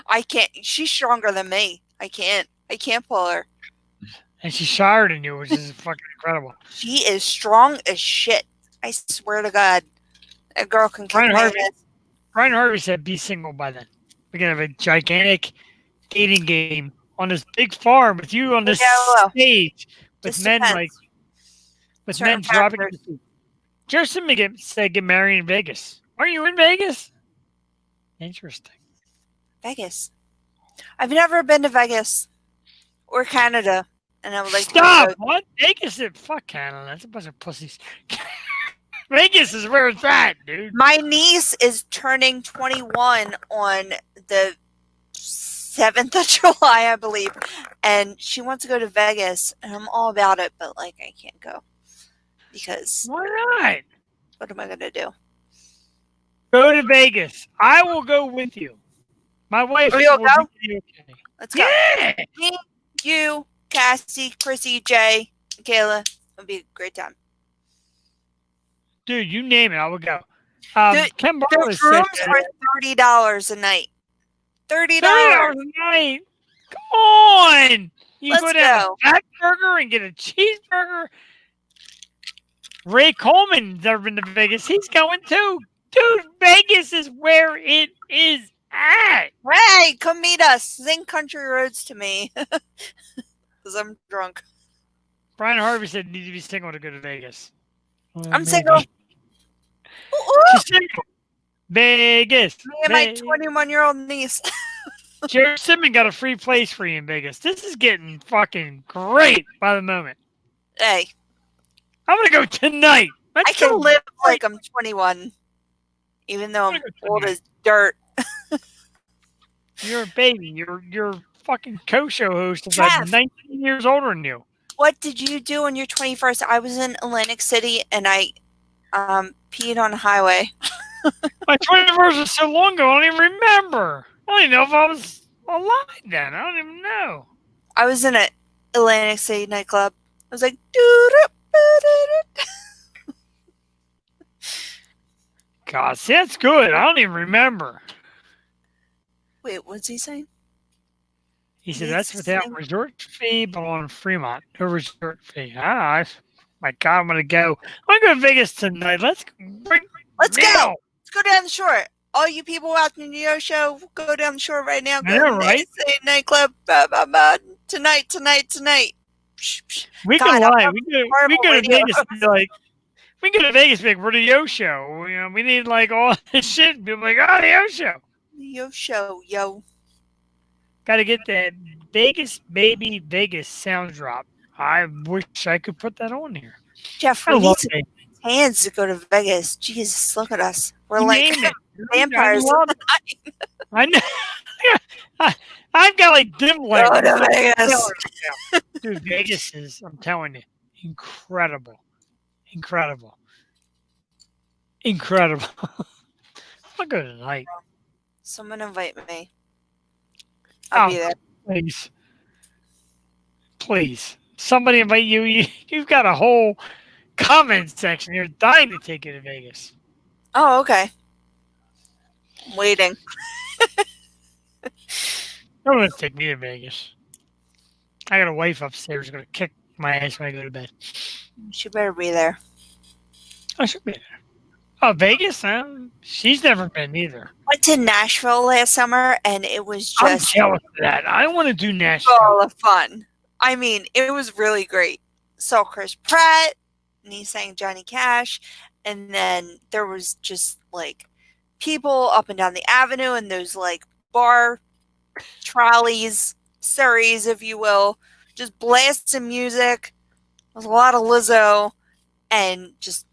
I can't. She's stronger than me. I can't pull her. And she's shyer than you, which is fucking incredible. She is strong as shit. I swear to God. That girl can kick my ass. Brian Harvey said be single by then. We're going to have a gigantic dating game on this big farm with you on this stage with Just men depends. with Certain men dropping. factors. Justin said get married in Vegas. Are you in Vegas? Interesting. Vegas. I've never been to Vegas or Canada, and I would like Stop! to go. What? Vegas is fuck Canada. That's a bunch of pussies. Vegas is where it's at, dude. My niece is turning 21 on the 7th of July, I believe, and she wants to go to Vegas, and I'm all about it, but I can't go because Why not? what am I gonna do? Go to Vegas. I will go with you. My wife. Will you will go? be okay. Let's go. Yeah. Me, you, Cassie, Chrissy, Jay, Kayla. It'll be a great time. Dude, you name it, I would go. Dude, Ken Barlow Those said rooms that are $30 a night. $30. $30 a night. Come on. You Let's go down go. to Fat Burger and get a cheeseburger. Ray Coleman's never been to Vegas. He's going too. Dude, Vegas is where it is at. Hey, come meet us. Sing country roads to me. Because I'm drunk. Brian Harvey said you need to be single to go to Vegas. I'm single. Ooh, She's single. Vegas. me and my 21-year-old niece. Jared Simmons got a free place for you in Vegas. This is getting fucking great by the moment. Hey, I'm going to go tonight. Let's I can go. live like I'm 21. Even though I'm old as dirt. You're a baby. You're fucking co-show host is Jeff. like 19 years older than you. What did you do on your 21st? I was in Atlantic City and I peed on a highway. My 21st was so long ago, I don't even remember. I don't even know if I was alive then. I don't even know. I was in an Atlantic City nightclub. I was like, doo-doo-doo-doo-doo. God, see, that's good. I don't even remember. Wait, what's he saying? He said He's that's without saying- resort fee, but on Fremont. No resort fee. My God, I'm going to go. I'm going to go to Vegas tonight. Let's Let's now. go. Let's go down the shore. All you people out in the Yo Show, go down the shore right now. Go I know, to the right? City nightclub. Bah, bah, bah. Tonight. Psh, psh. We God, can I'm lie. a We horrible go to radio Vegas and be like, we go to Vegas and be like, we're the Yo Show. You know, we need like all this shit. Be like, oh, the Yo Show. Yo Show, yo. Got to get that Vegas baby Vegas sound drop. I wish I could put that on here. Jeff, I we need love some it. hands to go to Vegas. Jesus, look at us. We're You like name it. vampires. I love it. I know. I've got like dim light. Go to Vegas. Dude, Vegas is, I'm telling you, incredible. Incredible. Incredible. I'll go tonight. Someone invite me. I'll be Oh, there. please. Please. Somebody invite you. You've got a whole comment section. You're dying to take you to Vegas. Oh, okay. I'm waiting. Don't want to take me to Vegas. I got a wife upstairs who's going to kick my ass when I go to bed. She better be there. I should be there. Oh, Vegas? She's never been either. Went to Nashville last summer, and it was I'm just jealous of that. I want to do Nashville. full of fun. I mean, it was really great. Saw Chris Pratt, and he sang Johnny Cash, and then there was just like people up and down the avenue, and those like bar trolleys, Surreys, if you will, just blasting music. There was a lot of Lizzo, and just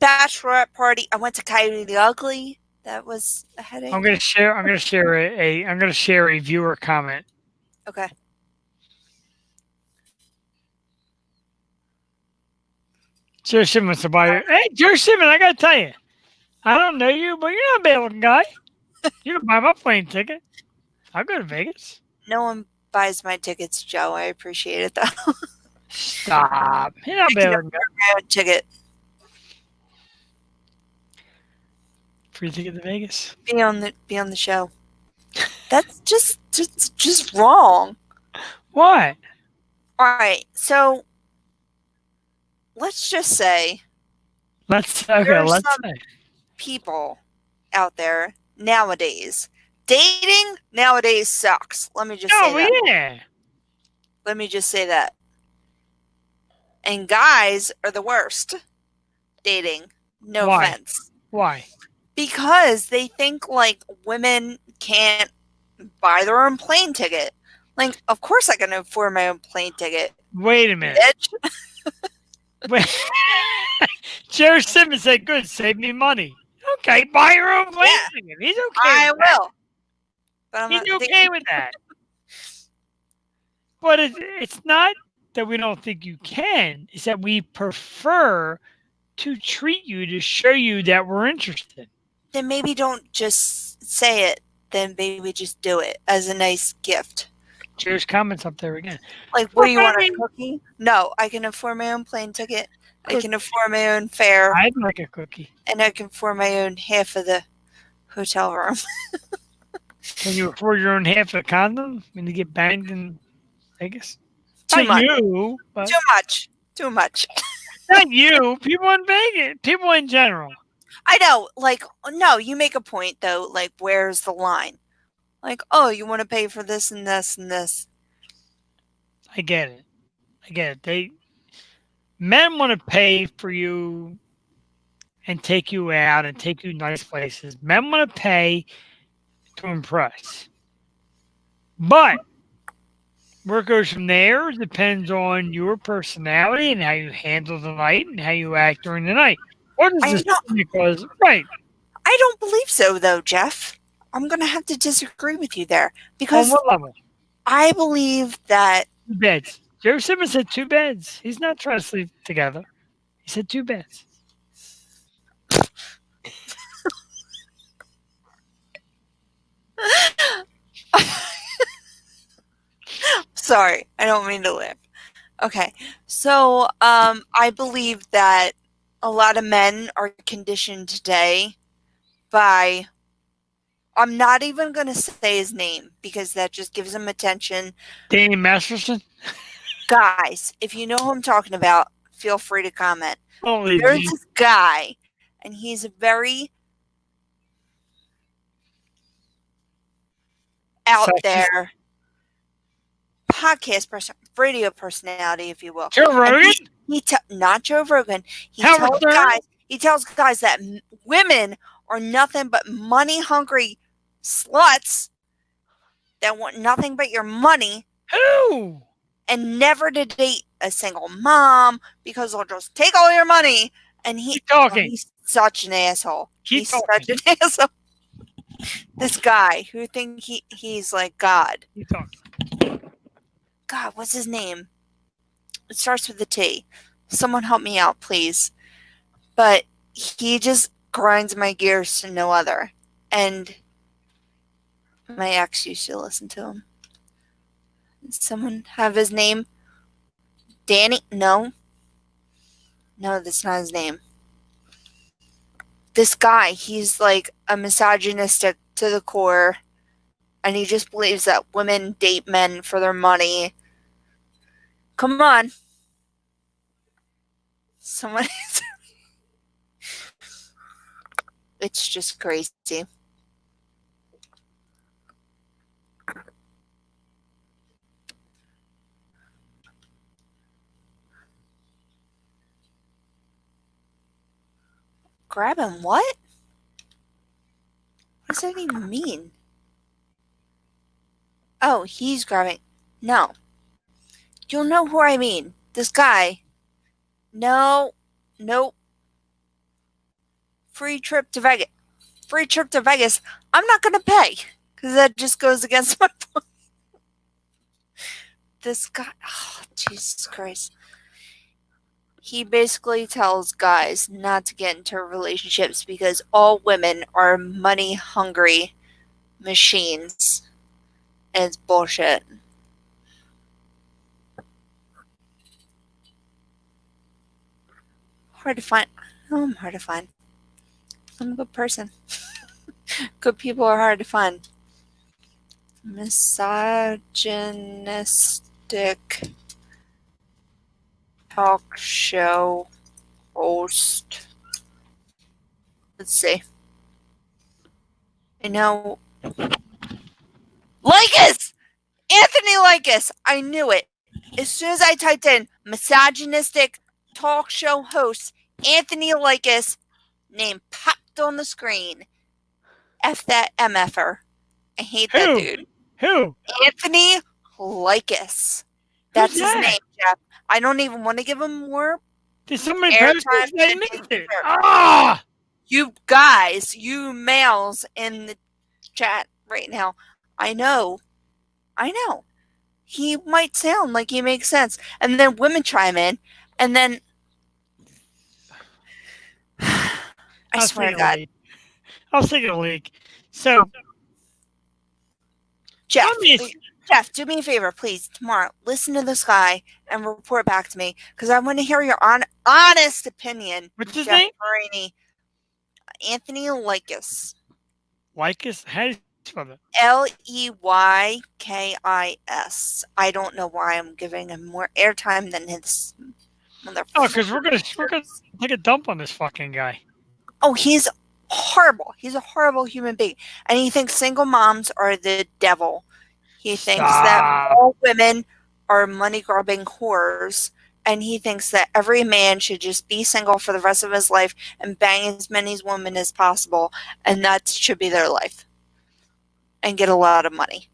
bachelorette party. I went to Coyote the Ugly. That was a headache. I'm gonna share a viewer comment. Okay. Jerry Simmons to buy. Hey, Jerry Simmons, I gotta tell you, I don't know you, but you're not a bad looking guy. You can buy my plane ticket. I'll go to Vegas. No one buys my tickets, Joe. I appreciate it though. Stop. You're not a bad looking guy. My own ticket. Free ticket to Vegas. Be on the show. That's just wrong. What? All right, so let's just say Let's There's say. people out there nowadays dating nowadays sucks. Let me just say Oh that. yeah. Let me just say that. And guys are the worst dating. No Why? offense. Why? Because they think like women can't buy their own plane ticket. Like, of course I can afford my own plane ticket, Wait a minute. bitch. Wait. Jerry Simmons said, "Good, save me money." Okay, buy your own plane Yeah. ticket. He's okay. I with that. will. But I'm He's not okay dating- with that. But it's not that we don't think you can. It's that we prefer to treat you to show you that we're interested. Then maybe don't just say it. Then maybe just do it as a nice gift. Jerry's comments up there again. Like, what do you want, a Okay. cookie? No, I can afford my own plane ticket. I can afford my own fare, I'd like a cookie. and I can afford my own half of the hotel room. Can you afford your own half of a condom when you get banged in Vegas? Too Not much. you, but Too much. Too much. not you. People in Vegas. People in general. I know. Like, no, you make a point, though. Like, where's the line? Like, oh, you want to pay for this and this and this. I get it. Men want to pay for you and take you out and take you nice places. Men want to pay to impress. But where it goes from there depends on your personality and how you handle the night and how you act during the night. What is I this? know. Because right. I don't believe so, though, Jeff. I'm going to have to disagree with you there. On Because what level? I believe that 2 beds. Jerry Simmons said 2 beds. He's not trying to sleep together. He said 2 beds. Sorry, I don't mean to laugh. Okay, so I believe that a lot of men are conditioned today by. I'm not even going to say his name because that just gives him attention. Danny Masterson? Guys, if you know who I'm talking about, feel free to comment. Holy There's gee. this guy, and he's a very out Sexist. there podcast person, radio personality, if you will. Joe And Rogan? not Joe Rogan. Howard Stern? He tells guys that women are nothing but money hungry sluts that want nothing but your money Who? and never to date a single mom because they'll just take all your money. And Keep talking. he's such an asshole. Keep He's talking. such an asshole. This guy who think he's like God. Keep talking. God, what's his name? It starts with a T. Someone help me out, please. But he just grinds my gears to no other. And my ex used to listen to him. Does someone have his name? Danny? No. No, that's not his name. This guy, he's like a misogynistic to the core. And he just believes that women date men for their money. Come on. Someone. It's just crazy. Grab him? What? What does that even mean? Oh, he's grabbing. No. You'll know who I mean. This guy. No. Nope. Free trip to Vegas. Free trip to Vegas. I'm not going to pay. Because that just goes against my point. This guy. Oh, Jesus Christ. He basically tells guys not to get into relationships because all women are money-hungry machines. And it's bullshit. Hard to find. Oh, I'm hard to find. I'm a good person. Good people are hard to find. Misogynistic talk show host. Let's see. I know. Likas! Anthony Likas! I knew it. As soon as I typed in misogynistic talk show host, Anthony Likas name popped on the screen. F that MFer. I hate that dude. Who? Anthony Likas. That's Who's his that? name, Jeff. I don't even want to give him more. Did somebody Airtime post this? I and missed it. picture. Ah! You guys, you males in the chat right now. I know. He might sound like he makes sense. And then women chime in. And then I swear to God. I was thinking a leak. So, Jeff, tell me, do me a favor, please. Tomorrow, listen to this guy and report back to me because I want to hear your honest opinion. what's his Jeff name? Marini. Anthony Likas. Likas? How do you spell that? Leykis. I don't know why I'm giving him more airtime than his mother. Oh, because we're gonna take a dump on this fucking guy. Oh, he's horrible. He's a horrible human being. And he thinks single moms are the devil. He thinks that all women are money-grubbing whores. And he thinks that every man should just be single for the rest of his life and bang as many women as possible. And that should be their life. And get a lot of money.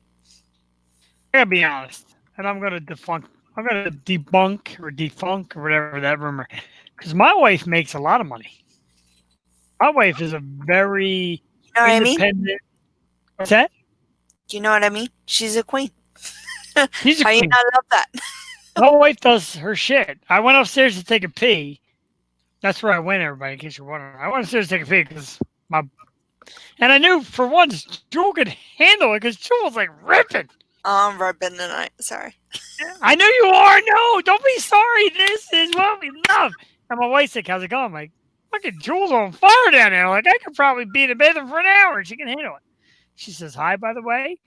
I gotta be honest. And I'm gonna debunk or defunk or whatever that rumor. Because my wife makes a lot of money. My wife is a very You know what I mean? independent. What's that? Do you know what I mean? She's a queen. She's a How you queen. not love that? My wife does her shit. I went upstairs to take a pee. That's where I went, everybody, in case you're wondering. I went upstairs to take a pee because and I knew for once Jewel could handle it because Jewel was like ripping. I'm ripping tonight. Sorry. I know you are. No, don't be sorry. This is what we love. And my wife's like, how's it going? I'm like, fucking Jewel's on fire down there. Like, I could probably be in the bathroom for an hour. She can handle it. She says, hi, by the way.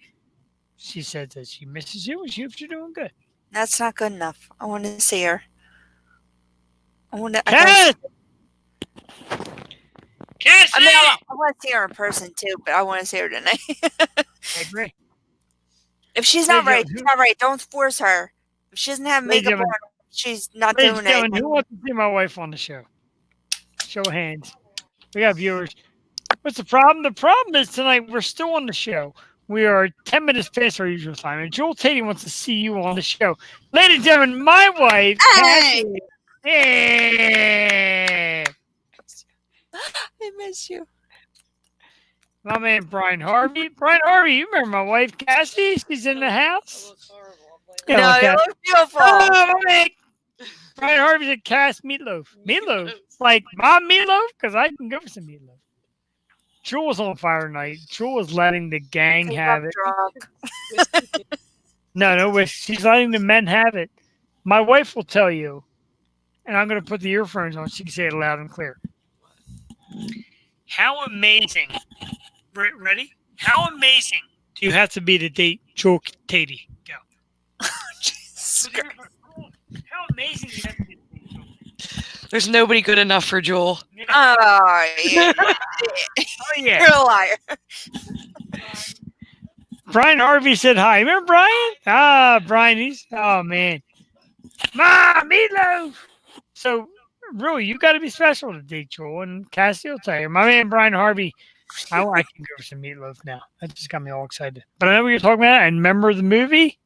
She said that she misses you and she hopes you're doing good. That's not good enough. I want to see her. I want to. Cass! Cassie! I mean, I want to see her in person too, but I want to see her tonight. I agree. If she's not right, she's not right. Don't force her. If she doesn't have Ladies makeup and on, she's not Ladies doing and gentlemen, it. who wants to see my wife on the show? Show of hands. We got viewers. What's the problem? The problem is tonight we're still on the show. We are 10 minutes past our usual time, and Joel Tatey wants to see you on the show. Ladies and gentlemen, my wife. Hey! Cassie. Hey! I miss you. My man Brian Harvey. Brian Harvey, you remember my wife Cassie? She's in the house. No, you look beautiful. Oh, my man. Brian Harvey said cast Meatloaf. Meatloaf? Like Mom Meatloaf? Because I can go for some Meatloaf. Jewel was on fire tonight. Jewel was letting the gang have it. Drunk. No, she's letting the men have it. My wife will tell you, and I'm going to put the earphones on. She can say it loud and clear. How amazing. Ready? How amazing do you have to be to date Jewel Tatey? Go. Jesus Christ. How amazing do you have to be to date Jewel? There's nobody good enough for Jewel. Oh, yeah. Oh, yeah. You're a liar. Brian Harvey said hi. Remember Brian? Brian, oh, man. Ma, Meatloaf. So, really, you got to be special to date Jewel, and Cassie will tell you. My man Brian Harvey, I can go for some Meatloaf now. That just got me all excited. But I know what you're talking about. And remember the movie?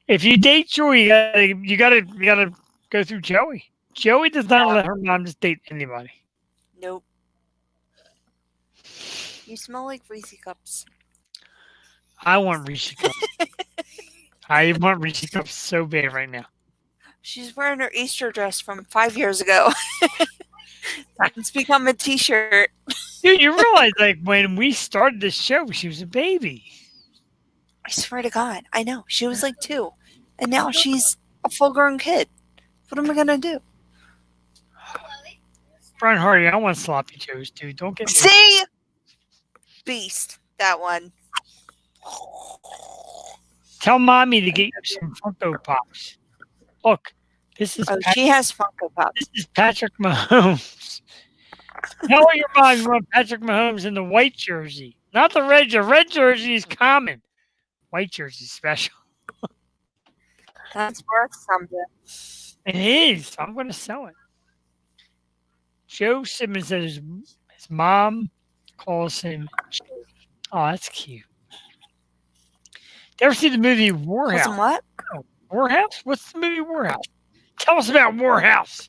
If you date Jewel, you gotta go through Joey. Joey does not let her mom just date anybody. Nope. You smell like Reese cups. I want Reese cups. I want Reese cups so bad right now. She's wearing her Easter dress from 5 years ago. It's become a t-shirt. Dude, you realize, like, when we started this show, she was a baby. I swear to God. I know. She was like 2. And now she's a full-grown kid. What am I going to do? Brian Hardy, I want sloppy joes, dude. Don't get me. See? Beast. That one. Tell mommy to get you some Funko Pops. Look, this is She has Funko Pops. this is Patrick Mahomes. Tell your mom you want Patrick Mahomes in the white jersey, not the red. The red jersey is common. White jersey is special. That's worth something. It is. I'm going to sell it. Joe Simmons said his mom calls him Joe. Oh, that's cute. Ever see the movie Warhouse? Listen, what? Warhouse? What's the movie Warhouse? Tell us about Warhouse.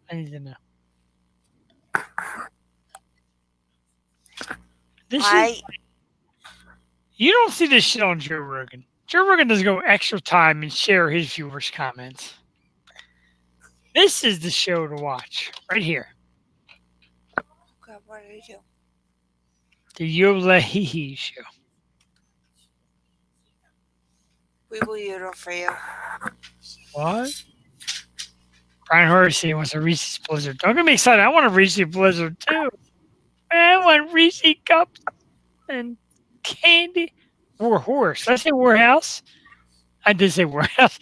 I need to know. You don't see this shit on Joe Rogan. Joe Rogan doesn't go extra time and share his viewers' comments. This is the show to watch right here. God, what did I do? The Yola Hee Show. We will Udall for you. What? Brian Horsey wants a Reese's Blizzard. Don't get me excited. I want a Reese's Blizzard too. I want Reese's cups and candy. War horse. Did I say warehouse? I did say warehouse.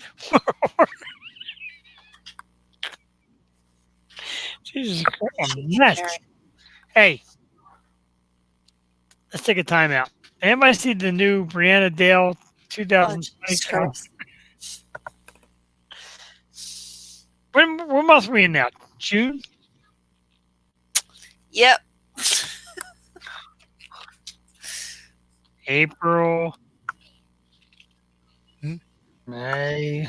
Jesus Christ, I'm a mess. Hey, let's take a time out. Anybody see the new Brianna Dale 2020? When month are we in now? June? Yep. April. May.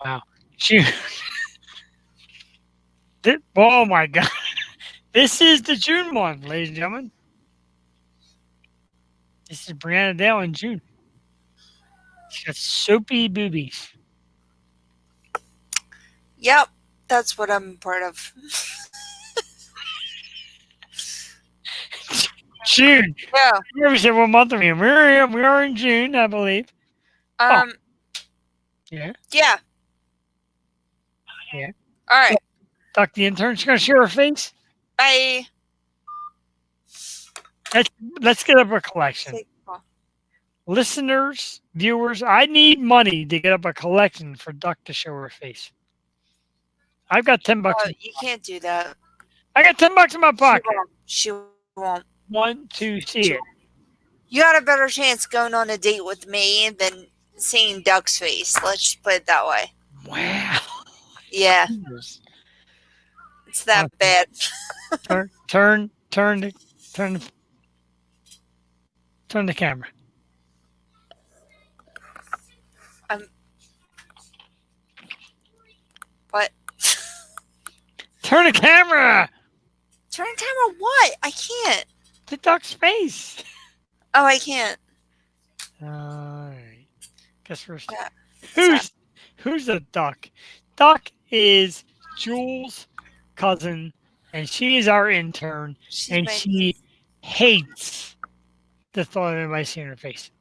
Wow. June. Oh my God. This is the June one, ladies and gentlemen. This is Brianna Dale in June. She's got soapy boobies. Yep. That's what I'm part of. June. Yeah. I never said what month are we in. We are in June, I believe. Yeah. Yeah. Yeah. All right. Duck the intern. She's going to share her face. Bye. Let's get up a collection. Listeners, viewers, I need money to get up a collection for Duck to show her face. I've got $10. You can't do that. I got $10 in my pocket. She won't. Want to see it. You got a better chance going on a date with me than seeing Duck's face. Let's just put it that way. Wow. Yeah. It's that bad. Turn the camera. What? Turn the camera. Turn the camera what? I can't. The Duck's face. Oh, I can't. All right. Guess we're Yeah. Who's a duck? Duck is Jules' cousin, and she is our intern, She's and my she hates the thought of anybody seeing her face.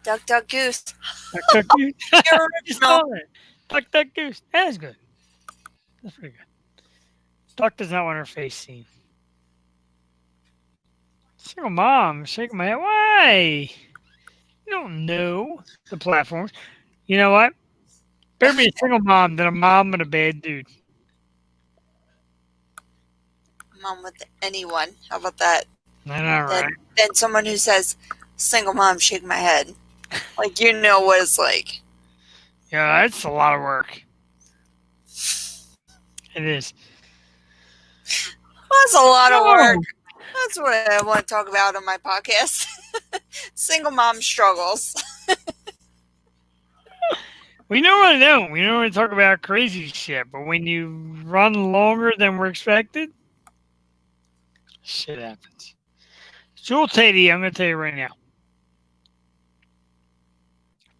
duck, duck, goose. Duck, duck, goose. You're Just original. saw that. Duck, duck, goose. That's good. That's pretty good. Duck does not want her face seen. Single mom, shaking my head. Why? You don't know the platforms. You know what? Better be a single mom than a mom with a bad dude. Mom with anyone. How about that? I know, right? Then someone who says, single mom, shake my head. Like, you know what it's like. Yeah, that's a lot of work. It is. That's a lot of Oh. work. That's what I want to talk about on my podcast. Single mom struggles. We normally don't. We normally talk about crazy shit, but when you run longer than we're expected, shit happens. Jewel Tatey, I'm going to tell you right now.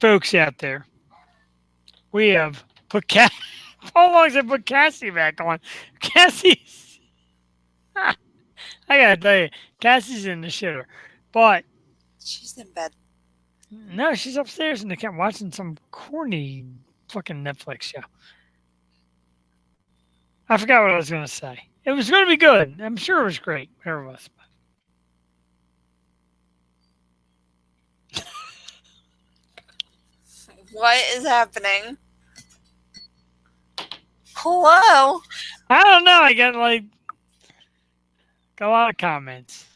Folks out there, we have put Paul Longs have put Cassie back on. Cassie's, I got to tell you, Cassie's in the shitter. But She's in bed. no, she's upstairs in the camp watching some corny fucking Netflix show. I forgot what I was going to say. It was going to be good. I'm sure it was great. Whatever it was. What is happening? Hello? I don't know. I got a lot of comments.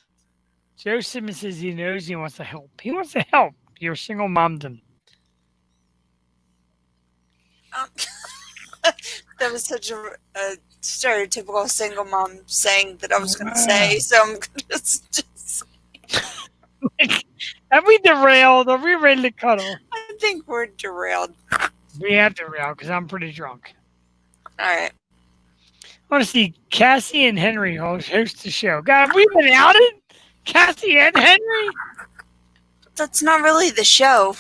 Joe Simmons says he knows he wants to help. He wants to help your single momdom. That was such a stereotypical single mom saying that I was going to say, so I'm going to just Have we derailed? Are we ready to cuddle? I think we're derailed. We have derailed because I'm pretty drunk. All right. I want to see Cassie and Henry host the show. God, have we been outed? Cassie and Henry? That's not really the show.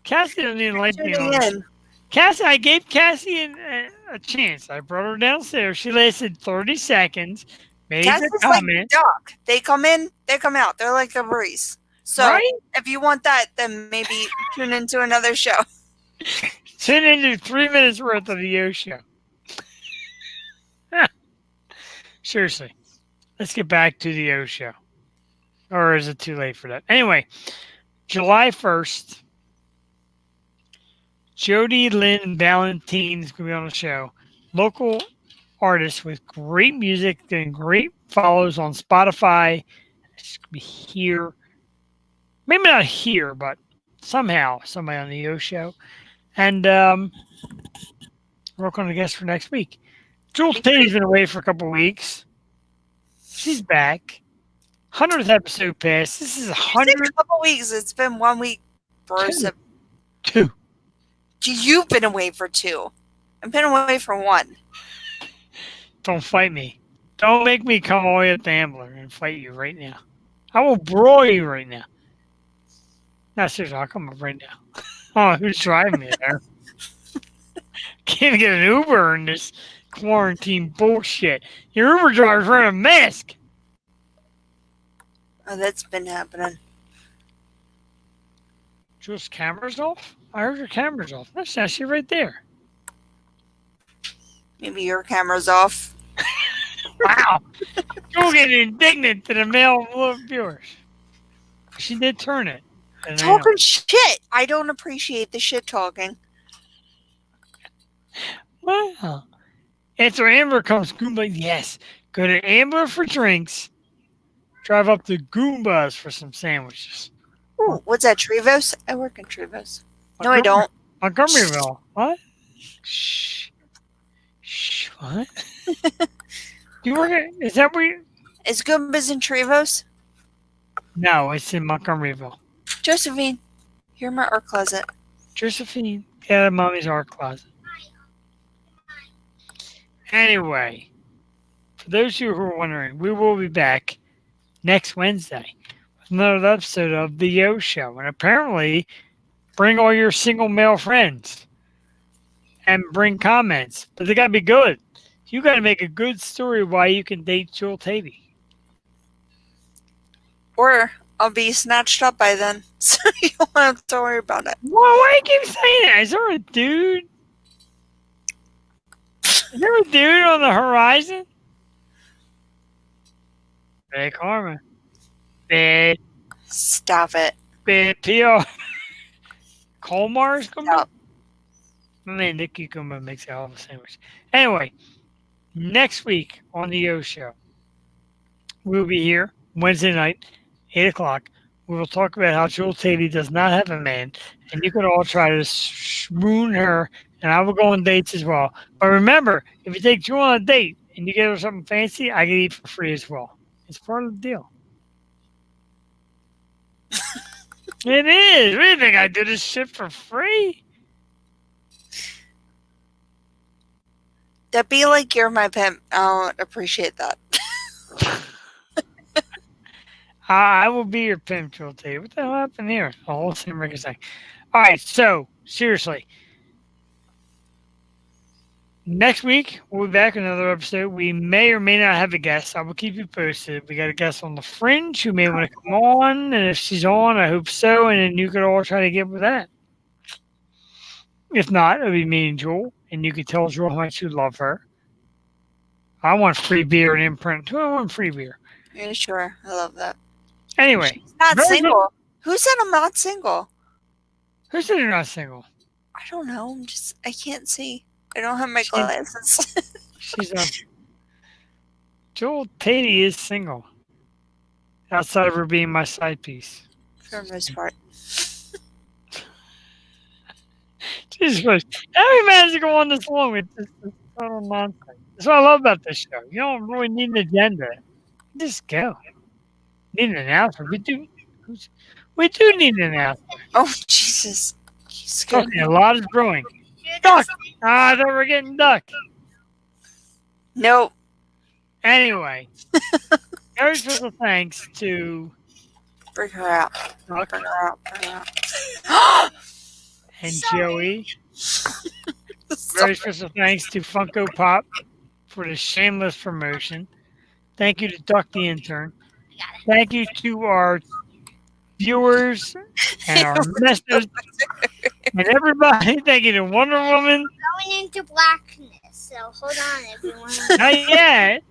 Cassie doesn't even like being Tuning on. in. Cassie, I gave Cassie a chance. I brought her downstairs. She lasted 30 seconds. Made Cassie's a like comment. duck. They come in, they come out. They're like a breeze. So Right? if you want that, then maybe tune into another show. Tune into 3 minutes worth of the Yo Show. Seriously. Let's get back to the Yo Show. Or is it too late for that? Anyway, July 1st, Jody Lynn Valentine is going to be on the show. Local artist with great music and great follows on Spotify. It's going to be here. Maybe not here, but somehow somebody on the Yo Show. And work on a guest for next week. Jules Tate's been away for a couple weeks. She's back. 100th episode passed. This is It's 100. been a couple weeks. It's been 1 week. Two. You've been away for 2. I've been away for 1. Don't fight me. Don't make me come all the way up to Ambler and fight you right now. I will brawl you right now. No, seriously, I'll come up right now. Oh, who's driving me there? Can't get an Uber in this quarantine bullshit. Your Uber driver's wearing a mask. Oh, that's been happening. Jules' camera's off? I heard your camera's off. That's actually right there. Maybe your camera's off. Wow. You're getting indignant to the male viewers. She did turn it. And I know. Talking shit. I don't appreciate the shit talking. Wow. After Ambler comes Goomba, yes. Go to Ambler for drinks. Drive up to Goombas for some sandwiches. Ooh, what's that, Trevos? I work in Trevos. No, I don't. Montgomeryville. What? Shh. Shh. What? You work at, is that where you? Is Goombas in Trevos? No, it's in Montgomeryville. Josephine, you're in my art closet. Josephine, get out of mommy's art closet. Anyway, for those of you who are wondering, we will be back next Wednesday with another episode of The Yo Show. And apparently, Bring all your single male friends and bring comments, but they gotta be good. You gotta make a good story why you can date Jewel Tavy. Or I'll be snatched up by then, so you don't have to worry about it. Why do you keep saying that? Is there a dude? Is there a dude on the horizon? Bad karma. Bad, Stop it. bad PR. Colmar's coming? Stop. Man, Nick Cucumber makes a hell of a sandwich. Anyway, next week on the O Show, we'll be here Wednesday night, 8 o'clock. We will talk about how Jewel Tavy does not have a man, and you can all try to swoon her, and I will go on dates as well. But remember, if you take Jewel on a date and you get her something fancy, I can eat for free as well. It's part of the deal. It is. What do you think? I do this shit for free? That'd be like you're my pimp. I don't appreciate that. I will be your pimp, Jewel Tavy. What the hell happened here? The whole same record thing. All right, so seriously, next week we'll be back with another episode. We may or may not have a guest. I will keep you posted. We got a guest on the Fringe who may want to come on, and if she's on, I hope so. And then you could all try to get with that. If not, it'll be me and Jewel, and you can tell Jewel how much you love her. I want free beer and imprint too. I want free beer. Yeah, sure. I love that. Anyway, Not very single. Who said I'm not single? who said you're not single? I don't know. I can't see. I don't have my glasses. She's a Jewel Tavy is single. Outside of her being my side piece. For the most part. Jesus Christ. How we managed to go on this long with this total nonsense? That's what I love about this show. You don't really need an agenda. Just go. Need an announcement. We do need an announcement. Oh, Jesus. You scared Okay, me. a lot is brewing. Duck! I thought we were getting duck. Nope. Anyway, very special thanks to Bring her out. Duck Bring her out. Bring her out. and Joey. Very special thanks to Funko Pop for the shameless promotion. Thank you to Duck the intern. Thank you to our viewers and our messengers and everybody. Thank you to Wonder Woman. Going into blackness. So hold on, everyone. Not yet.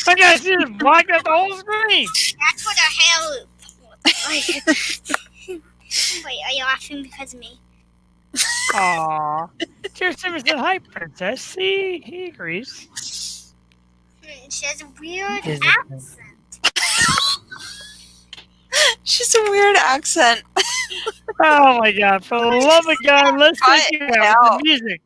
I got to just block out the whole screen. That's what our hair looks like. Wait, are you laughing because of me? Aww. Dear Simmons said, hi, Princess. See, he agrees. She has a weird Is it? accent. She's a weird accent. Oh my God! For the love of God, let's take you Cut it out with out. the music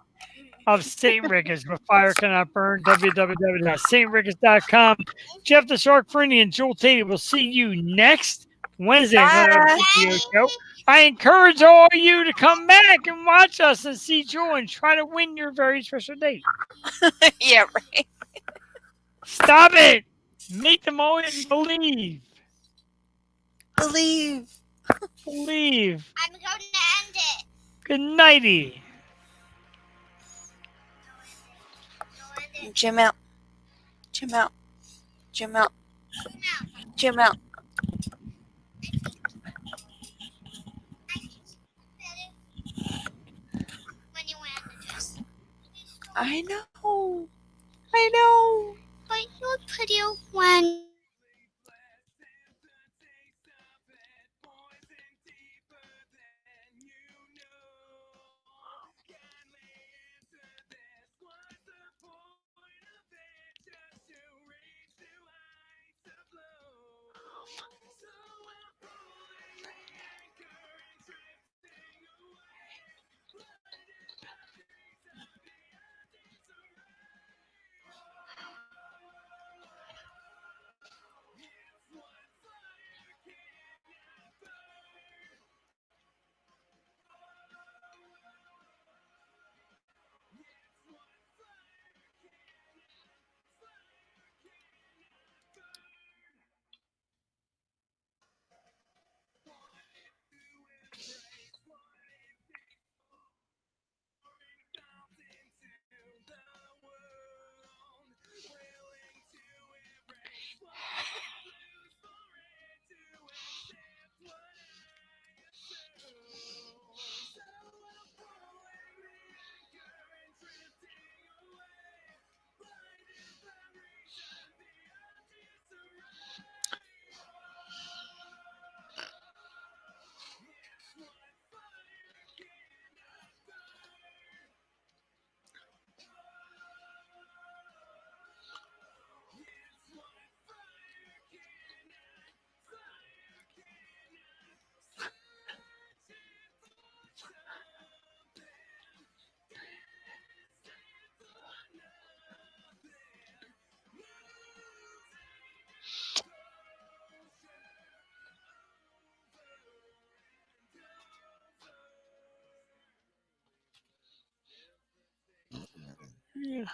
of St. Ricketts. Where fire cannot burn. www.saintricketts.com. Jeff the Shark Friendly and Jewel Tavy will see you next Wednesday. on another Bye. video show. I encourage all of you to come back and watch us and see Jewel and try to win your very special date. Yeah, right. Stop it! Make them always believe. Believe. Believe. I'm going to end it. Good nighty. Jim out. Jim out. Jim out. Jim out. When you end this. I know. I know. But you look prettier when Yeah.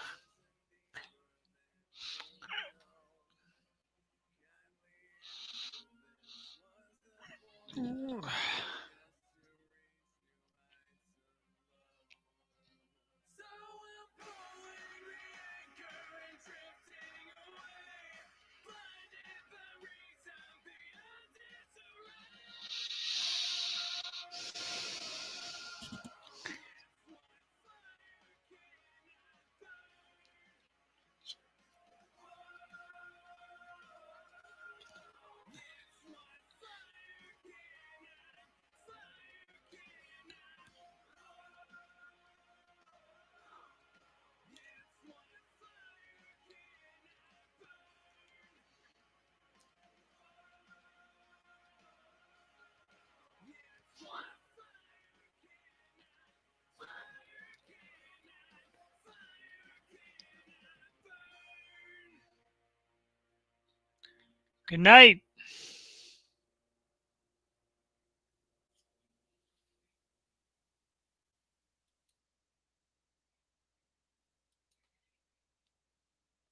Good night.